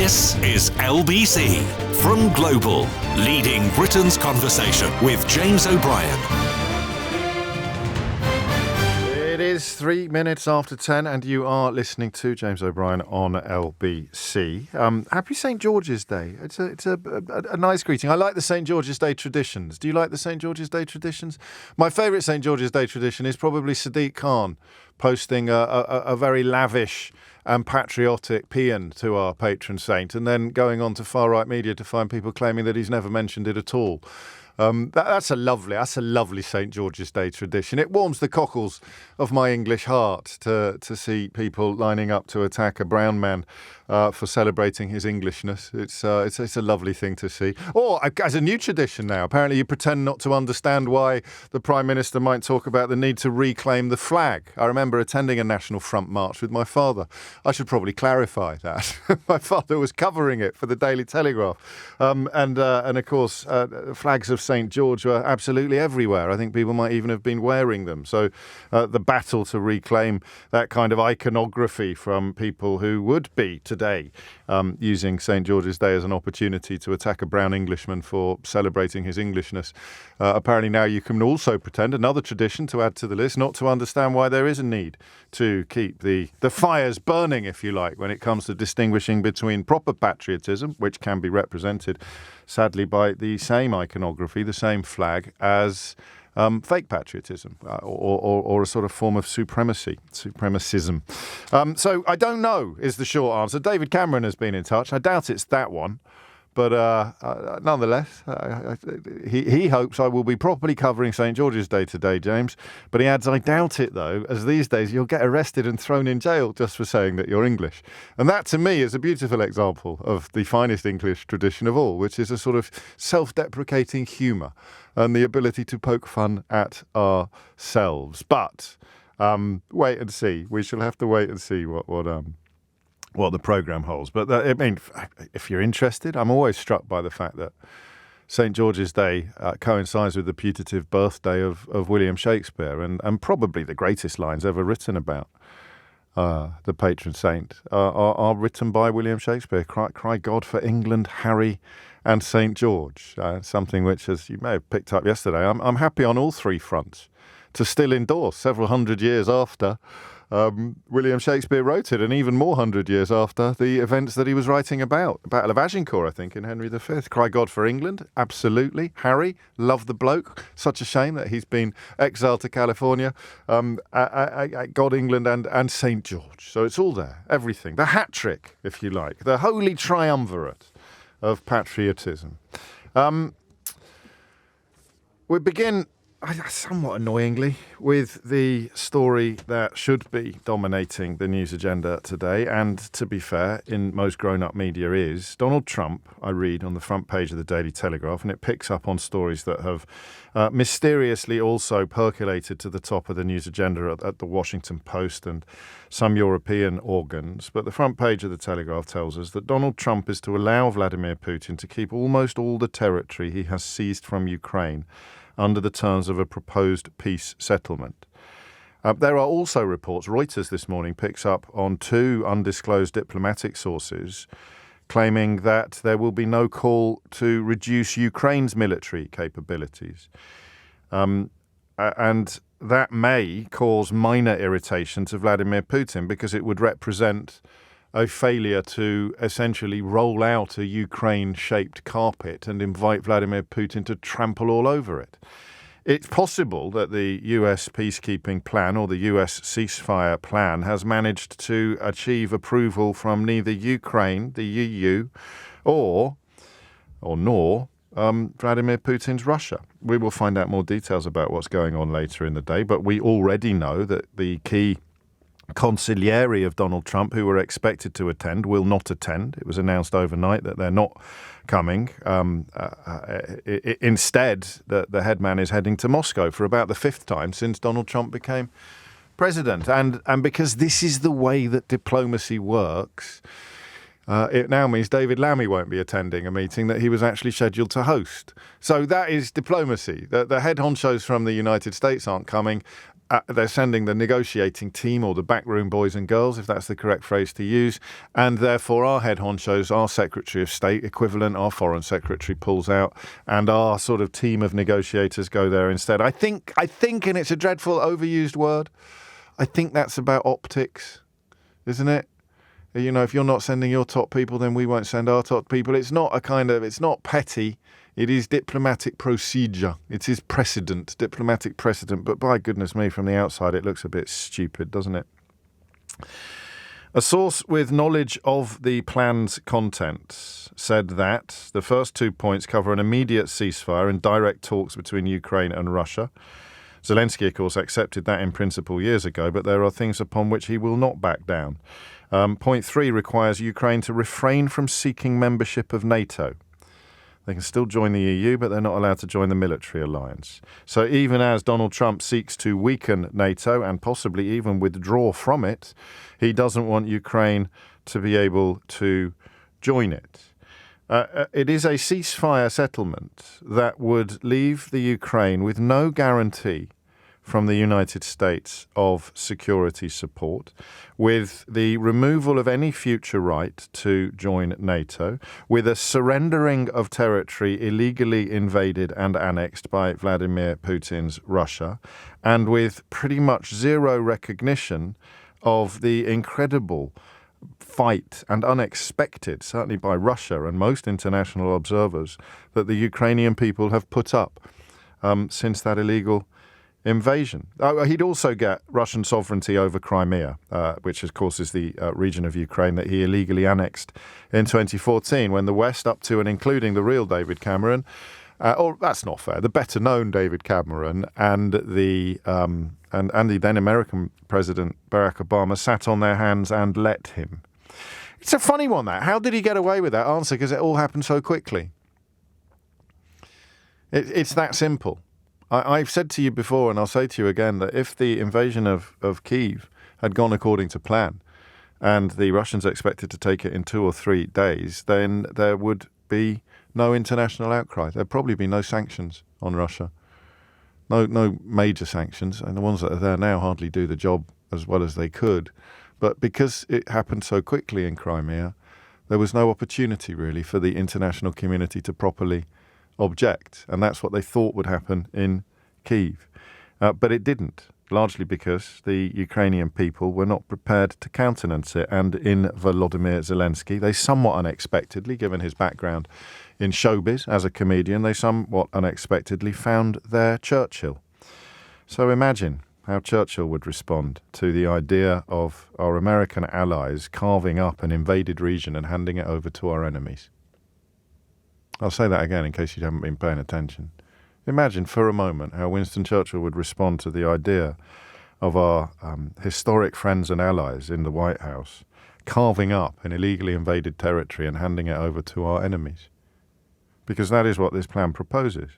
This is LBC from Global, leading Britain's conversation with James O'Brien. It is 3 minutes after 10 and you are listening to James O'Brien on LBC. Happy St. George's Day. It's a nice greeting. I like the St. George's Day traditions. Do you like the St. George's Day traditions? My favourite St. George's Day tradition is probably Sadiq Khan posting a very lavish and patriotic paean to our patron saint and then going on to far-right media to find people claiming that he's never mentioned it at all. That's a lovely St. George's Day tradition. It warms the cockles of my English heart to see people lining up to attack a brown man for celebrating his Englishness. It's a lovely thing to see. Or, as a new tradition now, apparently you pretend not to understand why the Prime Minister might talk about the need to reclaim the flag. I remember attending a National Front march with my father. I should probably clarify that. My father was covering it for the Daily Telegraph. And of course, flags of St. George were absolutely everywhere. I think people might even have been wearing them. So the battle to reclaim that kind of iconography from people who would be today using St. George's Day as an opportunity to attack a brown Englishman for celebrating his Englishness. Apparently now you can also pretend, another tradition to add to the list, not to understand why there is a need to keep the fires burning, if you like, when it comes to distinguishing between proper patriotism, which can be represented, sadly, by the same iconography, the same flag, as fake patriotism or a sort of form of supremacism. So I don't know is the short answer. David Cameron has been in touch. I doubt it's that one. But nonetheless, he hopes I will be properly covering St. George's Day today, James. But he adds, I doubt it, though, as these days you'll get arrested and thrown in jail just for saying that you're English. And that, to me, is a beautiful example of the finest English tradition of all, which is a sort of self-deprecating humour and the ability to poke fun at ourselves. But wait and see. We shall have to wait and see what the programme holds. But I mean, if you're interested, I'm always struck by the fact that St. George's Day coincides with the putative birthday of William Shakespeare, and probably the greatest lines ever written about the patron saint are written by William Shakespeare. Cry God for England, Harry and St. George. Something which, as you may have picked up yesterday, I'm happy on all three fronts to still endorse several hundred years after William Shakespeare wrote it, and even more 100 years after the events that he was writing about. The Battle of Agincourt, I think, in Henry V. Cry God for England, absolutely. Harry, love the bloke. Such a shame that he's been exiled to California. God, England and St. George. So it's all there, everything. The hat trick, if you like. The holy triumvirate of patriotism. We begin, somewhat annoyingly, with the story that should be dominating the news agenda today, and to be fair, in most grown-up media is Donald Trump. I read on the front page of the Daily Telegraph, and it picks up on stories that have mysteriously also percolated to the top of the news agenda at the Washington Post and some European organs. But the front page of the Telegraph tells us that Donald Trump is to allow Vladimir Putin to keep almost all the territory he has seized from Ukraine under the terms of a proposed peace settlement. There are also reports, Reuters this morning picks up on two undisclosed diplomatic sources claiming that there will be no call to reduce Ukraine's military capabilities. And that may cause minor irritation to Vladimir Putin because it would represent a failure to essentially roll out a Ukraine-shaped carpet and invite Vladimir Putin to trample all over it. It's possible that the US peacekeeping plan or the US ceasefire plan has managed to achieve approval from neither Ukraine, the EU, nor Vladimir Putin's Russia. We will find out more details about what's going on later in the day, but we already know that the key consigliere of Donald Trump, who were expected to attend, will not attend. It was announced overnight that they're not coming. Instead, the head man is heading to Moscow for about the fifth time since Donald Trump became president. And because this is the way that diplomacy works, it now means David Lammy won't be attending a meeting that he was actually scheduled to host. So that is diplomacy. The head honchos from the United States aren't coming. They're sending the negotiating team or the backroom boys and girls, if that's the correct phrase to use, and therefore our head honchos, our Secretary of State equivalent, our Foreign Secretary pulls out, and our sort of team of negotiators go there instead. I think, and it's a dreadful overused word, I think that's about optics, isn't it? You know, if you're not sending your top people, then we won't send our top people. It's not it's not petty. It is diplomatic procedure. It is precedent, diplomatic precedent. But by goodness me, from the outside, it looks a bit stupid, doesn't it? A source with knowledge of the plan's contents said that the first 2 points cover an immediate ceasefire and direct talks between Ukraine and Russia. Zelensky, of course, accepted that in principle years ago, but there are things upon which he will not back down. Point 3 requires Ukraine to refrain from seeking membership of NATO. They can still join the EU, but they're not allowed to join the military alliance. So even as Donald Trump seeks to weaken NATO and possibly even withdraw from it, he doesn't want Ukraine to be able to join it. It is a ceasefire settlement that would leave the Ukraine with no guarantee from the United States of security support, with the removal of any future right to join NATO, with a surrendering of territory illegally invaded and annexed by Vladimir Putin's Russia, and with pretty much zero recognition of the incredible fight and unexpected, certainly by Russia and most international observers, that the Ukrainian people have put up since that illegal invasion. He'd also get Russian sovereignty over Crimea, which of course is the region of Ukraine that he illegally annexed in 2014, when the West, up to and including the real David Cameron, that's not fair, the better known David Cameron and the then American President Barack Obama sat on their hands and let him. It's a funny one, that. How did he get away with that answer? Because it all happened so quickly. It's that simple. I've said to you before, and I'll say to you again, that if the invasion of Kyiv had gone according to plan and the Russians expected to take it in 2 or 3 days, then there would be no international outcry. There'd probably be no sanctions on Russia. No major sanctions, and the ones that are there now hardly do the job as well as they could. But because it happened so quickly in Crimea, there was no opportunity really for the international community to properly object, and that's what they thought would happen in Kyiv. But it didn't, largely because the Ukrainian people were not prepared to countenance it. And in Volodymyr Zelensky, they somewhat unexpectedly, given his background in showbiz as a comedian, they somewhat unexpectedly found their Churchill. So imagine how Churchill would respond to the idea of our American allies carving up an invaded region and handing it over to our enemies. I'll say that again in case you haven't been paying attention. Imagine for a moment how Winston Churchill would respond to the idea of our historic friends and allies in the White House carving up an illegally invaded territory and handing it over to our enemies. Because that is what this plan proposes.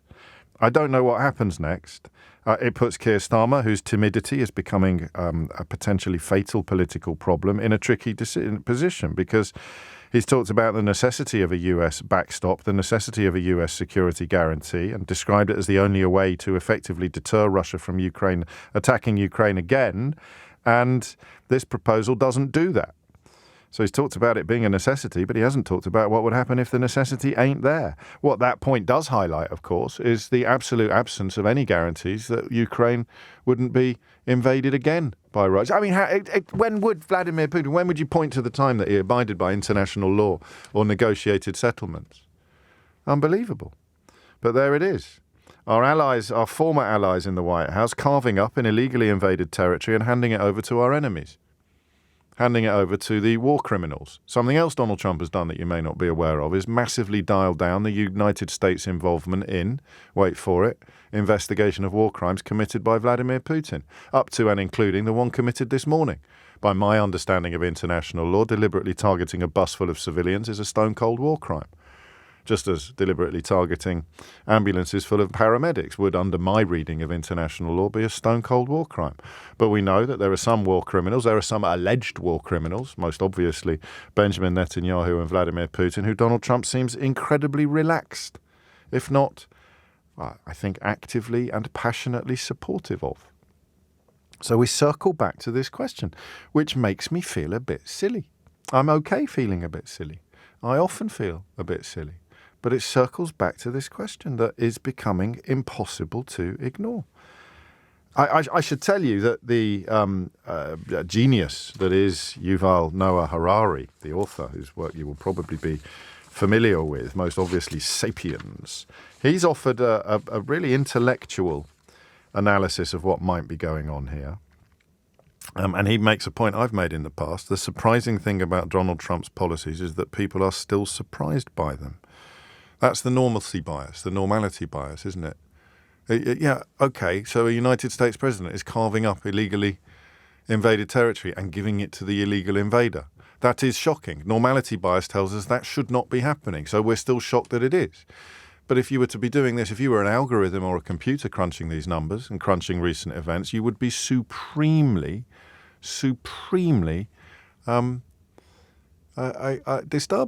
I don't know what happens next. It puts Keir Starmer, whose timidity is becoming a potentially fatal political problem, in a tricky position, because he's talked about the necessity of a US backstop, the necessity of a US security guarantee, and described it as the only way to effectively deter Russia from attacking Ukraine again. And this proposal doesn't do that. So he's talked about it being a necessity, but he hasn't talked about what would happen if the necessity ain't there. What that point does highlight, of course, is the absolute absence of any guarantees that Ukraine wouldn't be invaded again by Russia. I mean, when would Vladimir Putin, when would you point to the time that he abided by international law or negotiated settlements? Unbelievable. But there it is. Our allies, our former allies in the White House, carving up an illegally invaded territory and handing it over to our enemies. Handing it over to the war criminals. Something else Donald Trump has done that you may not be aware of is massively dialed down the United States' involvement in, wait for it, investigation of war crimes committed by Vladimir Putin, up to and including the one committed this morning. By my understanding of international law, deliberately targeting a bus full of civilians is a stone-cold war crime. Just as deliberately targeting ambulances full of paramedics would, under my reading of international law, be a stone-cold war crime. But we know that there are some war criminals, there are some alleged war criminals, most obviously Benjamin Netanyahu and Vladimir Putin, who Donald Trump seems incredibly relaxed, if not, I think, actively and passionately supportive of. So we circle back to this question, which makes me feel a bit silly. I'm okay feeling a bit silly. I often feel a bit silly. But it circles back to this question that is becoming impossible to ignore. I should tell you that the genius that is Yuval Noah Harari, the author, whose work you will probably be familiar with, most obviously Sapiens, he's offered a really intellectual analysis of what might be going on here. And he makes a point I've made in the past. The surprising thing about Donald Trump's policies is that people are still surprised by them. That's the normalcy bias, the normality bias, isn't it? Yeah, okay, so a United States president is carving up illegally invaded territory and giving it to the illegal invader. That is shocking. Normality bias tells us that should not be happening, so we're still shocked that it is. But if you were to be doing this, if you were an algorithm or a computer crunching these numbers and crunching recent events, you would be supremely disturbed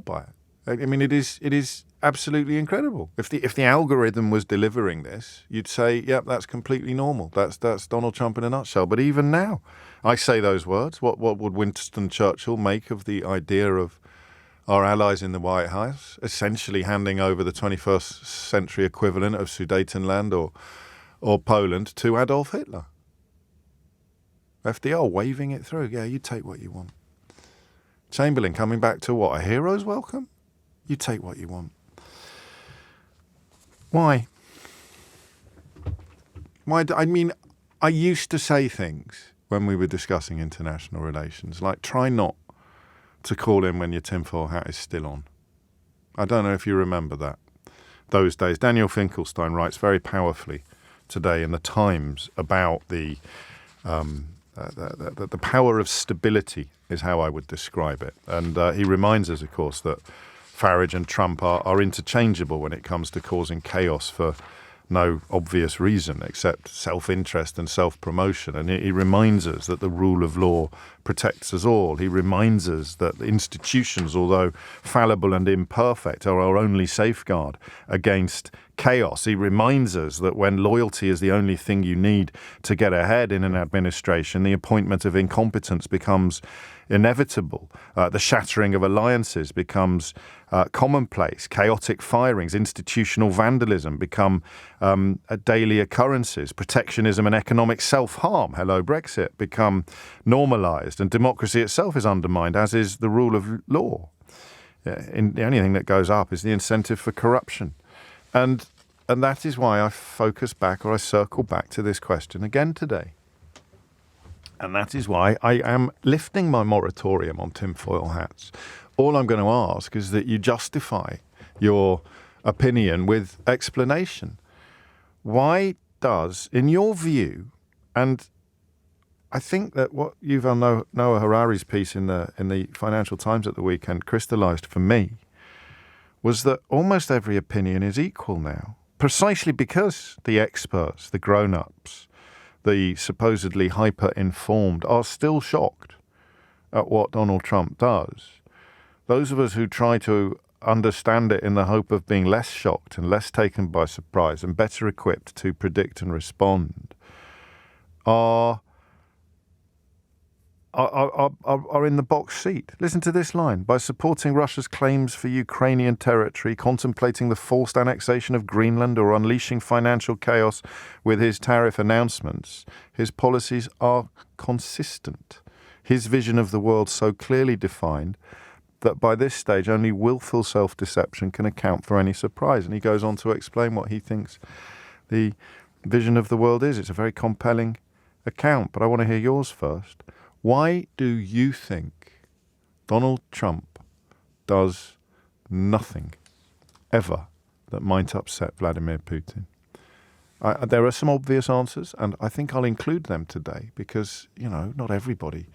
by it. I mean, it is absolutely incredible. If the algorithm was delivering this, you'd say, yep, that's completely normal. That's Donald Trump in a nutshell. But even now, I say those words. What would Winston Churchill make of the idea of our allies in the White House essentially handing over the 21st century equivalent of Sudetenland or Poland to Adolf Hitler? FDR waving it through. Yeah, you take what you want. Chamberlain coming back to what? A hero's welcome? You take what you want. Why? I mean, I used to say things when we were discussing international relations, like try not to call in when your tinfoil hat is still on. I don't know if you remember that. Those days. Daniel Finkelstein writes very powerfully today in the Times about the power of stability is how I would describe it. And he reminds us, of course, that Farage and Trump are interchangeable when it comes to causing chaos for no obvious reason except self-interest and self-promotion. And he reminds us that the rule of law protects us all. He reminds us that institutions, although fallible and imperfect, are our only safeguard against chaos. He reminds us that when loyalty is the only thing you need to get ahead in an administration, the appointment of incompetence becomes inevitable. The shattering of alliances becomes commonplace. Chaotic firings, institutional vandalism become daily occurrences. Protectionism and economic self-harm, hello Brexit, become normalised, and democracy itself is undermined, as is the rule of law. The only thing that goes up is the incentive for corruption. And that is why I focus back, or I circle back to this question again today. And that is why I am lifting my moratorium on tinfoil hats. All I'm going to ask is that you justify your opinion with explanation. Why does, in your view, and I think that what Yuval Noah Harari's piece in the Financial Times at the weekend crystallised for me was that almost every opinion is equal now, precisely because the experts, the grown-ups, the supposedly hyper-informed are still shocked at what Donald Trump does. Those of us who try to understand it in the hope of being less shocked and less taken by surprise and better equipped to predict and respond are in the box seat. Listen to this line. By supporting Russia's claims for Ukrainian territory, contemplating the forced annexation of Greenland, or unleashing financial chaos with his tariff announcements, his policies are consistent. His vision of the world so clearly defined that by this stage only willful self-deception can account for any surprise. And he goes on to explain what he thinks the vision of the world is. It's a very compelling account, but I want to hear yours first. Why do you think Donald Trump does nothing ever that might upset Vladimir Putin? There are some obvious answers, and I think I'll include them today because, not everybody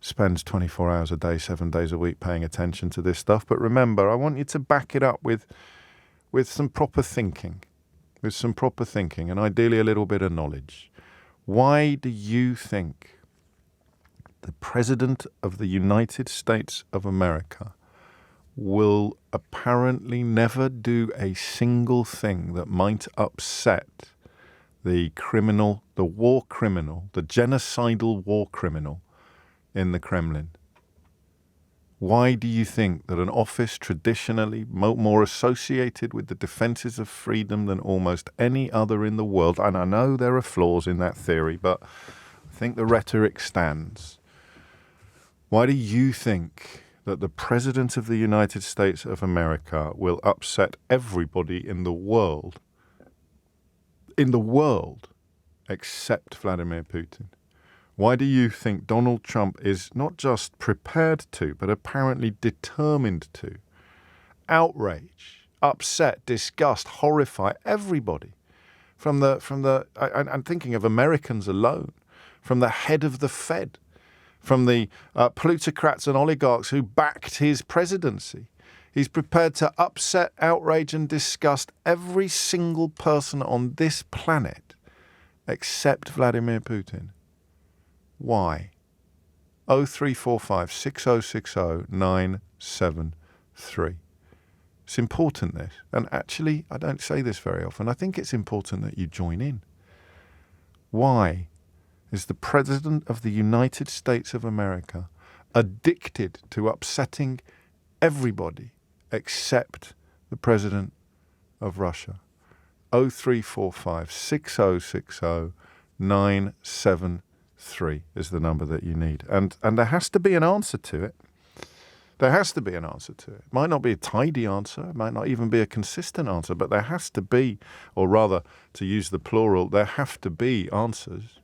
spends 24 hours a day, 7 days a week paying attention to this stuff. But remember, I want you to back it up with some proper thinking, and ideally a little bit of knowledge. Why do you think the President of the United States of America will apparently never do a single thing that might upset the criminal, the war criminal, the genocidal war criminal in the Kremlin? Why do you think that an office traditionally more associated with the defences of freedom than almost any other in the world, and I know there are flaws in that theory, but I think the rhetoric stands. Why do you think that the President of the United States of America will upset everybody in the world, except Vladimir Putin? Why do you think Donald Trump is not just prepared to, but apparently determined to outrage, upset, disgust, horrify everybody? I'm thinking of Americans alone, from the head of the Fed, from the plutocrats and oligarchs who backed his presidency. He's prepared to upset, outrage and disgust every single person on this planet except Vladimir Putin. Why? 0345 6060 973. It's important, this. And actually, I don't say this very often. I think it's important that you join in. Why is the President of the United States of America addicted to upsetting everybody except the President of Russia? 0345 6060 973 is the number that you need. And there has to be an answer to it. There has to be an answer to it. It might not be a tidy answer. It might not even be a consistent answer. But there has to be, or rather, to use the plural, there have to be answers.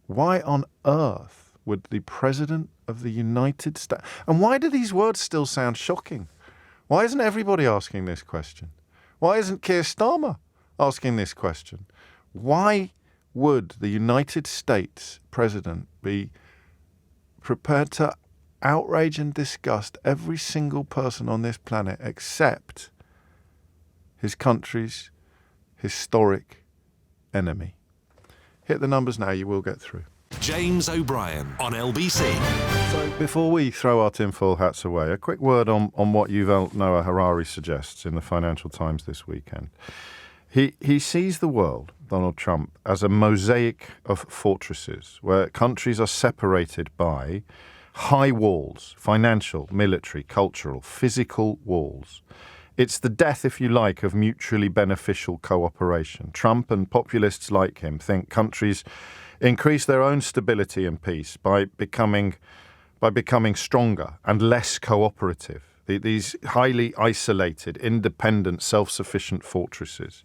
Why on earth would the President of the United States... And why do these words still sound shocking? Why isn't everybody asking this question? Why isn't Keir Starmer asking this question? Why would the United States President be prepared to outrage and disgust every single person on this planet except his country's historic enemy? Hit the numbers now, you will get through. James O'Brien on LBC. So before we throw our tinfoil hats away, a quick word on what Yuval Noah Harari suggests in the Financial Times this weekend. He sees the world, Donald Trump, as a mosaic of fortresses where countries are separated by high walls, financial, military, cultural, physical walls. It's the death, if you like, of mutually beneficial cooperation. Trump and populists like him think countries increase their own stability and peace by becoming stronger and less cooperative. These highly isolated, independent, self-sufficient fortresses.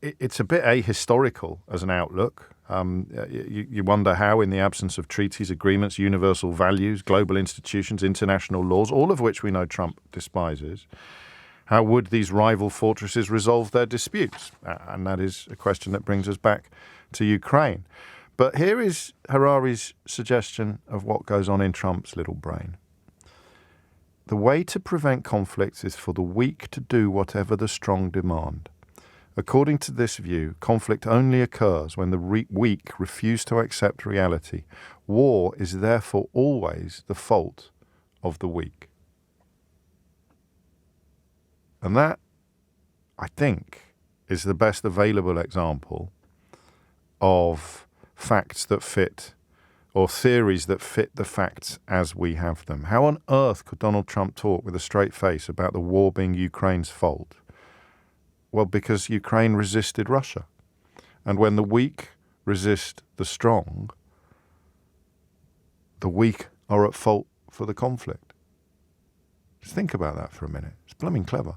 It's a bit ahistorical as an outlook. You wonder how, in the absence of treaties, agreements, universal values, global institutions, international laws, all of which we know Trump despises, how would these rival fortresses resolve their disputes? And that is a question that brings us back to Ukraine. But here is Harari's suggestion of what goes on in Trump's little brain. The way to prevent conflicts is for the weak to do whatever the strong demand. According to this view, conflict only occurs when the weak refuse to accept reality. War is therefore always the fault of the weak. And that, I think, is the best available example of facts that fit, or theories that fit the facts as we have them. How on earth could Donald Trump talk with a straight face about the war being Ukraine's fault? Well, because Ukraine resisted Russia. And when the weak resist the strong, the weak are at fault for the conflict. Just think about that for a minute. It's blooming clever.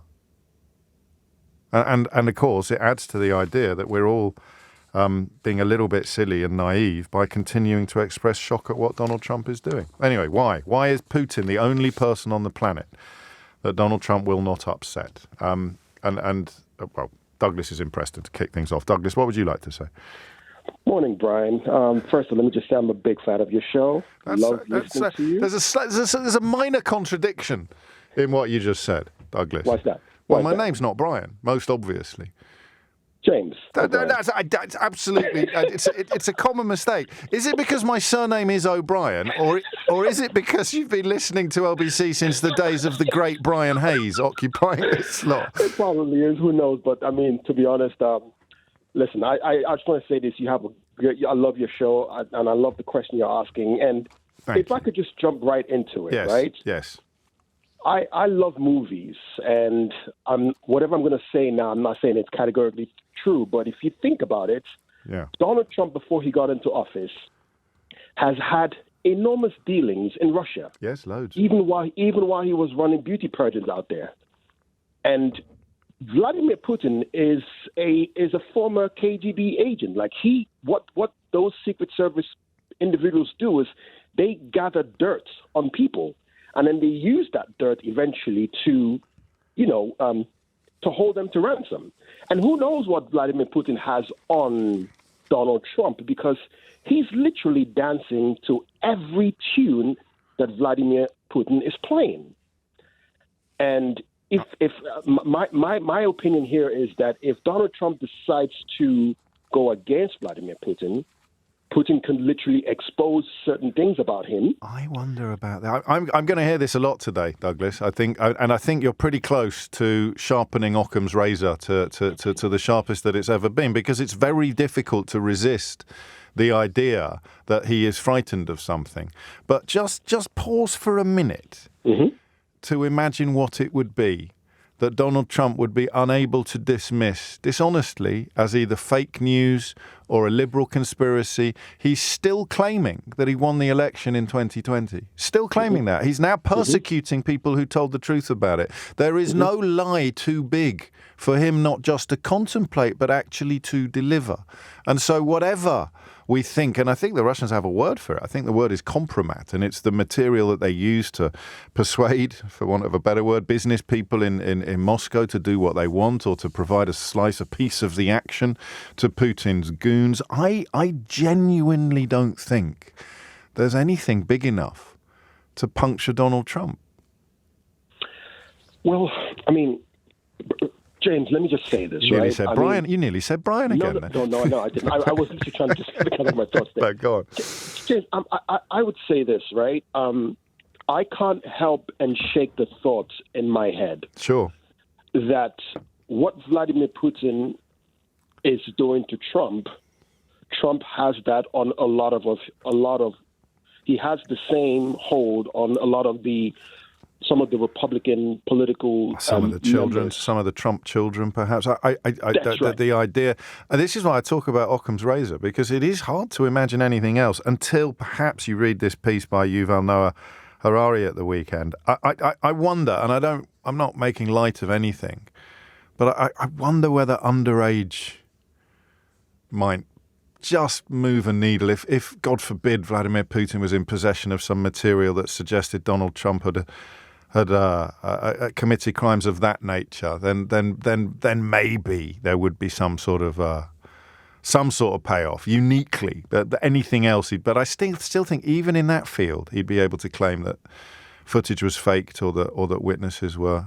And of course, it adds to the idea that we're all being a little bit silly and naive by continuing to express shock at what Donald Trump is doing. Anyway, why? Why is Putin the only person on the planet that Donald Trump will not upset? Well, Douglas is impressed to kick things off. Douglas, what would you like to say? Morning, Brian. First of all, let me just say I'm a big fan of your show. Love listening to you. There's a minor contradiction in what you just said, Douglas. Why's that? Well, my name's not Brian, most obviously. James. That's absolutely. It's a common mistake. Is it because my surname is O'Brien, or is it because you've been listening to LBC since the days of the great Brian Hayes occupying this slot? It probably is. Who knows? But I mean, to be honest, Listen, I just want to say this. I love your show, and I love the question you're asking. And if I could just jump right into it, right? Yes. I love movies, and whatever I'm going to say now, I'm not saying it's categorically true, but if you think about it, Donald Trump, before he got into office, has had enormous dealings in Russia. Yes, loads. Even while he was running beauty pageants out there. And Vladimir Putin is a former KGB agent. Like what those Secret Service individuals do is they gather dirt on people, and then they use that dirt eventually to hold them to ransom. And who knows what Vladimir Putin has on Donald Trump, because he's literally dancing to every tune that Vladimir Putin is playing. And if my opinion here is that if Donald Trump decides to go against Vladimir Putin, Putin can literally expose certain things about him. I wonder about that. I'm going to hear this a lot today, Douglas. I think you're pretty close to sharpening Occam's razor to the sharpest that it's ever been, because it's very difficult to resist the idea that he is frightened of something. But just pause for a minute to imagine what it would be that Donald Trump would be unable to dismiss dishonestly as either fake news or a liberal conspiracy. He's still claiming that he won the election in 2020. Still claiming that. He's now persecuting people who told the truth about it. There is no lie too big for him not just to contemplate, but actually to deliver. And so whatever we think, and I think the Russians have a word for it. I think the word is compromat, and it's the material that they use to persuade, for want of a better word, business people in Moscow to do what they want, or to provide a piece of the action to Putin's goons. I genuinely don't think there's anything big enough to puncture Donald Trump. Well, I mean, James, let me just say this, you nearly said Brian again. No, I didn't. I was literally trying to just gather my thoughts there. But go on. James, I would say this, right? I can't help and shake the thoughts in my head. Sure. That what Vladimir Putin is doing to Trump has that on a lot of. He has the same hold on a lot of some of the Republican political some of the children, members. Some of the Trump children, perhaps. Right. The idea, and this is why I talk about Occam's razor, because it is hard to imagine anything else until perhaps you read this piece by Yuval Noah Harari at the weekend. I wonder, and I'm not making light of anything, but I wonder whether underage might just move a needle. If God forbid Vladimir Putin was in possession of some material that suggested Donald Trump had committed crimes of that nature, then maybe there would be some sort of payoff uniquely. But anything else, but I still think even in that field he'd be able to claim that footage was faked or that witnesses were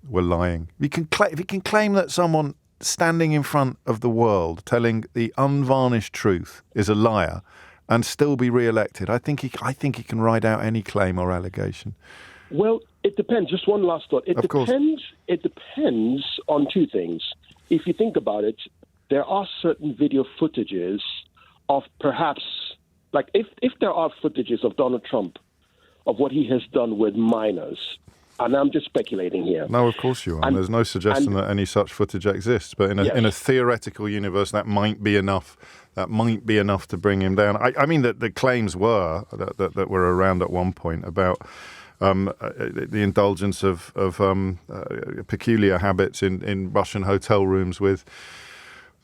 lying. If he can claim that someone standing in front of the world telling the unvarnished truth is a liar and still be re-elected, I think he can ride out any claim or allegation. Well, it depends. Just one last thought. It depends on two things. If you think about it, there are certain video footages of perhaps, like if there are footages of Donald Trump, of what he has done with minors, and I'm just speculating here. No, of course you are. There's no suggestion that any such footage exists. But in a theoretical universe, that might be enough. That might be enough to bring him down. I mean, that the claims were that were around at one point about the indulgence of peculiar habits in Russian hotel rooms with,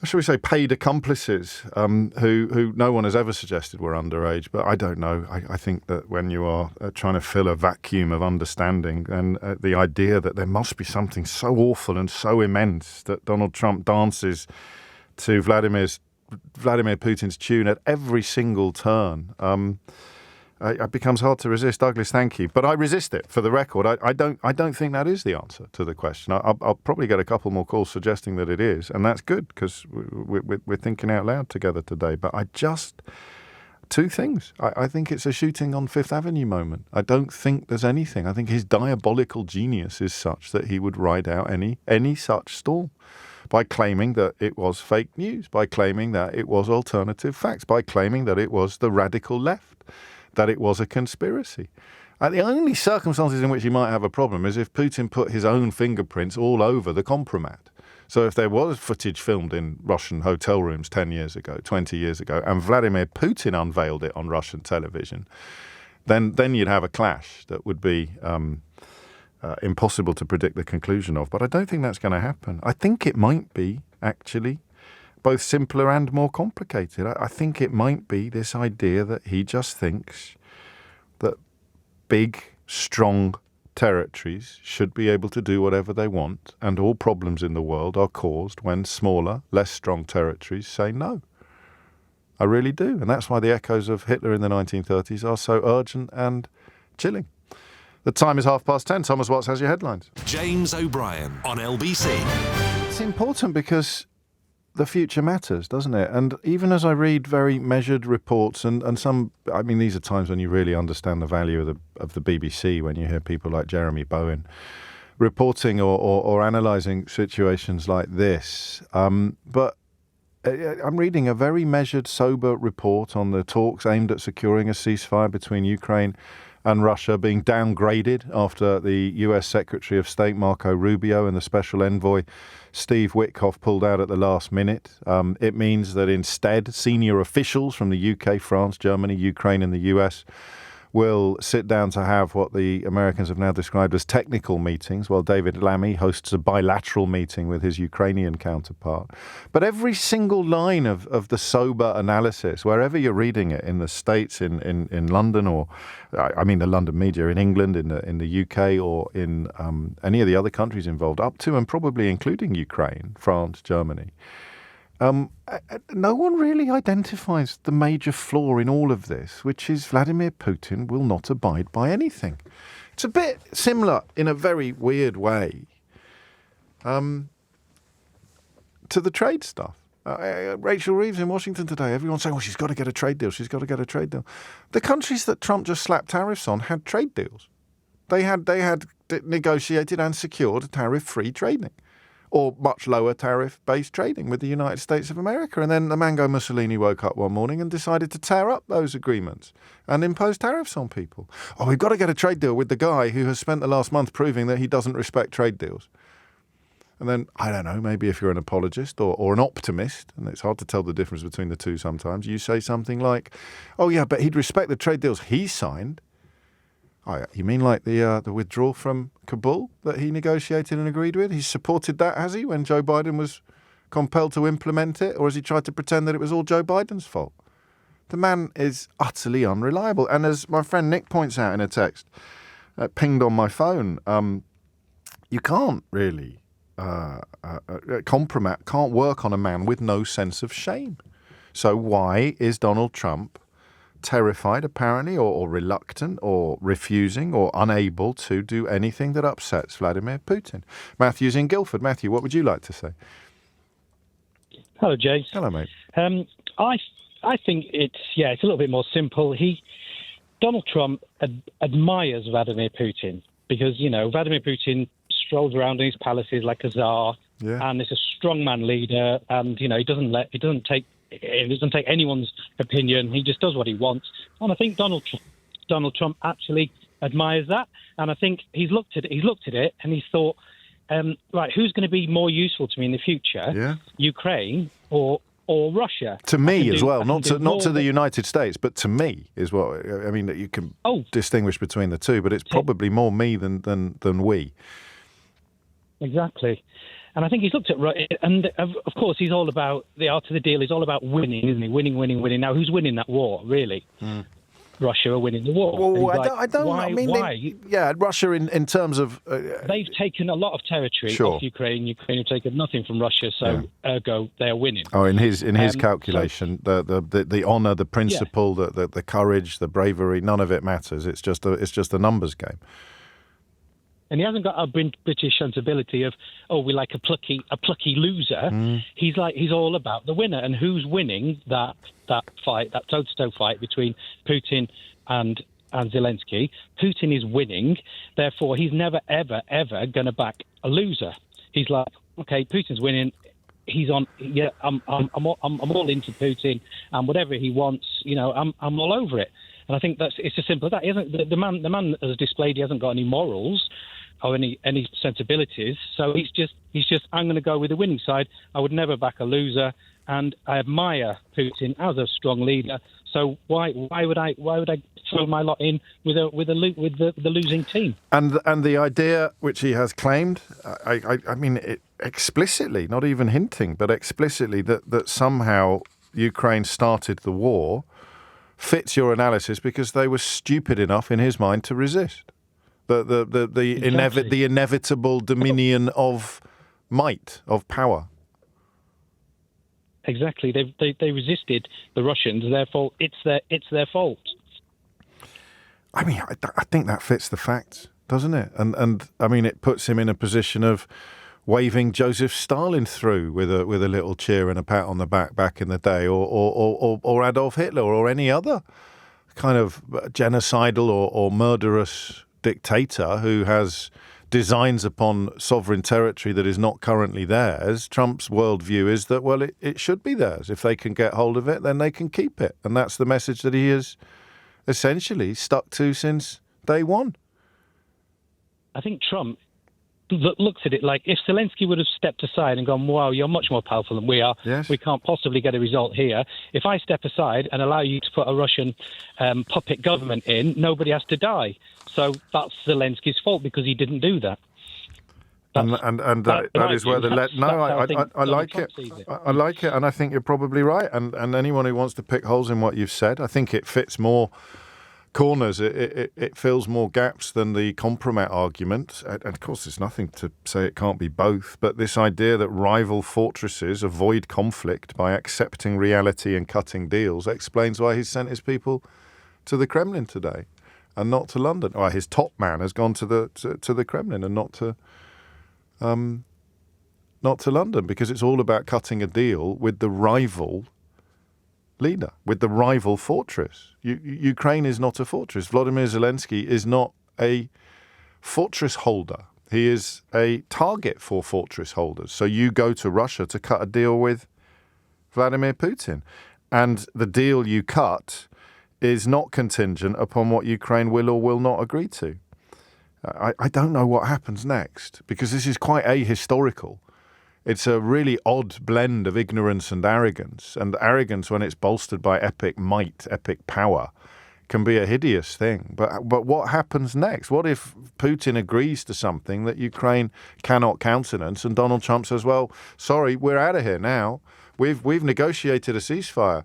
shall we say, paid accomplices who no one has ever suggested were underage. But I don't know. I think that when you are trying to fill a vacuum of understanding, and the idea that there must be something so awful and so immense that Donald Trump dances to Vladimir Putin's tune at every single turn, it becomes hard to resist. Douglas, thank you. But I resist it, for the record. I don't think that is the answer to the question. I'll probably get a couple more calls suggesting that it is, and that's good, because we're thinking out loud together today. But two things. I think it's a shooting on Fifth Avenue moment. I don't think there's anything. I think his diabolical genius is such that he would ride out any such storm. by claiming that it was fake news, by claiming that it was alternative facts, by claiming that it was the radical left, that it was a conspiracy. And the only circumstances in which he might have a problem is if Putin put his own fingerprints all over the compromat. So if there was footage filmed in Russian hotel rooms 10 years ago, 20 years ago, and Vladimir Putin unveiled it on Russian television, then you'd have a clash that would be impossible to predict the conclusion of. But I don't think that's going to happen. I think it might be, actually, both simpler and more complicated. I think it might be this idea that he just thinks that big, strong territories should be able to do whatever they want, and all problems in the world are caused when smaller, less strong territories say no. I really do. And that's why the echoes of Hitler in the 1930s are so urgent and chilling. The time is 10:30. Thomas Watts has your headlines. James O'Brien on LBC. It's important because the future matters, doesn't it? And even as I read very measured reports and some, I mean, these are times when you really understand the value of the BBC, when you hear people like Jeremy Bowen reporting or analysing situations like this. But I'm reading a very measured, sober report on the talks aimed at securing a ceasefire between Ukraine and Russia being downgraded after the US Secretary of State Marco Rubio and the Special Envoy Steve Witkoff pulled out at the last minute. It means that instead senior officials from the UK, France, Germany, Ukraine and the US will sit down to have what the Americans have now described as technical meetings, while David Lammy hosts a bilateral meeting with his Ukrainian counterpart. But every single line of the sober analysis, wherever you're reading it, in the States, in London, or I mean the London media, in England, in the UK, or in any of the other countries involved, up to and probably including Ukraine, France, Germany, no one really identifies the major flaw in all of this, which is Vladimir Putin will not abide by anything. It's a bit similar, in a very weird way, to the trade stuff. Rachel Reeves in Washington today, everyone's saying, she's got to get a trade deal, she's got to get a trade deal. The countries that Trump just slapped tariffs on had trade deals. They had negotiated and secured tariff-free trading, or much lower tariff-based trading with the United States of America. And then the Mango Mussolini woke up one morning and decided to tear up those agreements and impose tariffs on people. We've got to get a trade deal with the guy who has spent the last month proving that he doesn't respect trade deals. And then, I don't know, maybe if you're an apologist or an optimist, and it's hard to tell the difference between the two sometimes, you say something like, but he'd respect the trade deals he signed. You mean like the withdrawal from Kabul that he negotiated and agreed with? He's supported that, has he, when Joe Biden was compelled to implement it? Or has he tried to pretend that it was all Joe Biden's fault? The man is utterly unreliable. And as my friend Nick points out in a text pinged on my phone, you can't really compromise, can't work on a man with no sense of shame. So why is Donald Trump terrified, apparently, or reluctant, or refusing, or unable to do anything that upsets Vladimir Putin? Matthew's in Guildford. Matthew, what would you like to say? Hello, James. Hello, mate. I think it's a little bit more simple. Donald Trump admires Vladimir Putin because, Vladimir Putin strolls around in his palaces like a czar, and is a strongman leader, and, he doesn't take anyone's opinion. He just does what he wants. And I think Donald Trump actually admires that. And I think he's looked at it and he's thought, right, who's going to be more useful to me in the future? Yeah. Ukraine or Russia? To me as well, not to the United States, but to me is what I mean. That you can distinguish between the two, but it's probably more me than we. Exactly. And I think he's looked at, and of course, he's all about the art of the deal. He's all about winning, isn't he? Winning. Now, who's winning that war, really? Russia are winning the war. Well, I don't. Why? Russia in terms of they've taken a lot of territory off Ukraine. Ukraine have taken nothing from Russia, so ergo they are winning. In his calculation, the honour, the principle, the courage, the bravery, none of it matters. It's just a numbers game. And he hasn't got a British sensibility of, we're like a plucky loser. He's all about the winner, and who's winning that fight, that toe-to-toe fight between Putin and Zelensky. Putin is winning, therefore he's never, ever, ever going to back a loser. He's like, okay, Putin's winning, he's on. Yeah, I'm all into Putin, and whatever he wants, I'm all over it. And I think it's as simple as that. He hasn't, the man has displayed he hasn't got any morals or any sensibilities. So he's just I'm going to go with the winning side. I would never back a loser, and I admire Putin as a strong leader. So why would I throw my lot in with the losing team? And the idea which he has claimed, I mean, it explicitly, not even hinting, but explicitly that somehow Ukraine started the war, fits your analysis because they were stupid enough in his mind to resist the inevitable dominion of might, of power. Exactly. They resisted the Russians. Therefore, it's their fault. I mean, I think that fits the facts, doesn't it? And I mean, it puts him in a position of waving Joseph Stalin through with a little cheer and a pat on the back in the day, or Adolf Hitler, or any other kind of genocidal or murderous dictator who has designs upon sovereign territory that is not currently theirs. Trump's worldview is that, well, it should be theirs. If they can get hold of it, then they can keep it. And that's the message that he has essentially stuck to since day one. I think Trump looks at it like if Zelensky would have stepped aside and gone, wow, you're much more powerful than we are. Yes. We can't possibly get a result here. If I step aside and allow you to put a Russian puppet government in, nobody has to die. So that's Zelensky's fault because he didn't do that. And that is where I like it. I like it, and I think you're probably right. And anyone who wants to pick holes in what you've said, I think it fits more corners. It fills more gaps than the compromat argument. And of course, there's nothing to say it can't be both. But this idea that rival fortresses avoid conflict by accepting reality and cutting deals explains why he's sent his people to the Kremlin today and not to London. Or his top man has gone to the Kremlin and not to London, because it's all about cutting a deal with the rival leader, with the rival fortress. Ukraine is not a fortress. Volodymyr Zelensky is not a fortress holder. He is a target for fortress holders. So you go to Russia to cut a deal with Vladimir Putin. And the deal you cut is not contingent upon what Ukraine will or will not agree to. I don't know what happens next, because this is quite ahistorical. It's a really odd blend of ignorance and arrogance. And arrogance, when it's bolstered by epic might, epic power, can be a hideous thing. But what happens next? What if Putin agrees to something that Ukraine cannot countenance, and Donald Trump says, well, sorry, we're out of here now. We've negotiated a ceasefire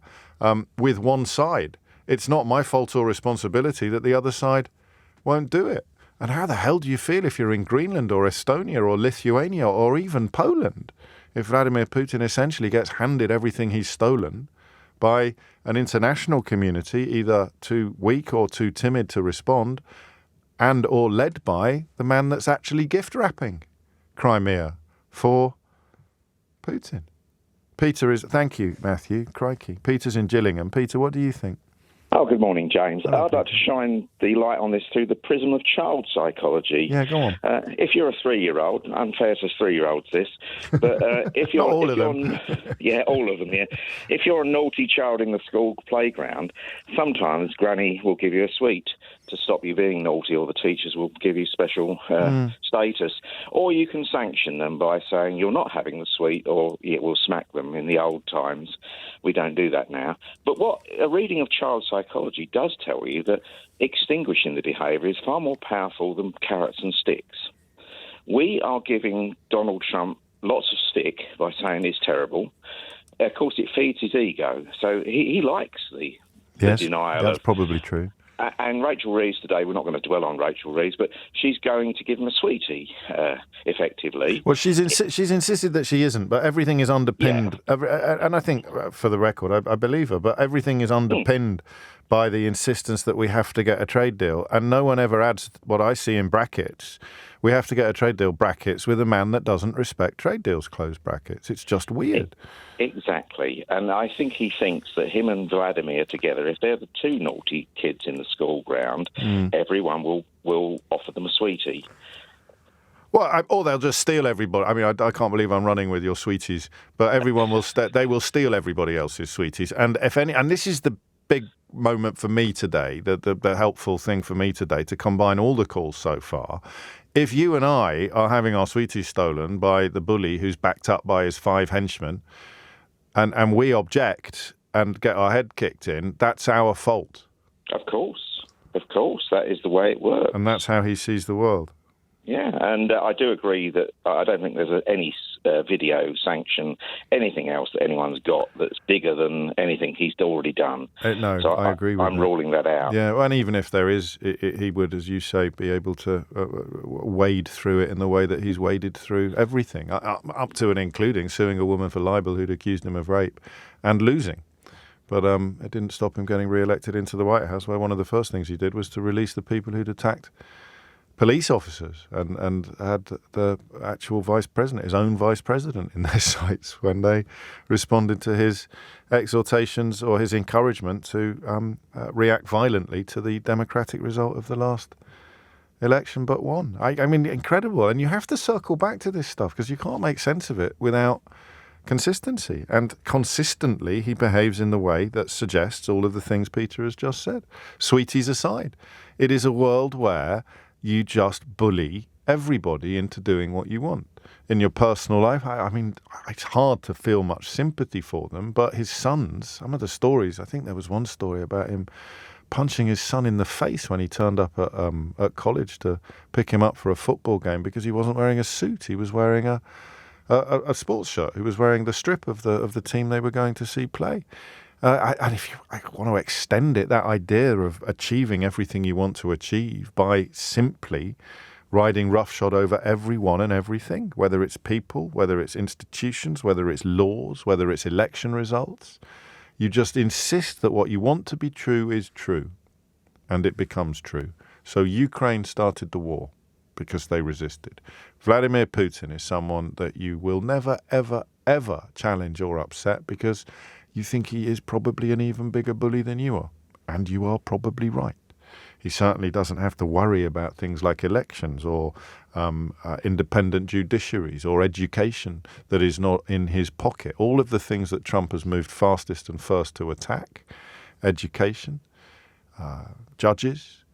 with one side. It's not my fault or responsibility that the other side won't do it. And how the hell do you feel if you're in Greenland or Estonia or Lithuania or even Poland, if Vladimir Putin essentially gets handed everything he's stolen by an international community, either too weak or too timid to respond, and or led by the man that's actually gift wrapping Crimea for Putin? Thank you, Matthew, crikey. Peter's in Gillingham. Peter, what do you think? Oh, good morning, James. I'd like to shine the light on this through the prism of child psychology. Yeah, go on. If you're a 3-year-old, unfair to 3-year-olds this, but if you're... all of them. Yeah, all of them, yeah. If you're a naughty child in the school playground, sometimes Granny will give you a sweet to stop you being naughty, or the teachers will give you special status. Or you can sanction them by saying you're not having the sweet, or it will smack them. In the old times, we don't do that now. But what a reading of child psychology does tell you that extinguishing the behaviour is far more powerful than carrots and sticks. We are giving Donald Trump lots of stick by saying he's terrible. Of course, it feeds his ego. So he likes the denial. That's probably true. And Rachel Reeves today, we're not going to dwell on Rachel Reeves, but she's going to give him a sweetie, effectively. Well, she's insisted that she isn't, but everything is underpinned. Yeah. And I think, for the record, I believe her, but everything is underpinned by the insistence that we have to get a trade deal. And no one ever adds what I see in brackets. We have to get a trade deal, brackets, with a man that doesn't respect trade deals, close brackets. It's just weird. Exactly. And I think he thinks that him and Vladimir together, if they're the two naughty kids in the school ground, everyone will offer them a sweetie. Well, or they'll just steal everybody. I mean, I can't believe I'm running with your sweeties, but everyone will. They will steal everybody else's sweeties, and if any, and this is the big moment for me today, the helpful thing for me today to combine all the calls so far. If you and I are having our sweeties stolen by the bully who's backed up by his 5 henchmen, and we object and get our head kicked in, that's our fault. Of course, that is the way it works, and that's how he sees the world. Yeah, and I do agree that I don't think there's any video sanction, anything else that anyone's got that's bigger than anything he's already done. No, so I agree with you. I'm ruling that out. Yeah, and even if there is, he would, as you say, be able to wade through it in the way that he's waded through everything, up to and including suing a woman for libel who'd accused him of rape and losing. But it didn't stop him getting re-elected into the White House, where one of the first things he did was to release the people who'd attacked police officers and had the actual vice president, his own vice president, in their sights when they responded to his exhortations or his encouragement to react violently to the democratic result of the last election but one. I mean, incredible. And you have to circle back to this stuff because you can't make sense of it without consistency. And consistently, he behaves in the way that suggests all of the things Peter has just said. Sweeties aside, it is a world where you just bully everybody into doing what you want. In your personal life, I mean, it's hard to feel much sympathy for them, but his sons, some of the stories, I think there was one story about him punching his son in the face when he turned up at college to pick him up for a football game because he wasn't wearing a suit. He was wearing a sports shirt. He was wearing the strip of the team they were going to see play. And if you want to extend it, that idea of achieving everything you want to achieve by simply riding roughshod over everyone and everything, whether it's people, whether it's institutions, whether it's laws, whether it's election results, you just insist that what you want to be true is true, and it becomes true. So Ukraine started the war because they resisted. Vladimir Putin is someone that you will never, ever, ever challenge or upset because you think he is probably an even bigger bully than you are. And you are probably right. He certainly doesn't have to worry about things like elections or independent judiciaries or education that is not in his pocket. All of the things that Trump has moved fastest and first to attack, education, judges,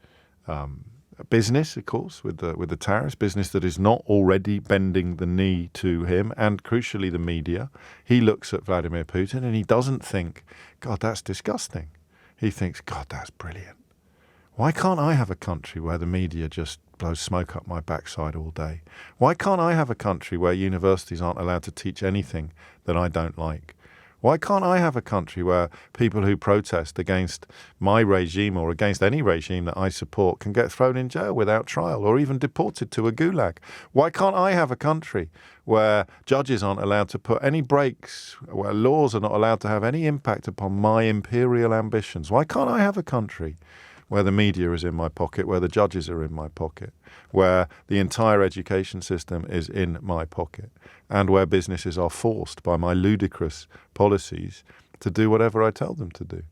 business, of course, with the tariffs, business that is not already bending the knee to him, and crucially the media. He looks at Vladimir Putin and he doesn't think, God, that's disgusting. He thinks, God, that's brilliant. Why can't I have a country where the media just blows smoke up my backside all day? Why can't I have a country where universities aren't allowed to teach anything that I don't like? Why can't I have a country where people who protest against my regime or against any regime that I support can get thrown in jail without trial or even deported to a gulag? Why can't I have a country where judges aren't allowed to put any brakes, where laws are not allowed to have any impact upon my imperial ambitions? Why can't I have a country where the media is in my pocket, where the judges are in my pocket, where the entire education system is in my pocket, and where businesses are forced by my ludicrous policies to do whatever I tell them to do?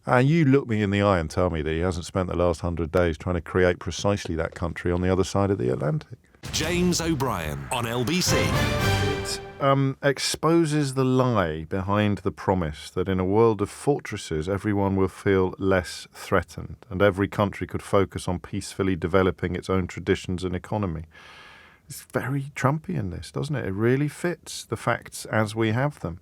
And you look me in the eye and tell me that he hasn't spent the last 100 days trying to create precisely that country on the other side of the Atlantic. James O'Brien on LBC. It exposes the lie behind the promise that in a world of fortresses, everyone will feel less threatened and every country could focus on peacefully developing its own traditions and economy. It's very Trumpian, this, doesn't it? It really fits the facts as we have them.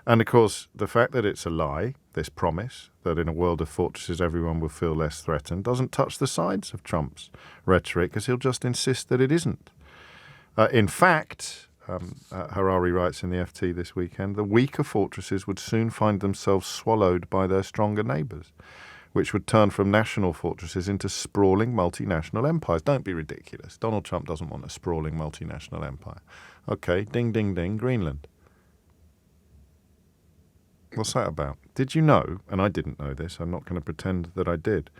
And, of course, the fact that it's a lie, this promise, that in a world of fortresses everyone will feel less threatened, doesn't touch the sides of Trump's rhetoric, because he'll just insist that it isn't. In fact, Harari writes in the FT this weekend, the weaker fortresses would soon find themselves swallowed by their stronger neighbours, which would turn from national fortresses into sprawling multinational empires. Don't be ridiculous. Donald Trump doesn't want a sprawling multinational empire. Okay, ding, ding, ding, Greenland. What's that about? Did you know, and I didn't know this, I'm not going to pretend that I did,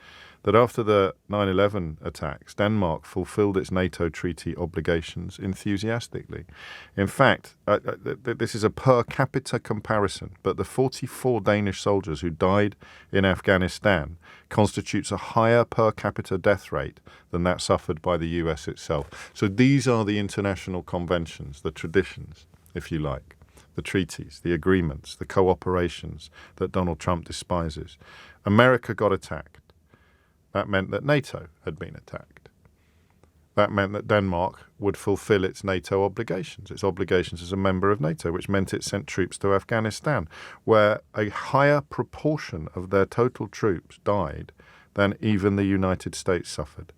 that after the 9/11 attacks, Denmark fulfilled its NATO treaty obligations enthusiastically. In fact, this is a per capita comparison, but the 44 Danish soldiers who died in Afghanistan constitutes a higher per capita death rate than that suffered by the US itself. So these are the international conventions, the traditions, if you like, the treaties, the agreements, the cooperations that Donald Trump despises. America got attacked. That meant that NATO had been attacked. That meant that Denmark would fulfill its NATO obligations as a member of NATO, which meant it sent troops to Afghanistan, where a higher proportion of their total troops died than even the United States suffered.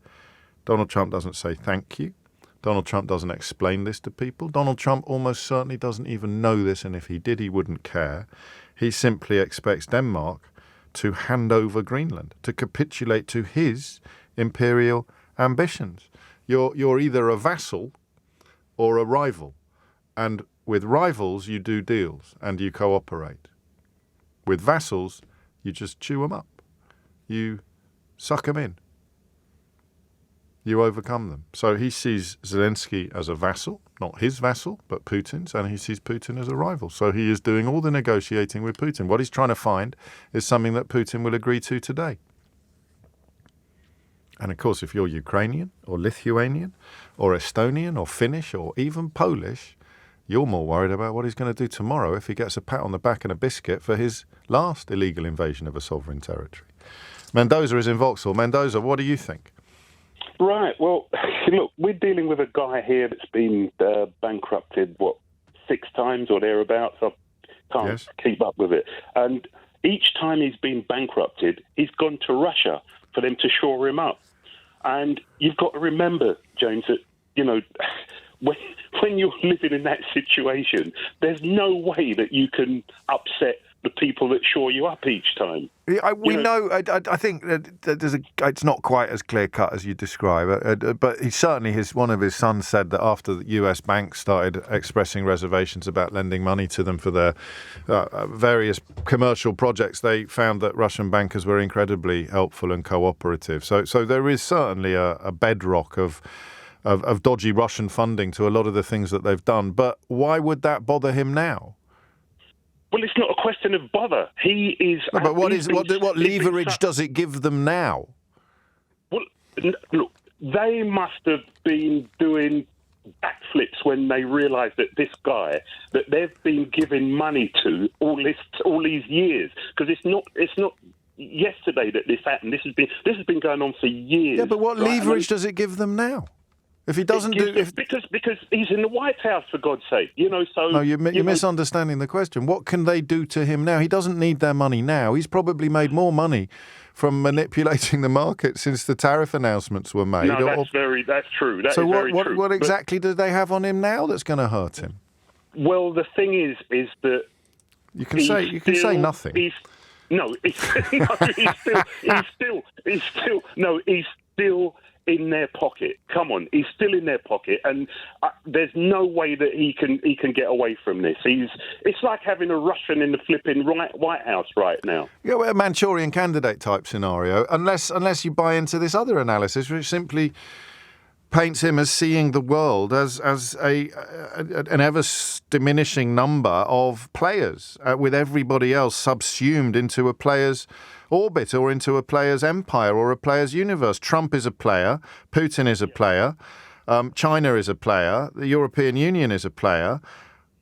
Donald Trump doesn't say thank you. Donald Trump doesn't explain this to people. Donald Trump almost certainly doesn't even know this, and if he did, he wouldn't care. He simply expects Denmark to hand over Greenland, to capitulate to his imperial ambitions. You're either a vassal or a rival, and with rivals you do deals and you cooperate. With vassals, you just chew them up. You suck them in. You overcome them. So he sees Zelensky as a vassal, not his vassal, but Putin's, and he sees Putin as a rival. So he is doing all the negotiating with Putin. What he's trying to find is something that Putin will agree to today. And of course, if you're Ukrainian or Lithuanian or Estonian or Finnish or even Polish, you're more worried about what he's going to do tomorrow if he gets a pat on the back and a biscuit for his last illegal invasion of a sovereign territory. Mendoza is in Vauxhall. Mendoza, what do you think? Right. Well, look, we're dealing with a guy here that's been bankrupted, 6 times or thereabouts? I can't keep up with it. And each time he's been bankrupted, he's gone to Russia for them to shore him up. And you've got to remember, James, that, when you're living in that situation, there's no way that you can upset the people that shore you up each time. I think that it's not quite as clear-cut as you describe it, but one of his sons said that after the US banks started expressing reservations about lending money to them for their various commercial projects, they found that Russian bankers were incredibly helpful and cooperative. So there is certainly a bedrock of dodgy Russian funding to a lot of the things that they've done. But why would that bother him now? Well, it's not a question of bother. He is. No, but what leverage does it give them now? Well, look, they must have been doing backflips when they realised that this guy that they've been giving money to all these years, because it's not yesterday that this happened. This has been going on for years. Yeah, but what leverage does it give them now? If he doesn't because he's in the White House, for God's sake, So no, you're misunderstanding the question. What can they do to him now? He doesn't need their money now. He's probably made more money from manipulating the market since the tariff announcements were made. No, that's true. That so is very true. What exactly do they have on him now that's going to hurt him? Well, the thing is that you can say nothing. He's still in their pocket. Come on, he's still in their pocket, and there's no way that he can get away from this. It's like having a Russian in the flipping White House right now. Yeah, well, a Manchurian candidate type scenario, unless you buy into this other analysis, which simply paints him as seeing the world as an ever diminishing number of players, with everybody else subsumed into a player's orbit or into a player's empire or a player's universe. Trump is a player, Putin is a player, China is a player, the European Union is a player,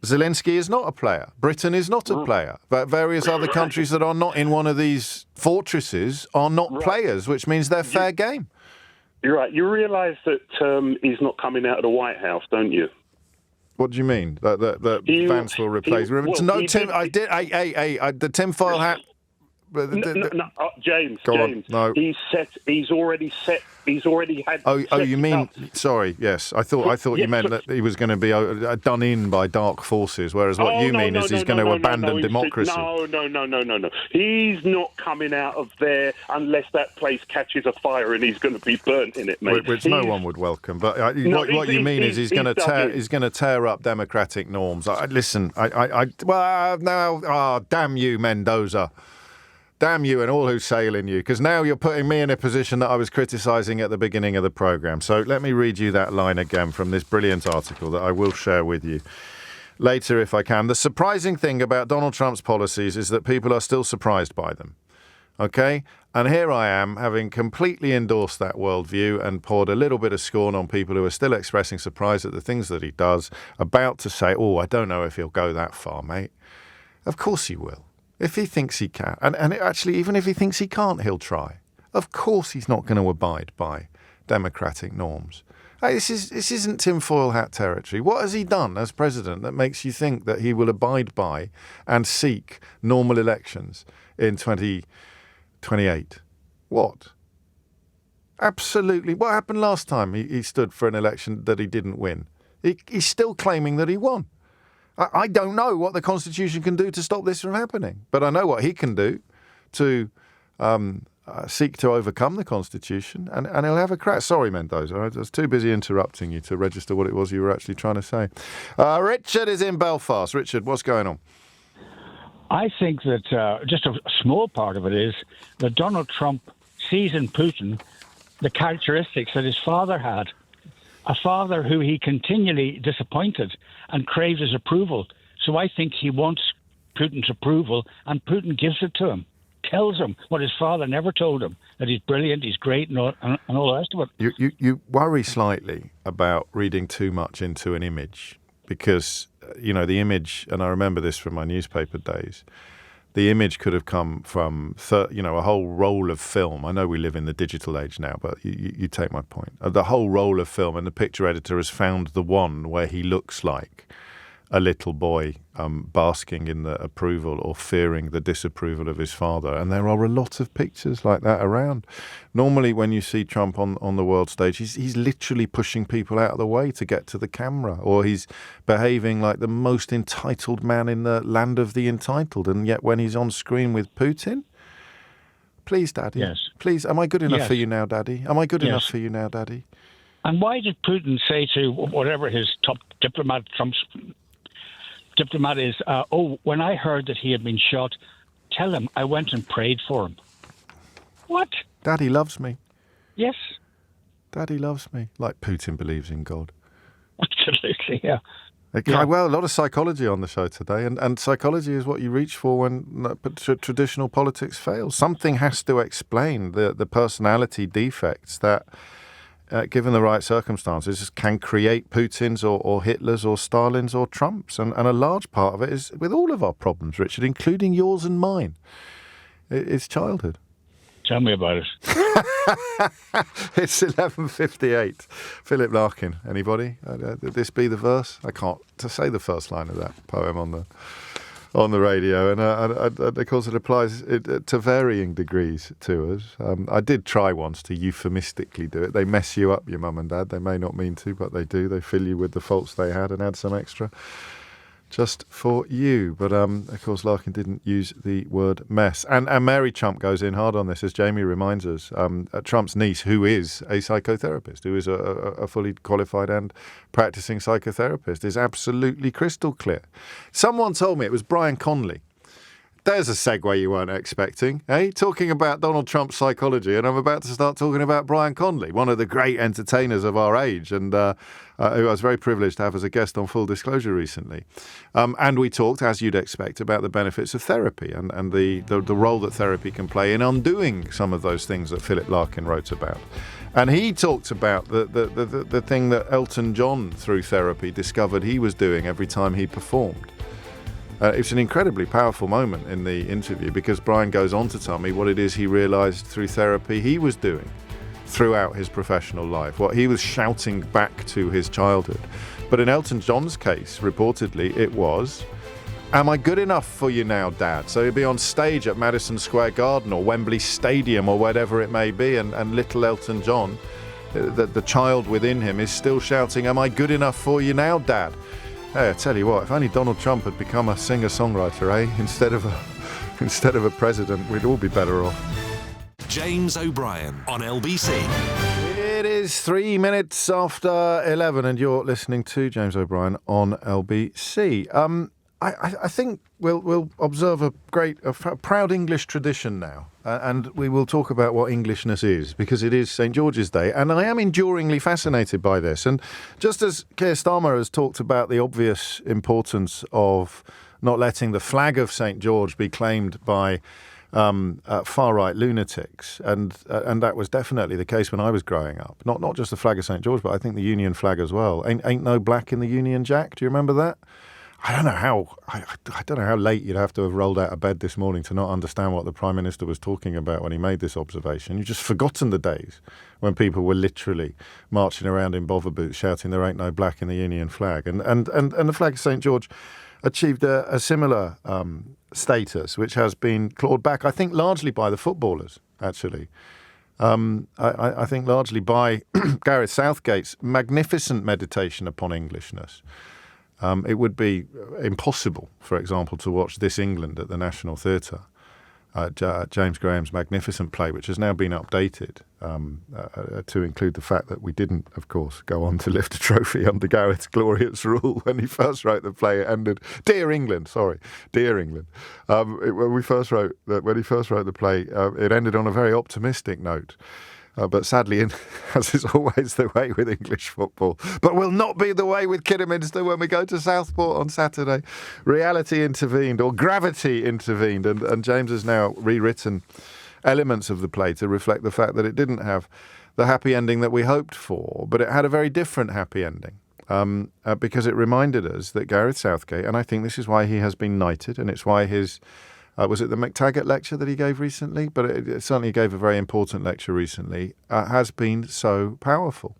Zelensky is not a player, Britain is not a player, but various other countries that are not in one of these fortresses are not players, which means they're fair game. You're right. You realise that he's not coming out of the White House, don't you? What do you mean? That Vance will replace? The tinfoil hat. James. No. He's already had. Oh, you mean? Sorry, yes. I thought you meant that he was going to be done in by dark forces, whereas what you mean is he's going to abandon democracy. No. He's not coming out of there unless that place catches a fire and he's going to be burnt in it, mate. Which no one would welcome. But what you mean is he's going to tear up democratic norms. Listen, damn you, Mendoza. Damn you and all who sail in you, because now you're putting me in a position that I was criticising at the beginning of the programme. So let me read you that line again from this brilliant article that I will share with you later if I can. The surprising thing about Donald Trump's policies is that people are still surprised by them. OK? And here I am, having completely endorsed that worldview and poured a little bit of scorn on people who are still expressing surprise at the things that he does, about to say, I don't know if he'll go that far, mate. Of course he will. If he thinks he can. And actually, even if he thinks he can't, he'll try. Of course he's not going to abide by democratic norms. Hey, this isn't tinfoil hat territory. What has he done as president that makes you think that he will abide by and seek normal elections in 2028? What? Absolutely. What happened last time he stood for an election that he didn't win? He's still claiming that he won. I don't know what the Constitution can do to stop this from happening, but I know what he can do to seek to overcome the Constitution, and he'll have a crack. Sorry, Mendoza, I was too busy interrupting you to register what it was you were actually trying to say. Richard is in Belfast. Richard, what's going on? I think that just a small part of it is that Donald Trump sees in Putin the characteristics that his father had. A father who he continually disappointed and craves his approval. So I think he wants Putin's approval, and Putin gives it to him, tells him what his father never told him, that he's brilliant, he's great, and all the rest of it. You worry slightly about reading too much into an image because, the image, and I remember this from my newspaper days, the image could have come from, a whole roll of film. I know we live in the digital age now, but you take my point. The whole roll of film, and the picture editor has found the one where he looks like a little boy basking in the approval or fearing the disapproval of his father. And there are a lot of pictures like that around. Normally when you see Trump on the world stage, he's literally pushing people out of the way to get to the camera, or he's behaving like the most entitled man in the land of the entitled. And yet when he's on screen with Putin, please, Daddy. Yes. Please, am I good enough for you now, Daddy? Am I good enough for you now, Daddy? And why did Putin say to whatever his top diplomat, Trump's diplomat is, when I heard that he had been shot, tell him I went and prayed for him. What? Daddy loves me. Yes. Daddy loves me. Like Putin believes in God. Absolutely, yeah. Well, a lot of psychology on the show today, and psychology is what you reach for when traditional politics fails. Something has to explain the personality defects that, given the right circumstances, can create Putins or Hitlers or Stalins or Trumps. And a large part of it is with all of our problems, Richard, including yours and mine. It's childhood. Tell me about it. It's 11:58. Philip Larkin, anybody? Would this be the verse? I can't to say the first line of that poem on the radio, and of course it applies to varying degrees to us. I did try once to euphemistically do it. They mess you up, your mum and dad. They may not mean to, but they do. They fill you with the faults they had and add some extra just for you. But of course Larkin didn't use the word mess. And Mary Trump goes in hard on this, as Jamie reminds us. Trump's niece, who is a psychotherapist, who is a fully qualified and practicing psychotherapist, is absolutely crystal clear. Someone told me it was Brian Conley. There's a segue you weren't expecting, eh? Talking about Donald Trump's psychology, and I'm about to start talking about Brian Conley, one of the great entertainers of our age, and who I was very privileged to have as a guest on Full Disclosure recently. And we talked, as you'd expect, about the benefits of therapy and the role that therapy can play in undoing some of those things that Philip Larkin wrote about. And he talked about the thing that Elton John, through therapy, discovered he was doing every time he performed. It's an incredibly powerful moment in the interview, because Brian goes on to tell me what it is he realised through therapy he was doing throughout his professional life, what he was shouting back to his childhood. But in Elton John's case, reportedly, it was, "Am I good enough for you now, Dad?" So he'd be on stage at Madison Square Garden or Wembley Stadium or whatever it may be, and little Elton John, the child within him, is still shouting, "Am I good enough for you now, Dad?" Hey, I tell you what, if only Donald Trump had become a singer-songwriter, eh? Instead of a president, we'd all be better off. James O'Brien on LBC. It is 3 minutes after 11, and you're listening to James O'Brien on LBC. I think we'll observe a proud English tradition now, and we will talk about what Englishness is, because it is St. George's Day, and I am enduringly fascinated by this. And just as Keir Starmer has talked about the obvious importance of not letting the flag of St. George be claimed by far-right lunatics, and that was definitely the case when I was growing up. Not just the flag of St. George, but I think the Union flag as well. Ain't no black in the Union Jack. Do you remember that? I don't know how late you'd have to have rolled out of bed this morning to not understand what the Prime Minister was talking about when he made this observation. You've just forgotten the days when people were literally marching around in bother boots shouting there ain't no black in the Union flag. And the flag of St. George achieved a similar status, which has been clawed back, I think, largely by the footballers, actually. I think largely by Gareth Southgate's magnificent meditation upon Englishness. It would be impossible, for example, to watch This England at the National Theatre, James Graham's magnificent play, which has now been updated to include the fact that we didn't, of course, go on to lift a trophy under Gareth's glorious rule when he first wrote the play. It ended, Dear England. When he first wrote the play, it ended on a very optimistic note. But sadly, as is always the way with English football, but will not be the way with Kidderminster when we go to Southport on Saturday. Reality intervened, or gravity intervened, and James has now rewritten elements of the play to reflect the fact that it didn't have the happy ending that we hoped for, but it had a very different happy ending, because it reminded us that Gareth Southgate, and I think this is why he has been knighted, and it's why his... was it the McTaggart lecture that he gave recently? But it certainly gave a very important lecture recently, has been so powerful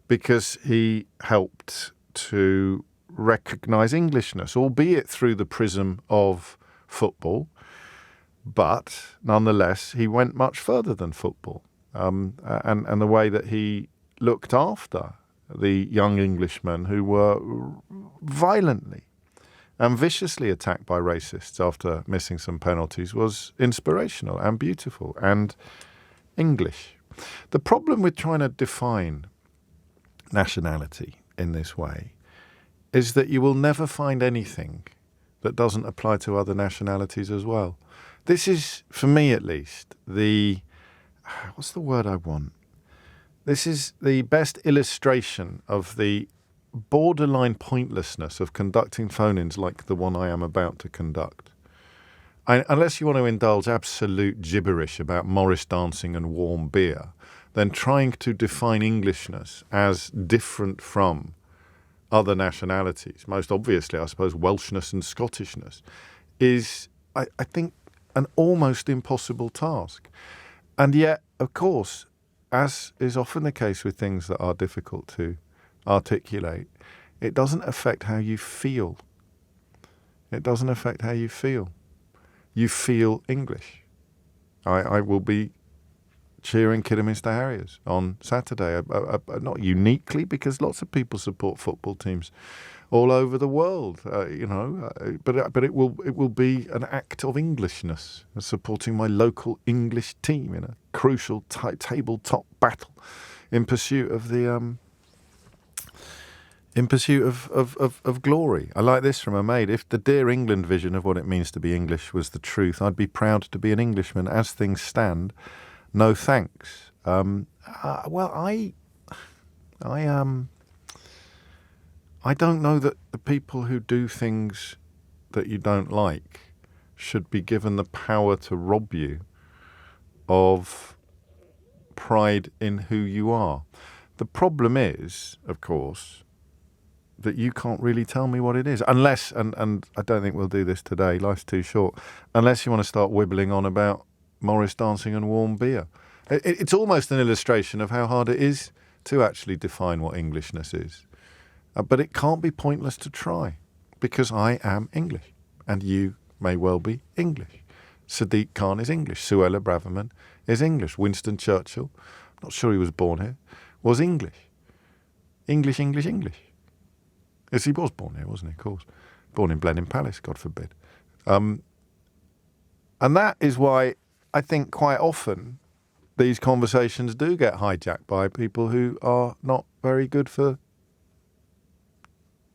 because he helped to recognise Englishness, albeit through the prism of football. But nonetheless, he went much further than football. And the way that he looked after the young Englishmen who were violently and viciously attacked by racists after missing some penalties was inspirational and beautiful and English. The problem with trying to define nationality in this way is that you will never find anything that doesn't apply to other nationalities as well. This is, for me at least, what's the word I want? This is the best illustration of the borderline pointlessness of conducting phone-ins like the one I am about to conduct. Unless you want to indulge absolute gibberish about Morris dancing and warm beer, then trying to define Englishness as different from other nationalities, most obviously, I suppose, Welshness and Scottishness, is, I think, an almost impossible task. And yet, of course, as is often the case with things that are difficult to articulate, it doesn't affect how you feel. It doesn't affect how you feel. You feel English. I will be cheering Kidderminster Harriers on Saturday, not uniquely, because lots of people support football teams all over the world, but it will be an act of Englishness, supporting my local English team in a crucial tabletop battle in pursuit of the of glory. I like this from a mate. If the Dear England vision of what it means to be English was the truth, I'd be proud to be an Englishman. As things stand, no thanks. I don't know that the people who do things that you don't like should be given the power to rob you of pride in who you are. The problem is, of course, that you can't really tell me what it is, unless, and I don't think we'll do this today, life's too short, unless you want to start wibbling on about Morris dancing and warm beer. It's almost an illustration of how hard it is to actually define what Englishness is. But it can't be pointless to try, because I am English, and you may well be English. Sadiq Khan is English. Suella Braverman is English. Winston Churchill, not sure he was born here, was English. English. Yes, he was born here, wasn't he, of course. Born in Blenheim Palace, God forbid. And that is why I think quite often these conversations do get hijacked by people who are not very good for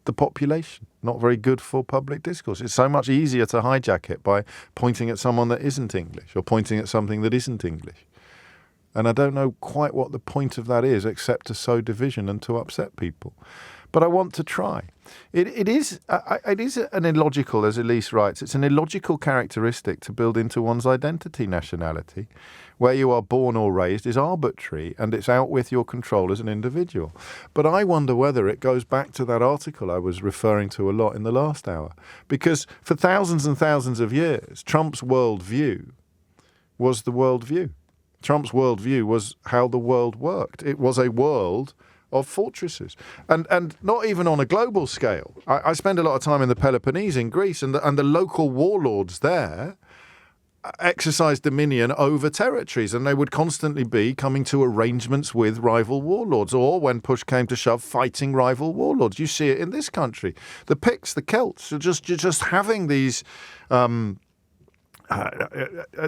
the population, not very good for public discourse. It's so much easier to hijack it by pointing at someone that isn't English or pointing at something that isn't English. And I don't know quite what the point of that is, except to sow division and to upset people. But I want to try. It is an illogical, as Elise writes, it's an illogical characteristic to build into one's identity. Nationality, where you are born or raised, is arbitrary and it's out with your control as an individual. But I wonder whether it goes back to that article I was referring to a lot in the last hour. Because for thousands and thousands of years, Trump's worldview was the worldview. Trump's worldview was how the world worked. It was a world of fortresses, and not even on a global scale. I spend a lot of time in the Peloponnese in Greece, and the local warlords there exercised dominion over territories, and they would constantly be coming to arrangements with rival warlords, or when push came to shove, fighting rival warlords. You see it in this country. The Picts, the Celts, are just having these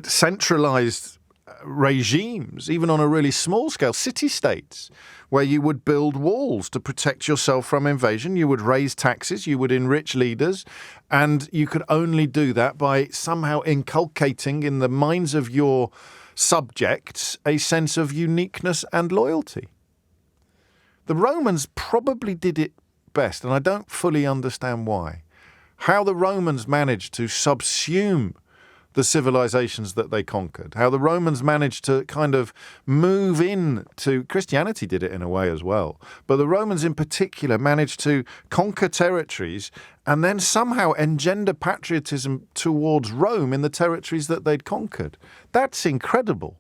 centralized regimes, even on a really small scale, city-states, where you would build walls to protect yourself from invasion, you would raise taxes, you would enrich leaders, and you could only do that by somehow inculcating in the minds of your subjects a sense of uniqueness and loyalty. The Romans probably did it best, and I don't fully understand why. How the Romans managed to subsume the civilizations that they conquered, how the Romans managed to kind of move in to, Christianity did it in a way as well, but the Romans in particular managed to conquer territories and then somehow engender patriotism towards Rome in the territories that they'd conquered. That's incredible.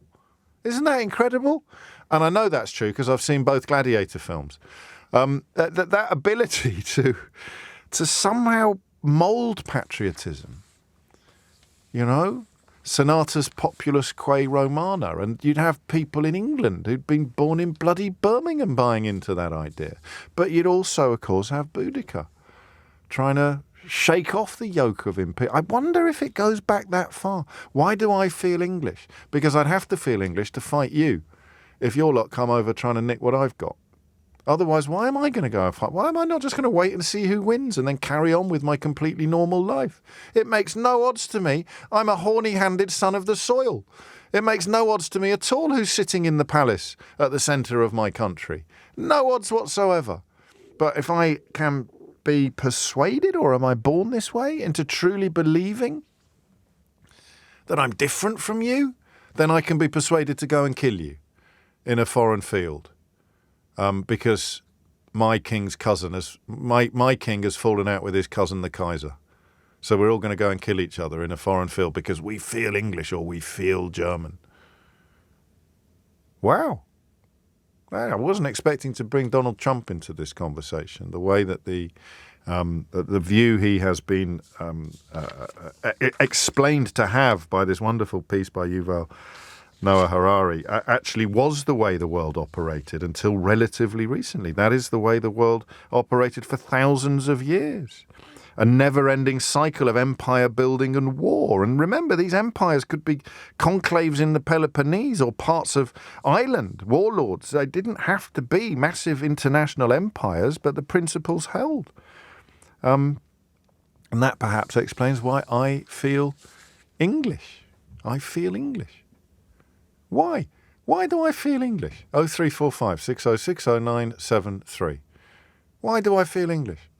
Isn't that incredible? And I know that's true because I've seen both gladiator films. That ability to somehow mould patriotism, you know, senatus populus quae Romana, and you'd have people in England who'd been born in bloody Birmingham buying into that idea. But you'd also, of course, have Boudica trying to shake off the yoke of imperial. I wonder if it goes back that far. Why do I feel English? Because I'd have to feel English to fight you if your lot come over trying to nick what I've got. Otherwise, why am I going to go and fight? Why am I not just going to wait and see who wins and then carry on with my completely normal life? It makes no odds to me. I'm a horny-handed son of the soil. It makes no odds to me at all who's sitting in the palace at the centre of my country. No odds whatsoever. But if I can be persuaded, or am I born this way, into truly believing that I'm different from you, then I can be persuaded to go and kill you in a foreign field. Because my king's cousin my king has fallen out with his cousin the Kaiser. So we're all going to go and kill each other in a foreign field because we feel English or we feel German. Wow. I wasn't expecting to bring Donald Trump into this conversation. The way that the view he has been explained to have by this wonderful piece by Yuval Noah Harari actually was the way the world operated until relatively recently. That is the way the world operated for thousands of years. A never-ending cycle of empire building and war. And remember, these empires could be conclaves in the Peloponnese or parts of Ireland, warlords. They didn't have to be massive international empires, but the principles held. And that perhaps explains why I feel English. I feel English. Why? Why do I feel English? 0345 6060 973. Why do I feel English?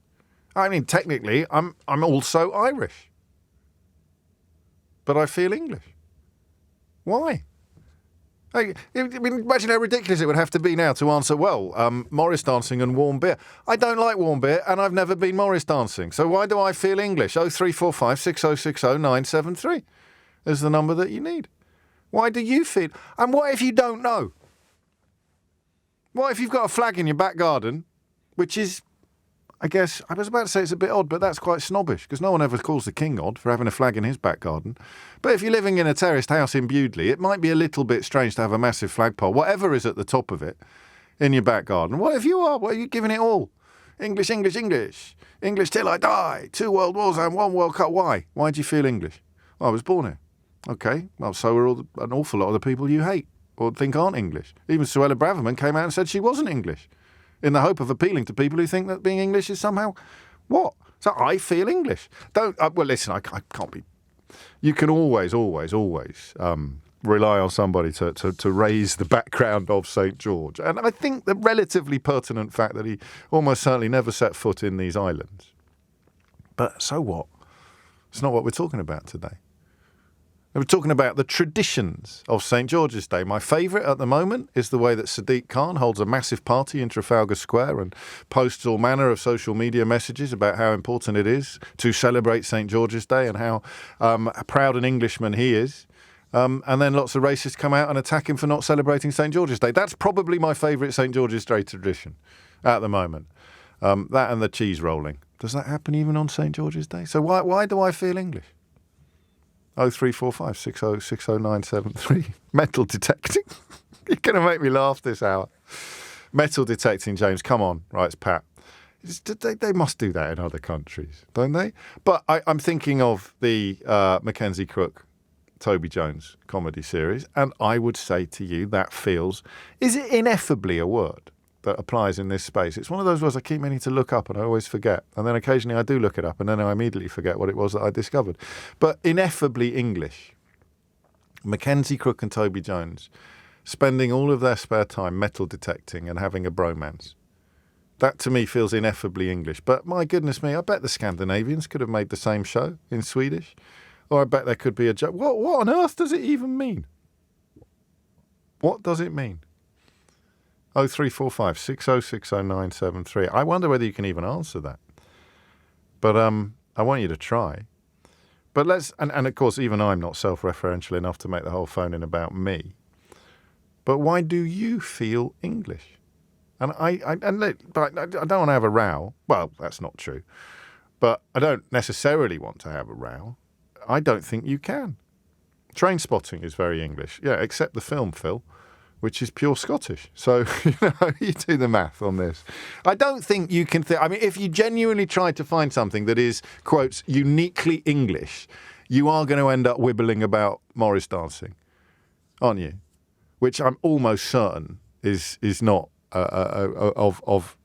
I mean, technically, I'm also Irish. But I feel English. Why? I mean, imagine how ridiculous it would have to be now to answer, Morris dancing and warm beer. I don't like warm beer, and I've never been Morris dancing. So why do I feel English? 0345 6060 973 is the number that you need. Why do you feel? And what if you don't know? What if you've got a flag in your back garden, which is, I guess, I was about to say it's a bit odd, but that's quite snobbish, because no one ever calls the king odd for having a flag in his back garden. But if you're living in a terraced house in Bewdley, it might be a little bit strange to have a massive flagpole, whatever is at the top of it, in your back garden. What if you are? What are you giving it all? English, English, English. English till I die. 2 world wars and 1 World Cup. Why? Why do you feel English? Well, I was born here. Okay, well, so are an awful lot of the people you hate or think aren't English. Even Suella Braverman came out and said she wasn't English, in the hope of appealing to people who think that being English is somehow What? So I feel English. Well, listen, I can't be... You can always rely on somebody to raise the background of St. George. And I think the relatively pertinent fact that he almost certainly never set foot in these islands. But so what? It's not what we're talking about today. We're talking about the traditions of St. George's Day. My favourite at the moment is the way that Sadiq Khan holds a massive party in Trafalgar Square and posts all manner of social media messages about how important it is to celebrate St. George's Day and how proud an Englishman he is. And then lots of racists come out and attack him for not celebrating St. George's Day. That's probably my favourite St. George's Day tradition at the moment. That and the cheese rolling. Does that happen even on St. George's Day? So why do I feel English? 0345 60 60973. Metal detecting. You're going to make me laugh this hour. Metal detecting, James. Come on, writes Pat. They must do that in other countries, don't they? But I'm thinking of the Mackenzie Crook, Toby Jones comedy series, and I would say to you that feels... Is it ineffably a word that applies in this space? It's one of those words I keep meaning to look up and I always forget. And then occasionally I do look it up and then I immediately forget what it was that I discovered. But ineffably English. Mackenzie Crook and Toby Jones spending all of their spare time metal detecting and having a bromance. That to me feels ineffably English. But my goodness me, I bet the Scandinavians could have made the same show in Swedish. Or I bet there could be a joke. What on earth does it even mean? What does it mean? 0345 60 60973. I wonder whether you can even answer that. But I want you to try. But let's... And of course, even I'm not self-referential enough to make the whole phone in about me. But why do you feel English? And I don't want to have a row. Well, that's not true. But I don't necessarily want to have a row. I don't think you can. Train Spotting is very English. Yeah, except the film, Phil, which is pure Scottish. So, you do the math on this. I don't think you can... I mean, if you genuinely try to find something that is, quotes, uniquely English, you are going to end up wibbling about Morris dancing, aren't you? Which I'm almost certain is not of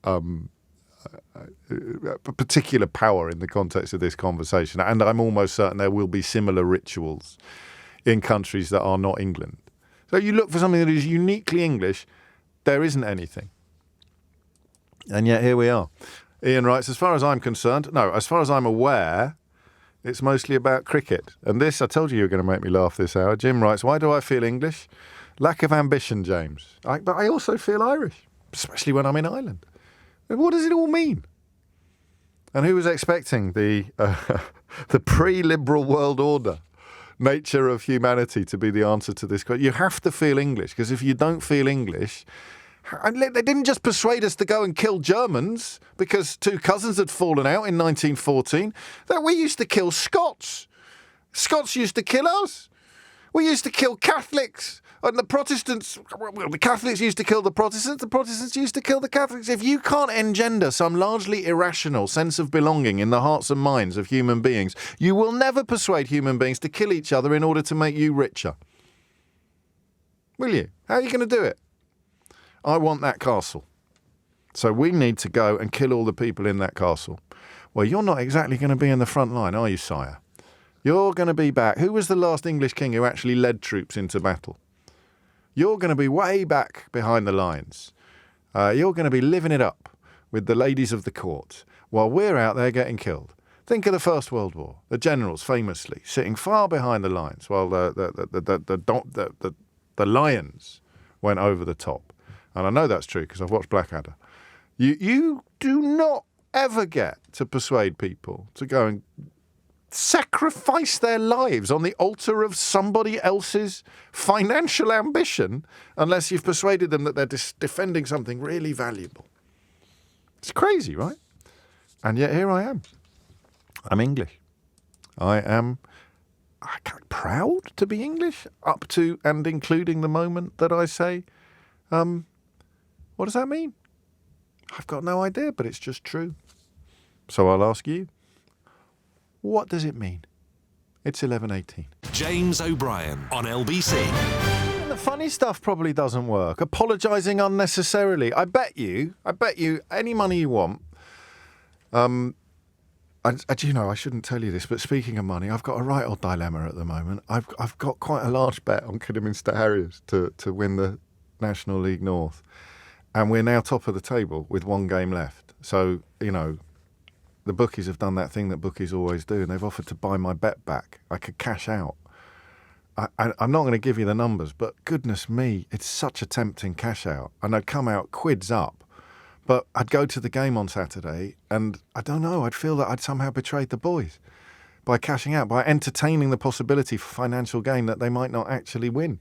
particular power in the context of this conversation. And I'm almost certain there will be similar rituals in countries that are not England. So you look for something that is uniquely English, there isn't anything. And yet here we are. Ian writes, as far as I'm aware, it's mostly about cricket. And this, I told you were going to make me laugh this hour. Jim writes, why do I feel English? Lack of ambition, James. But I also feel Irish, especially when I'm in Ireland. What does it all mean? And who was expecting the pre-liberal world order nature of humanity to be the answer to this question? You have to feel English, because if you don't feel English... They didn't just persuade us to go and kill Germans because two cousins had fallen out in 1914. That we used to kill Scots. Scots used to kill us. We used to kill Catholics. And the Protestants, well, the Catholics used to kill the Protestants used to kill the Catholics. If you can't engender some largely irrational sense of belonging in the hearts and minds of human beings, you will never persuade human beings to kill each other in order to make you richer. Will you? How are you going to do it? I want that castle. So we need to go and kill all the people in that castle. Well, you're not exactly going to be in the front line, are you, sire? You're going to be back. Who was the last English king who actually led troops into battle? You're going to be way back behind the lines. You're going to be living it up with the ladies of the court while we're out there getting killed. Think of the First World War. The generals famously sitting far behind the lines while the lions went over the top. And I know that's true because I've watched Blackadder. You do not ever get to persuade people to go and sacrifice their lives on the altar of somebody else's financial ambition unless you've persuaded them that they're defending something really valuable. It's crazy, right? And yet here I am. I'm English. I'm proud to be English, up to and including the moment that I say, what does that mean? I've got no idea, but it's just true. So I'll ask you, what does it mean? It's 11:18. James O'Brien on LBC. And the funny stuff probably doesn't work. Apologising unnecessarily. I bet you any money you want, I shouldn't tell you this, but speaking of money, I've got a right old dilemma at the moment. I've got quite a large bet on Kidderminster Harriers to win the National League North. And we're now top of the table with one game left. So, the bookies have done that thing that bookies always do, and they've offered to buy my bet back. I could cash out. I'm not going to give you the numbers, but goodness me, it's such a tempting cash out. And I'd come out quids up. But I'd go to the game on Saturday, and I don't know, I'd feel that I'd somehow betrayed the boys by cashing out, by entertaining the possibility for financial gain that they might not actually win.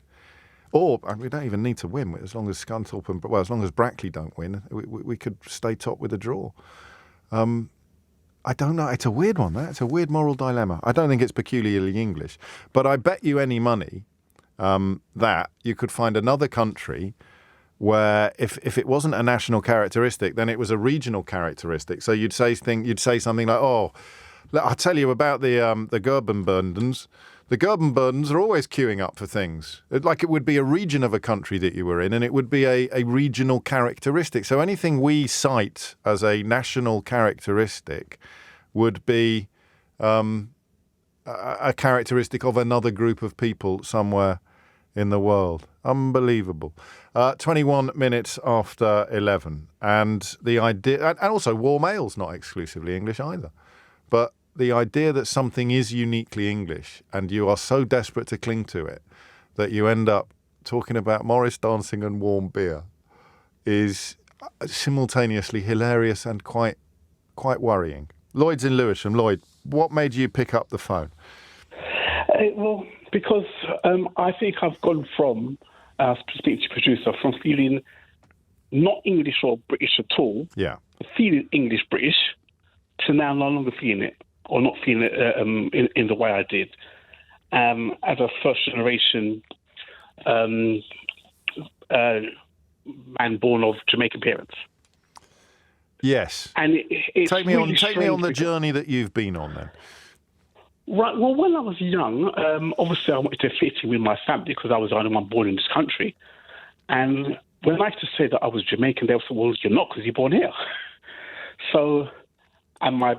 Or, we don't even need to win, as long as Scunthorpe as long as Brackley don't win, we could stay top with a draw. I don't know, it's a weird one, that. It's a weird moral dilemma. I don't think it's peculiarly English, but I bet you any money that you could find another country where if it wasn't a national characteristic, then it was a regional characteristic. So you'd say something like, I'll tell you about the Gerbenburdens. The Gerbenburdens are always queuing up for things. Like it would be a region of a country that you were in, and it would be a regional characteristic. So anything we cite as a national characteristic would be a characteristic of another group of people somewhere in the world. Unbelievable. 21 minutes after 11. And the idea, and also warm ale's not exclusively English either. But the idea that something is uniquely English and you are so desperate to cling to it that you end up talking about Morris dancing and warm beer is simultaneously hilarious and quite worrying. Lloyd's in Lewisham. Lloyd, what made you pick up the phone? Well, because I think I've gone from, speaking to producer, from feeling not English or British at all, feeling English-British, to now no longer feeling it, or not feeling it in the way I did. As a first-generation man born of Jamaican parents. Yes. And it's take me really on the journey that you've been on then. Right. Well, when I was young, obviously I wanted to fit in with my family because I was the only one born in this country. And when I used to say that I was Jamaican, they would say, well, you're not because you're born here. So, and my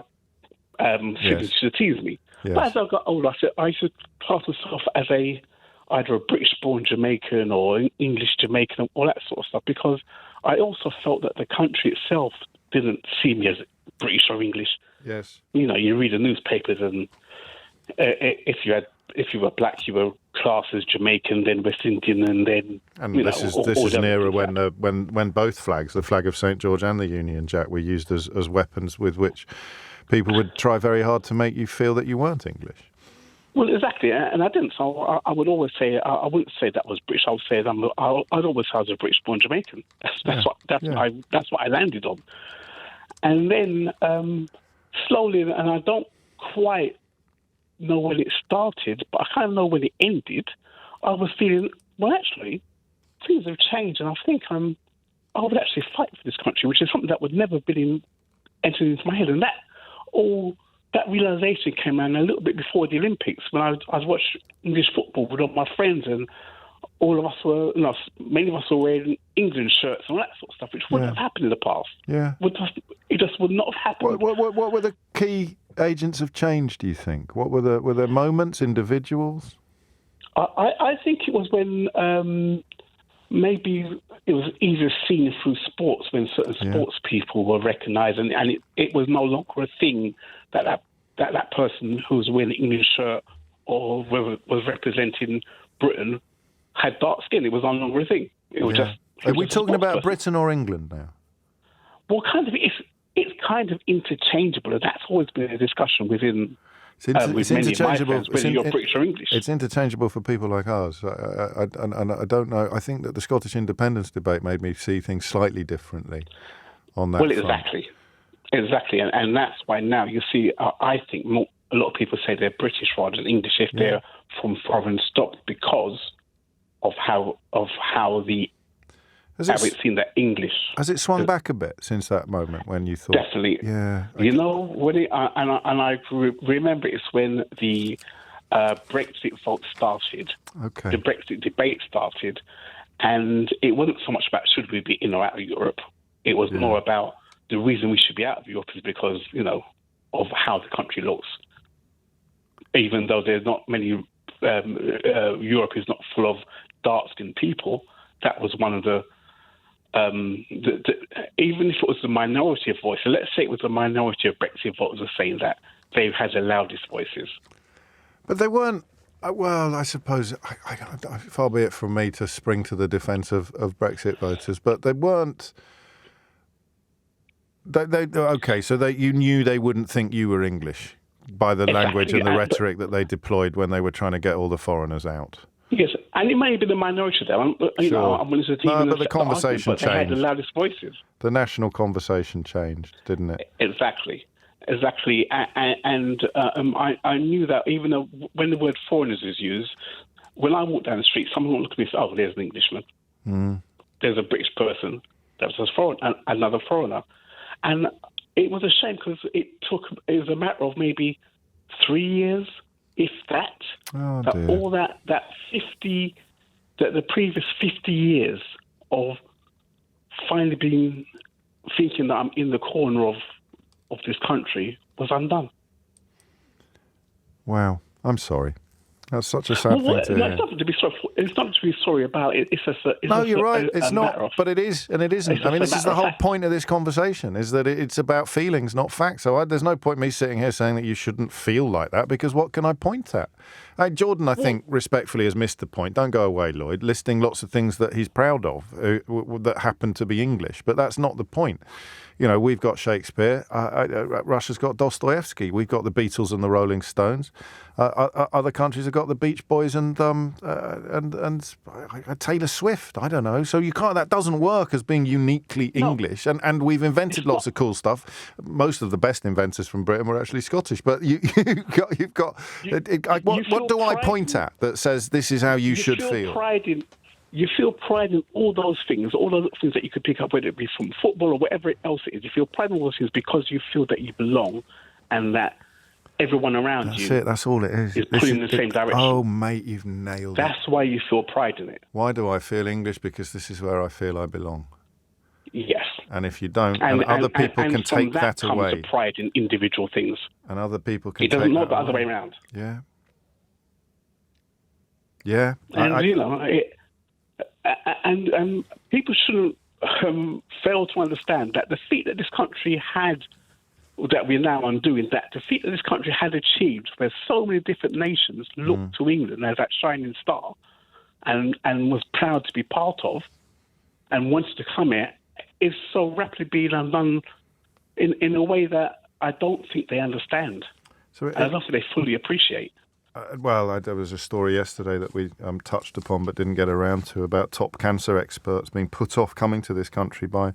siblings used to tease me. Yes. But as I got older, I used to class myself as either a British-born Jamaican or English Jamaican, all that sort of stuff, because I also felt that the country itself didn't see me as British or English. Yes. You read the newspapers and if you were black, you were classed as Jamaican, then West Indian, and then. And this is an era when both flags, the flag of St George and the Union Jack, were used as weapons with which people would try very hard to make you feel that you weren't English. Well, exactly, and I didn't. So I would always say I wouldn't say that was British. I would say I'd always say I was a British-born Jamaican. That's what I landed on, and then slowly, and I don't quite know when it started, but I kind of know when it ended. I was feeling, well, actually, things have changed, and I think I would actually fight for this country, which is something that would never have been entered into my head, and that realisation came around a little bit before the Olympics when I was watching English football with all my friends, and all of us were, many of us were wearing England shirts and all that sort of stuff, which wouldn't have happened in the past. Yeah. It just would not have happened. What were the key agents of change, do you think? What were there moments, individuals? I think it was when maybe it was easier seen through sports, when certain sports people were recognised, and it was no longer a thing that person who was wearing an English shirt or was representing Britain had dark skin. It was no longer a thing. It was just. Are we talking about Britain or England now? Well, kind of. It's kind of interchangeable, and that's always been a discussion within. It's interchangeable. Whether you're British or English. It's interchangeable for people like us. I don't know. I think that the Scottish independence debate made me see things slightly differently on that front. Exactly. And that's why now you see, I think a lot of people say they're British rather than English if they're from foreign stock because of how it's seen that English. Has it swung back a bit since that moment when you thought? Definitely. Yeah. When I remember it's when the Brexit vote started. Okay. The Brexit debate started, and it wasn't so much about should we be in or out of Europe. It was more about the reason we should be out of Europe is because of how the country looks. Even though there's not many, Europe is not full of dark-skinned people, that was one of the even if it was the minority of voices, let's say it was the minority of Brexit voters are saying that, they had the loudest voices. But they weren't, well, I suppose, far be it from me to spring to the defence of Brexit voters, but they weren't, okay, so you knew they wouldn't think you were English by the language and the rhetoric that they deployed when they were trying to get all the foreigners out. Yes, and it may have been the minority there. I'm willing to no, but the conversation changed. They had the loudest voices. The national conversation changed, didn't it? Exactly. And I knew that even though when the word foreigners is used, when I walk down the street, someone will look at me and say, oh, there's an Englishman. Mm. There's a British person. That was another foreigner. And it was a shame because it was a matter of maybe 3 years, if that. Oh, that all that 50, the previous 50 years of finally thinking that I'm in the corner of this country was undone. Wow, I'm sorry. That's such a sad thing to hear. It's nothing to be sorry for. It's nothing to be sorry about. You're right. It's not, but it is, and it isn't. I mean, this is the whole point of this conversation: is that it's about feelings, not facts. So there's no point me sitting here saying that you shouldn't feel like that, because what can I point at? Jordan, I think, respectfully, has missed the point. Don't go away, Lloyd. Listing lots of things that he's proud of that happen to be English, but that's not the point. You know, we've got Shakespeare. Russia's got Dostoevsky. We've got the Beatles and the Rolling Stones. Other countries have got the Beach Boys and Taylor Swift. I don't know. So you can't. That doesn't work as being uniquely English. And we've invented lots of cool stuff. Most of the best inventors from Britain were actually Scottish. But you've got. What do I point at that says this is how you should feel? You feel pride in all those things that you could pick up, whether it be from football or whatever else it is. You feel pride in all those things because you feel that you belong and that everyone around That's it. That's all it is. Is pulling in the same direction. Oh, mate, you've nailed it. That's why you feel pride in it. Why do I feel English? Because this is where I feel I belong. Yes. And if you don't, and other people can take that away. Comes the pride in individual things. And other people can take that away. It doesn't know the other way around. Yeah. Yeah. And, and people shouldn't fail to understand that the feat that this country had, that we're now undoing, that the feat that this country had achieved, where so many different nations looked to England as that shining star and was proud to be part of and wanted to come here, is so rapidly being undone in a way that I don't think they understand. I don't think they fully appreciate. There was a story yesterday that we touched upon but didn't get around to about top cancer experts being put off coming to this country by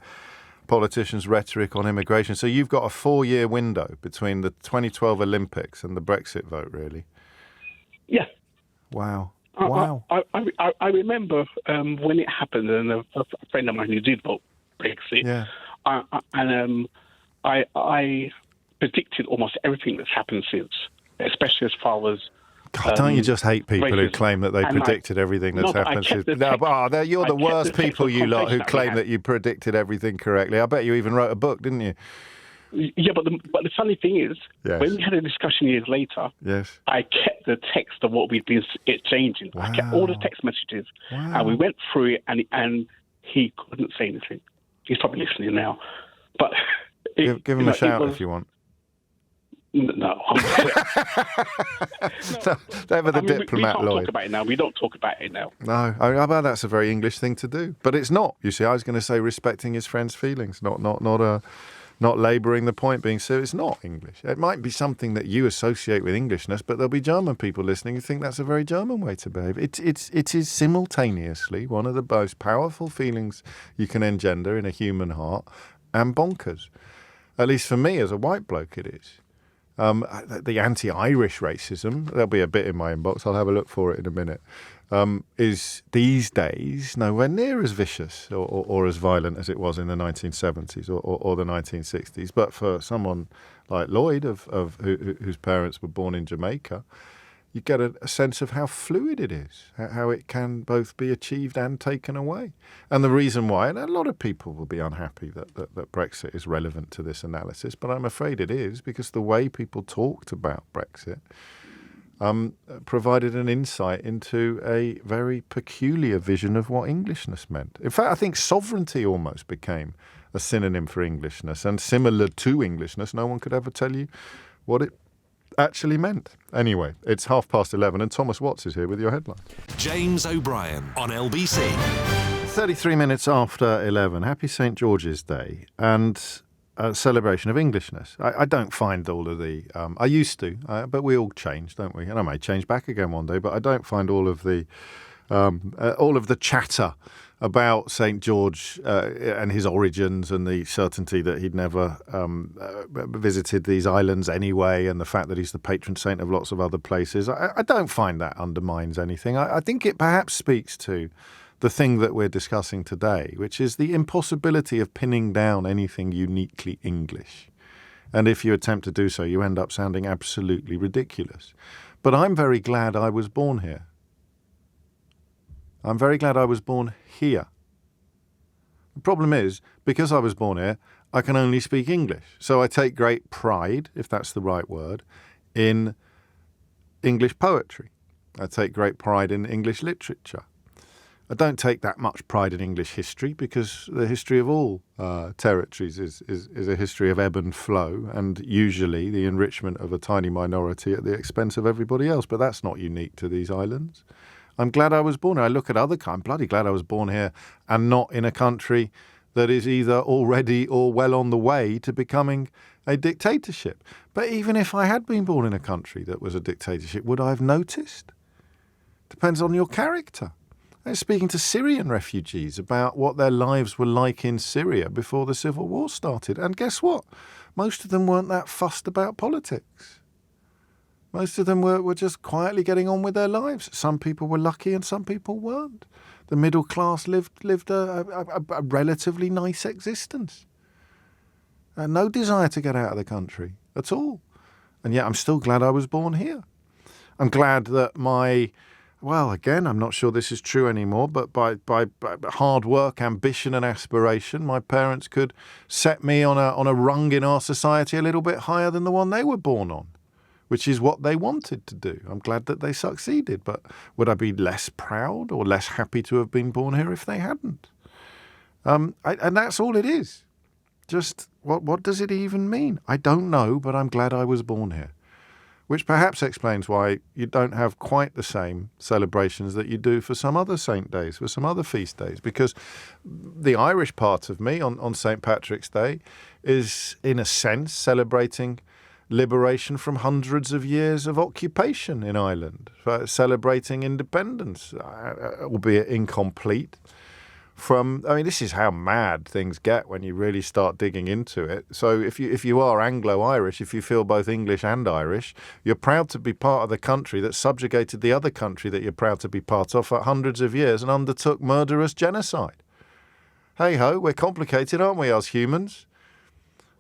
politicians' rhetoric on immigration. So you've got a 4-year window between the 2012 Olympics and the Brexit vote, really? Yeah. Wow. I remember when it happened, and a friend of mine who did vote Brexit, yeah. I predicted almost everything that's happened since, especially as far as... God, don't you just hate people who claim that they predicted everything that's happened since? You're the worst people, you lot, who claim that you predicted everything correctly. I bet you even wrote a book, didn't you? Yeah, but the funny thing is, when we had a discussion years later, I kept the text of what we'd been exchanging. Wow. I kept all the text messages, and we went through it, and he couldn't say anything. He's probably listening now, but give him a shout if you want. No. Never the diplomat, we can't Lloyd. Talk about it now. We don't talk about it now. No, I bet that's a very English thing to do, but it's not. You see, I was going to say respecting his friend's feelings, not labouring the point, being serious. It's not English. It might be something that you associate with Englishness, but there'll be German people listening who think that's a very German way to behave. It is simultaneously one of the most powerful feelings you can engender in a human heart, and bonkers. At least for me, as a white bloke, it is. The anti-Irish racism, there'll be a bit in my inbox, I'll have a look for it in a minute, is these days nowhere near as vicious or as violent as it was in the 1970s or the 1960s. But for someone like Lloyd, whose parents were born in Jamaica, you get a sense of how fluid it is, how it can both be achieved and taken away. And the reason why, and a lot of people will be unhappy that Brexit is relevant to this analysis, but I'm afraid it is, because the way people talked about Brexit provided an insight into a very peculiar vision of what Englishness meant. In fact, I think sovereignty almost became a synonym for Englishness, and similar to Englishness, no one could ever tell you what it actually meant. Anyway, it's 11:30 and Thomas Watts is here with your headline. James O'Brien on LBC. 33 minutes after 11. Happy St. George's Day and a celebration of Englishness. I don't find all of the... I used to, but we all change, don't we? And I may change back again one day, but I don't find all of the chatter about St. George and his origins and the certainty that he'd never visited these islands anyway, and the fact that he's the patron saint of lots of other places. I don't find that undermines anything. I think it perhaps speaks to the thing that we're discussing today, which is the impossibility of pinning down anything uniquely English. And if you attempt to do so, you end up sounding absolutely ridiculous. But I'm very glad I was born here. I'm very glad I was born here. The problem is, because I was born here, I can only speak English. So I take great pride, if that's the right word, in English poetry. I take great pride in English literature. I don't take that much pride in English history, because the history of all territories is a history of ebb and flow, and usually the enrichment of a tiny minority at the expense of everybody else. But that's not unique to these islands. I'm glad I was born here. I look at I'm bloody glad I was born here and not in a country that is either already or well on the way to becoming a dictatorship. But even if I had been born in a country that was a dictatorship, would I have noticed? Depends on your character. I was speaking to Syrian refugees about what their lives were like in Syria before the civil war started. And guess what? Most of them weren't that fussed about politics. Most of them were just quietly getting on with their lives. Some people were lucky and some people weren't. The middle class lived a relatively nice existence. No desire to get out of the country at all. And yet I'm still glad I was born here. I'm glad that again, I'm not sure this is true anymore, but by hard work, ambition and aspiration, my parents could set me on a rung in our society a little bit higher than the one they were born on, which is what they wanted to do. I'm glad that they succeeded, but would I be less proud or less happy to have been born here if they hadn't? And that's all it is. Just what does it even mean? I don't know, but I'm glad I was born here, which perhaps explains why you don't have quite the same celebrations that you do for some other saint days, for some other feast days, because the Irish part of me on St. Patrick's Day is, in a sense, celebrating liberation from hundreds of years of occupation in Ireland, celebrating independence, albeit incomplete. This is how mad things get when you really start digging into it. So if you are Anglo-Irish, if you feel both English and Irish, you're proud to be part of the country that subjugated the other country that you're proud to be part of for hundreds of years and undertook murderous genocide. Hey-ho, we're complicated, aren't we, as humans?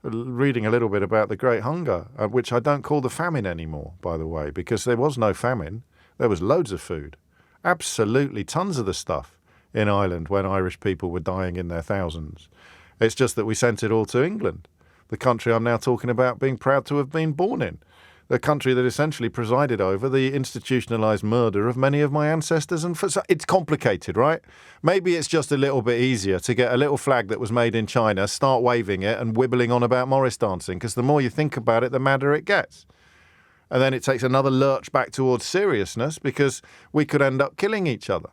Reading a little bit about the Great Hunger, which I don't call the famine anymore, by the way, because there was no famine. There was loads of food. Absolutely tons of the stuff in Ireland when Irish people were dying in their thousands. It's just that we sent it all to England, the country I'm now talking about being proud to have been born in, the country that essentially presided over the institutionalized murder of many of my ancestors. And it's complicated, right? Maybe it's just a little bit easier to get a little flag that was made in China, start waving it and wibbling on about Morris dancing, because the more you think about it, the madder it gets. And then it takes another lurch back towards seriousness, because we could end up killing each other.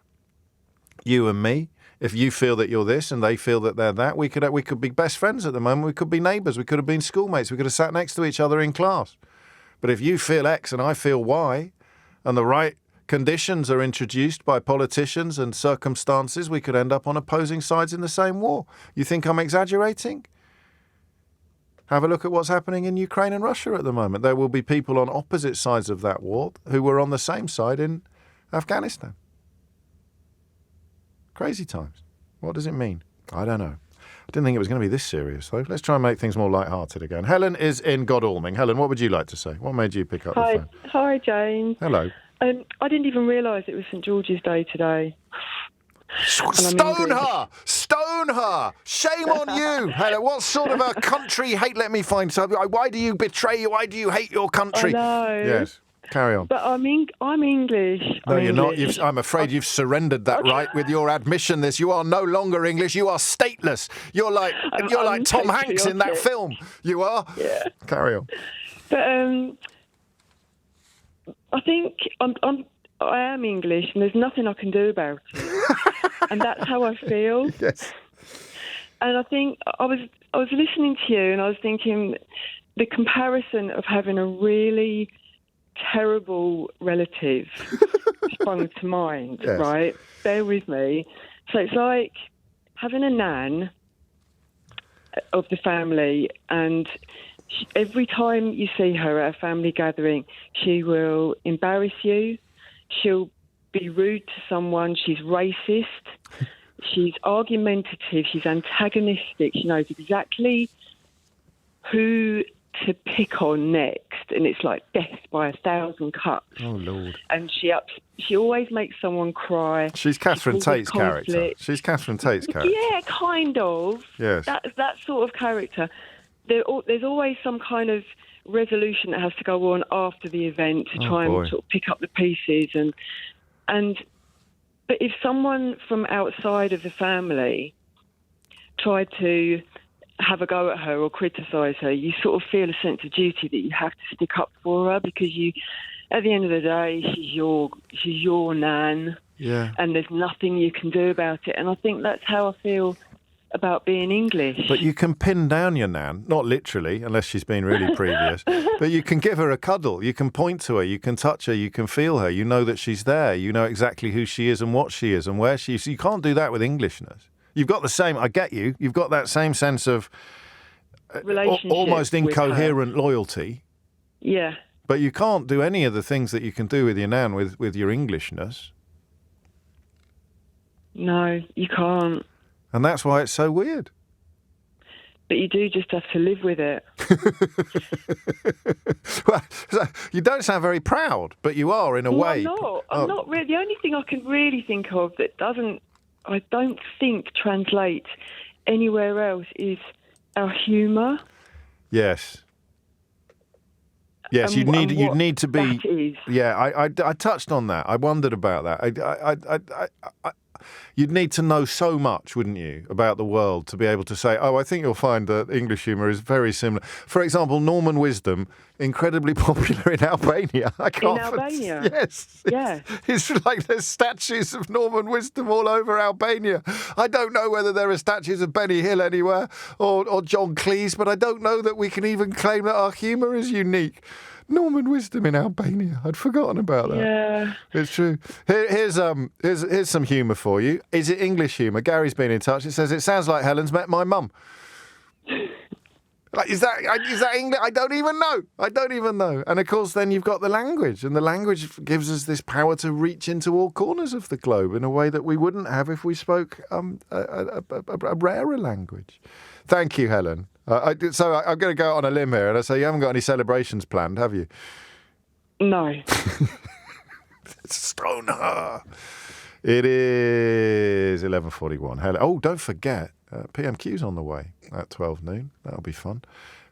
You and me. If you feel that you're this and they feel that they're that, we could be best friends at the moment. We could be neighbours. We could have been schoolmates. We could have sat next to each other in class. But if you feel X and I feel Y, and the right conditions are introduced by politicians and circumstances, we could end up on opposing sides in the same war. You think I'm exaggerating? Have a look at what's happening in Ukraine and Russia at the moment. There will be people on opposite sides of that war who were on the same side in Afghanistan. Crazy times. What does it mean? I don't know. I didn't think it was going to be this serious, though. Let's try and make things more light-hearted again. Helen is in Godalming. Helen, what would you like to say? What made you pick up the phone? Hi, James. Hello. I didn't even realise it was St George's Day today. Stone her! Stone her! Shame on you! Helen, what sort of a country hate? Let me find something. Why do you betray? Why do you hate your country? I know. Yes, carry on. But I'm English. No, you're not. I'm afraid you've surrendered that right with your admission. You are no longer English. You are stateless. You're like Tom Hanks in that film. You are. Yeah. Carry on. But I think I am English, and there's nothing I can do about it. And that's how I feel. Yes. And I think I was listening to you, and I was thinking the comparison of having a really terrible relative sprung to mind. Yes. Right? Bear with me. So it's like having a nan of the family, and every time you see her at a family gathering, she will embarrass you. She'll be rude to someone. She's racist. She's argumentative. She's antagonistic. She knows exactly who to pick on next, and it's like death by 1,000 cuts. Oh Lord! And she always makes someone cry. She's Catherine Tate's character. She's Catherine Tate's character. Yeah, kind of. Yes. That sort of character. There's always some kind of resolution that has to go on after the event to try and sort of pick up the pieces, but if someone from outside of the family tried to have a go at her or criticise her, you sort of feel a sense of duty that you have to stick up for her, because at the end of the day, she's your nan, and there's nothing you can do about it. And I think that's how I feel about being English. But you can pin down your nan, not literally, unless she's been really previous, but you can give her a cuddle, you can point to her, you can touch her, you can feel her, you know that she's there, you know exactly who she is and what she is and where she is. You can't do that with Englishness. You've got the same, I get you, you've got that same sense of almost incoherent loyalty. Yeah. But you can't do any of the things that you can do with your nan with your Englishness. No, you can't. And that's why it's so weird. But you do just have to live with it. Well, you don't sound very proud, but you are in a way. I'm not really. The only thing I can really think of that I don't think translates anywhere else is our humour. Yes. Yes, you'd need to be. That is. Yeah, I touched on that. I wondered about that. You'd need to know so much, wouldn't you, about the world to be able to say, I think you'll find that English humour is very similar. For example, Norman wisdom, incredibly popular in Albania. In Albania? Yes. Yeah. It's like there's statues of Norman wisdom all over Albania. I don't know whether there are statues of Benny Hill anywhere or John Cleese, but I don't know that we can even claim that our humour is unique. Norman wisdom in Albania. I'd forgotten about that. Yeah. It's true. Here's some humour for you. Is it English humour? Gary's been in touch. It says, it sounds like Helen's met my mum. Like, is that English? I don't even know. And of course, then you've got the language, and the language gives us this power to reach into all corners of the globe in a way that we wouldn't have if we spoke a rarer language. Thank you, Helen. So I'm going to go out on a limb here, and I say you haven't got any celebrations planned, have you? No. Stone her. It is 11:41. Helen. Oh, don't forget, PMQ's on the way at 12 noon. That'll be fun.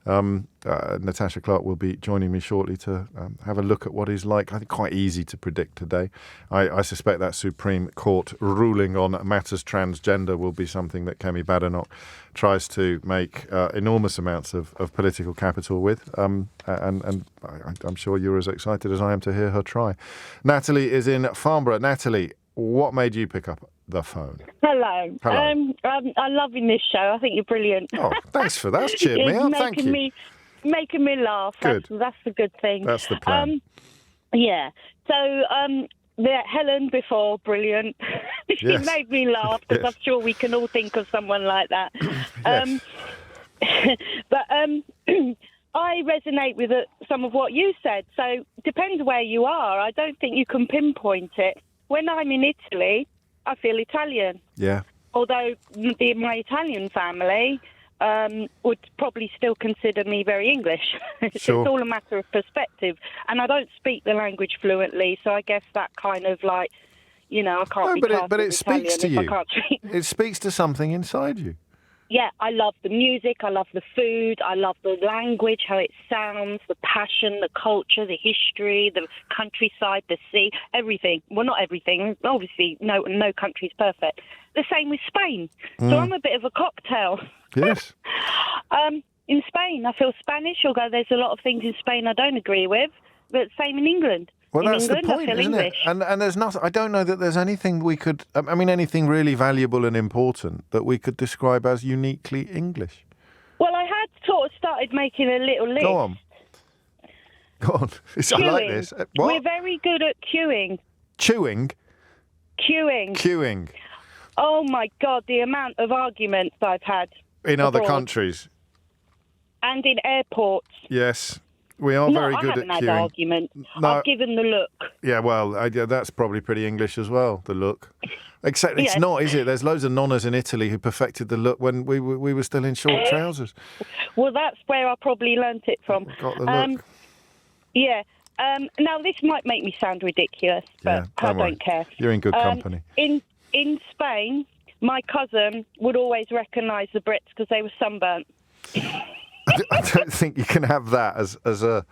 Natasha Clark will be joining me shortly to have a look at what is like. I think quite easy to predict today. I suspect that Supreme Court ruling on matters transgender will be something that Kemi Badenoch tries to make enormous amounts of political capital with. And I'm sure you're as excited as I am to hear her try. Natalie is in Farnborough. Natalie, what made you pick up the phone? Hello. I'm loving this show. I think you're brilliant. Oh, thanks for that. That's cheered me up. Thank you. Making me laugh. Good. That's the good thing. That's the plan. Yeah. So, Helen before, brilliant. She made me laugh because I'm sure we can all think of someone like that. But I resonate with some of what you said. So, depends where you are. I don't think you can pinpoint it. When I'm in Italy, I feel Italian. Yeah. Although my Italian family would probably still consider me very English. Sure. It's all a matter of perspective. And I don't speak the language fluently, so I guess that kind of like, I can't be classed but it as speaks to Italian if you. I can't speak. It speaks to something inside you. Yeah, I love the music, I love the food, I love the language, how it sounds, the passion, the culture, the history, the countryside, the sea, everything. Well, not everything. Obviously, no country's perfect. The same with Spain. So I'm a bit of a cocktail. Yes. In Spain, I feel Spanish, although there's a lot of things in Spain I don't agree with, but same in England. Well, in that's England, the point, I feel isn't English. it? And there's nothing. I don't know that there's anything we could. Anything really valuable and important that we could describe as uniquely English. Well, I had sort of started making a little list. Go on. I like this. What? We're very good at queuing. Chewing. Queuing. Oh my God, the amount of arguments I've had In other abroad. countries. And in airports. Yes. We are very good at I haven't had queuing. arguments. No. I've given the look. Yeah, well, that's probably pretty English as well, the look. Except it's Yes. not, is it? There's loads of nonnas in Italy who perfected the look when we were still in short trousers. Well, that's where I probably learnt it from. Got the look. Yeah. Now, this might make me sound ridiculous, but I don't worry. don't care. You're in good company. In Spain, my cousin would always recognise the Brits because they were sunburnt. I don't think you can have that as a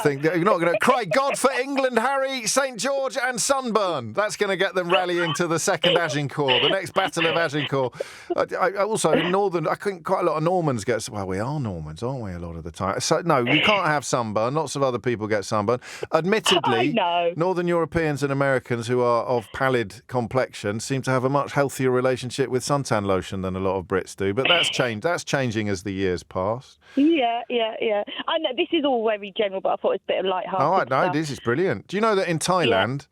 thing. You're not going to cry God for England, Harry, St George and sunburn. That's going to get them rallying to the second Agincourt, the next Battle of Agincourt. I also, in Northern, I think quite a lot of Normans get... Well, we are Normans, aren't we, a lot of the time? So, no, you can't have sunburn. Lots of other people get sunburn. Admittedly, Northern Europeans and Americans who are of pallid complexion seem to have a much healthier relationship with suntan lotion than a lot of Brits do. But that's changed. That's changing as the years pass. Yeah. I know this is all very general, but I thought it's a bit of light-hearted Oh, no, stuff. this is brilliant. Do you know that in Thailand,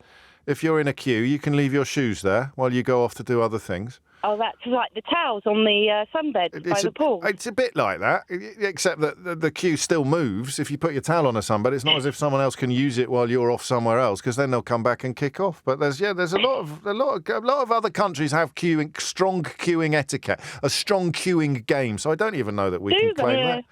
if you're in a queue, you can leave your shoes there while you go off to do other things? Oh, that's like the towels on the sunbed by the pool. It's a bit like that, except that the queue still moves. If you put your towel on a sunbed, it's not as if someone else can use it while you're off somewhere else, because then they'll come back and kick off. But there's a lot of other countries have strong queuing etiquette, a strong queuing game. So I don't even know that we can claim that.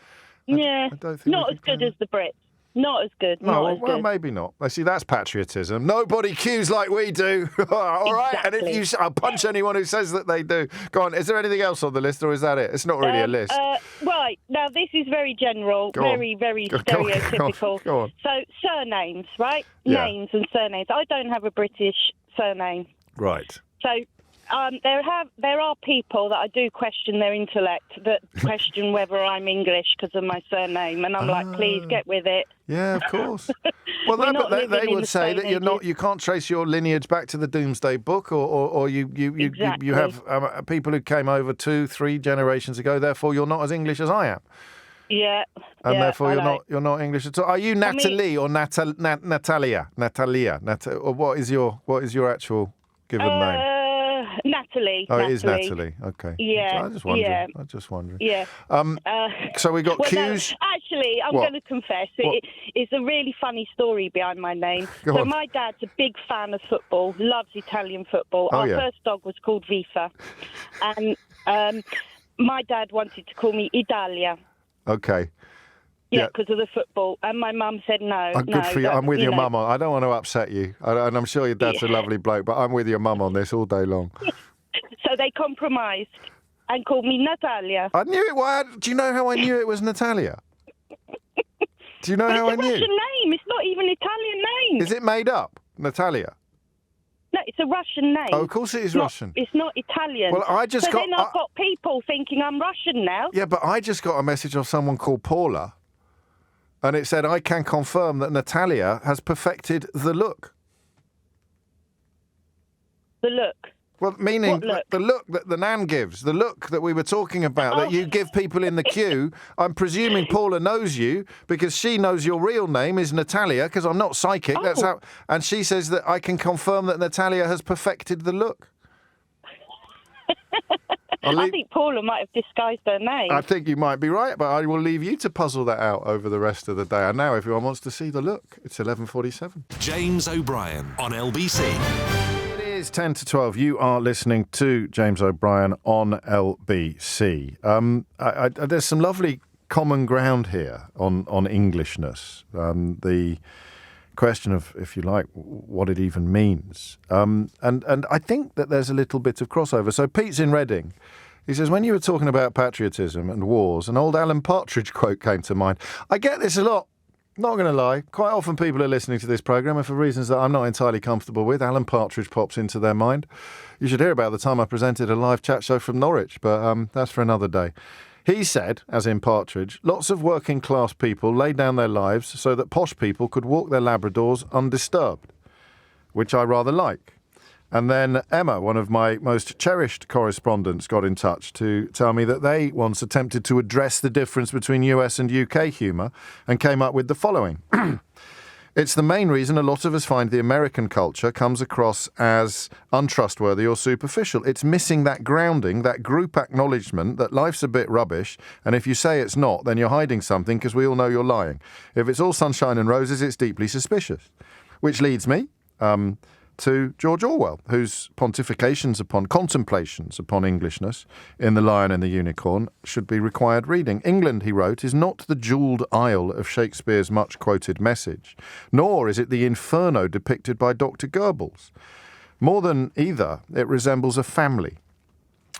Yeah, not as good as the Brits. Not as good. Well, maybe not. I see, that's patriotism. Nobody queues like we do. All right. Exactly. And I'll punch anyone who says that they do. Go on. Is there anything else on the list, or is that it? It's not really a list. Right. Now, this is very general, very stereotypical. Go on. So, surnames, right? Yeah. Names and surnames. I don't have a British surname. Right. So, there are people that I do question their intellect, that question whether I'm English because of my surname, and I'm like, please get with it. Yeah, of course. Well, but they would say that you can't trace your lineage back to the Doomsday Book, or you have people who came over 2-3 generations ago. Therefore, you're not as English as I am. Yeah. And therefore, you're not English at all. Are you Natalie or Natalia? Or what is your actual given name? Natalie. Oh, it is Natalie. Okay. Yeah. I just wondering. Yeah. So we got queues. No, actually, I'm going to confess, it's a really funny story behind my name. Go on. My dad's a big fan of football, loves Italian football. Our first dog was called Vifa. And my dad wanted to call me Italia. Okay. Yeah, because of the football. And my mum said no. Good for you. I'm with your mum on. I don't want to upset you. And I'm sure your dad's a lovely bloke, but I'm with your mum on this all day long. So they compromised and called me Natalia. I knew it. Do you know how I knew it was Natalia? Do you know how I knew? It's a Russian name. It's not even an Italian name. Is it made up, Natalia? No, it's a Russian name. Oh, of course it is Russian. It's not Italian. Well, I've got people thinking I'm Russian now. Yeah, but I just got a message of someone called Paula. And it said, I can confirm that Natalia has perfected the look. The look? Well, meaning the look that the Nan gives, the look that we were talking about, that you give people in the queue. I'm presuming Paula knows you because she knows your real name is Natalia, because I'm not psychic. Oh. That's how. And she says that I can confirm that Natalia has perfected the look. I think Paula might have disguised her name. I think you might be right, but I will leave you to puzzle that out over the rest of the day. And now everyone wants to see the look. It's 11:47. James O'Brien on LBC. It is 10 to 12. You are listening to James O'Brien on LBC. There's some lovely common ground here on Englishness. The question of, if you like, what it even means. And I think that there's a little bit of crossover. So Pete's in Reading. He says, when you were talking about patriotism and wars, an old Alan Partridge quote came to mind. I get this a lot. Not going to lie. Quite often people are listening to this programme and for reasons that I'm not entirely comfortable with, Alan Partridge pops into their mind. You should hear about the time I presented a live chat show from Norwich, but that's for another day. He said, as in Partridge, lots of working class people laid down their lives so that posh people could walk their Labradors undisturbed, which I rather like. And then Emma, one of my most cherished correspondents, got in touch to tell me that they once attempted to address the difference between US and UK humour and came up with the following. It's the main reason a lot of us find the American culture comes across as untrustworthy or superficial. It's missing that grounding, that group acknowledgement that life's a bit rubbish, and if you say it's not, then you're hiding something because we all know you're lying. If it's all sunshine and roses, it's deeply suspicious. Which leads me to George Orwell, whose contemplations upon Englishness in The Lion and the Unicorn should be required reading. England, he wrote, is not the jewelled isle of Shakespeare's much-quoted Message, nor is it the inferno depicted by Dr. Goebbels. More than either, it resembles a family,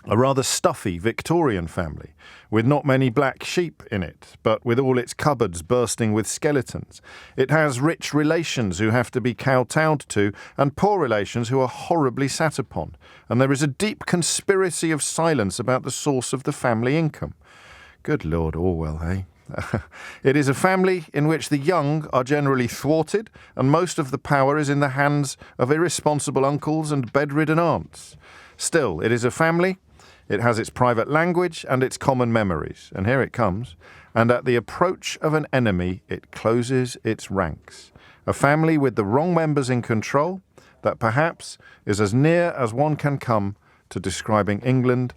a rather stuffy Victorian family, with not many black sheep in it, but with all its cupboards bursting with skeletons. It has rich relations who have to be kowtowed to, and poor relations who are horribly sat upon. And there is a deep conspiracy of silence about the source of the family income. Good Lord, Orwell, eh? It is a family in which the young are generally thwarted, and most of the power is in the hands of irresponsible uncles and bedridden aunts. Still, it is a family. It has its private language and its common memories. And here it comes. And at the approach of an enemy, it closes its ranks. A family with the wrong members in control, that perhaps is as near as one can come to describing England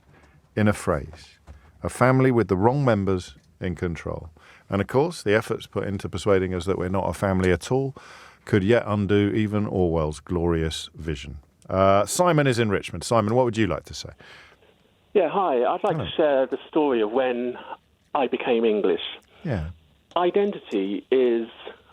in a phrase. A family with the wrong members in control. And of course, the efforts put into persuading us that we're not a family at all could yet undo even Orwell's glorious vision. Simon is in Richmond. Simon, what would you like to say? Yeah, hi. I'd like to share the story of when I became English. Yeah. Identity is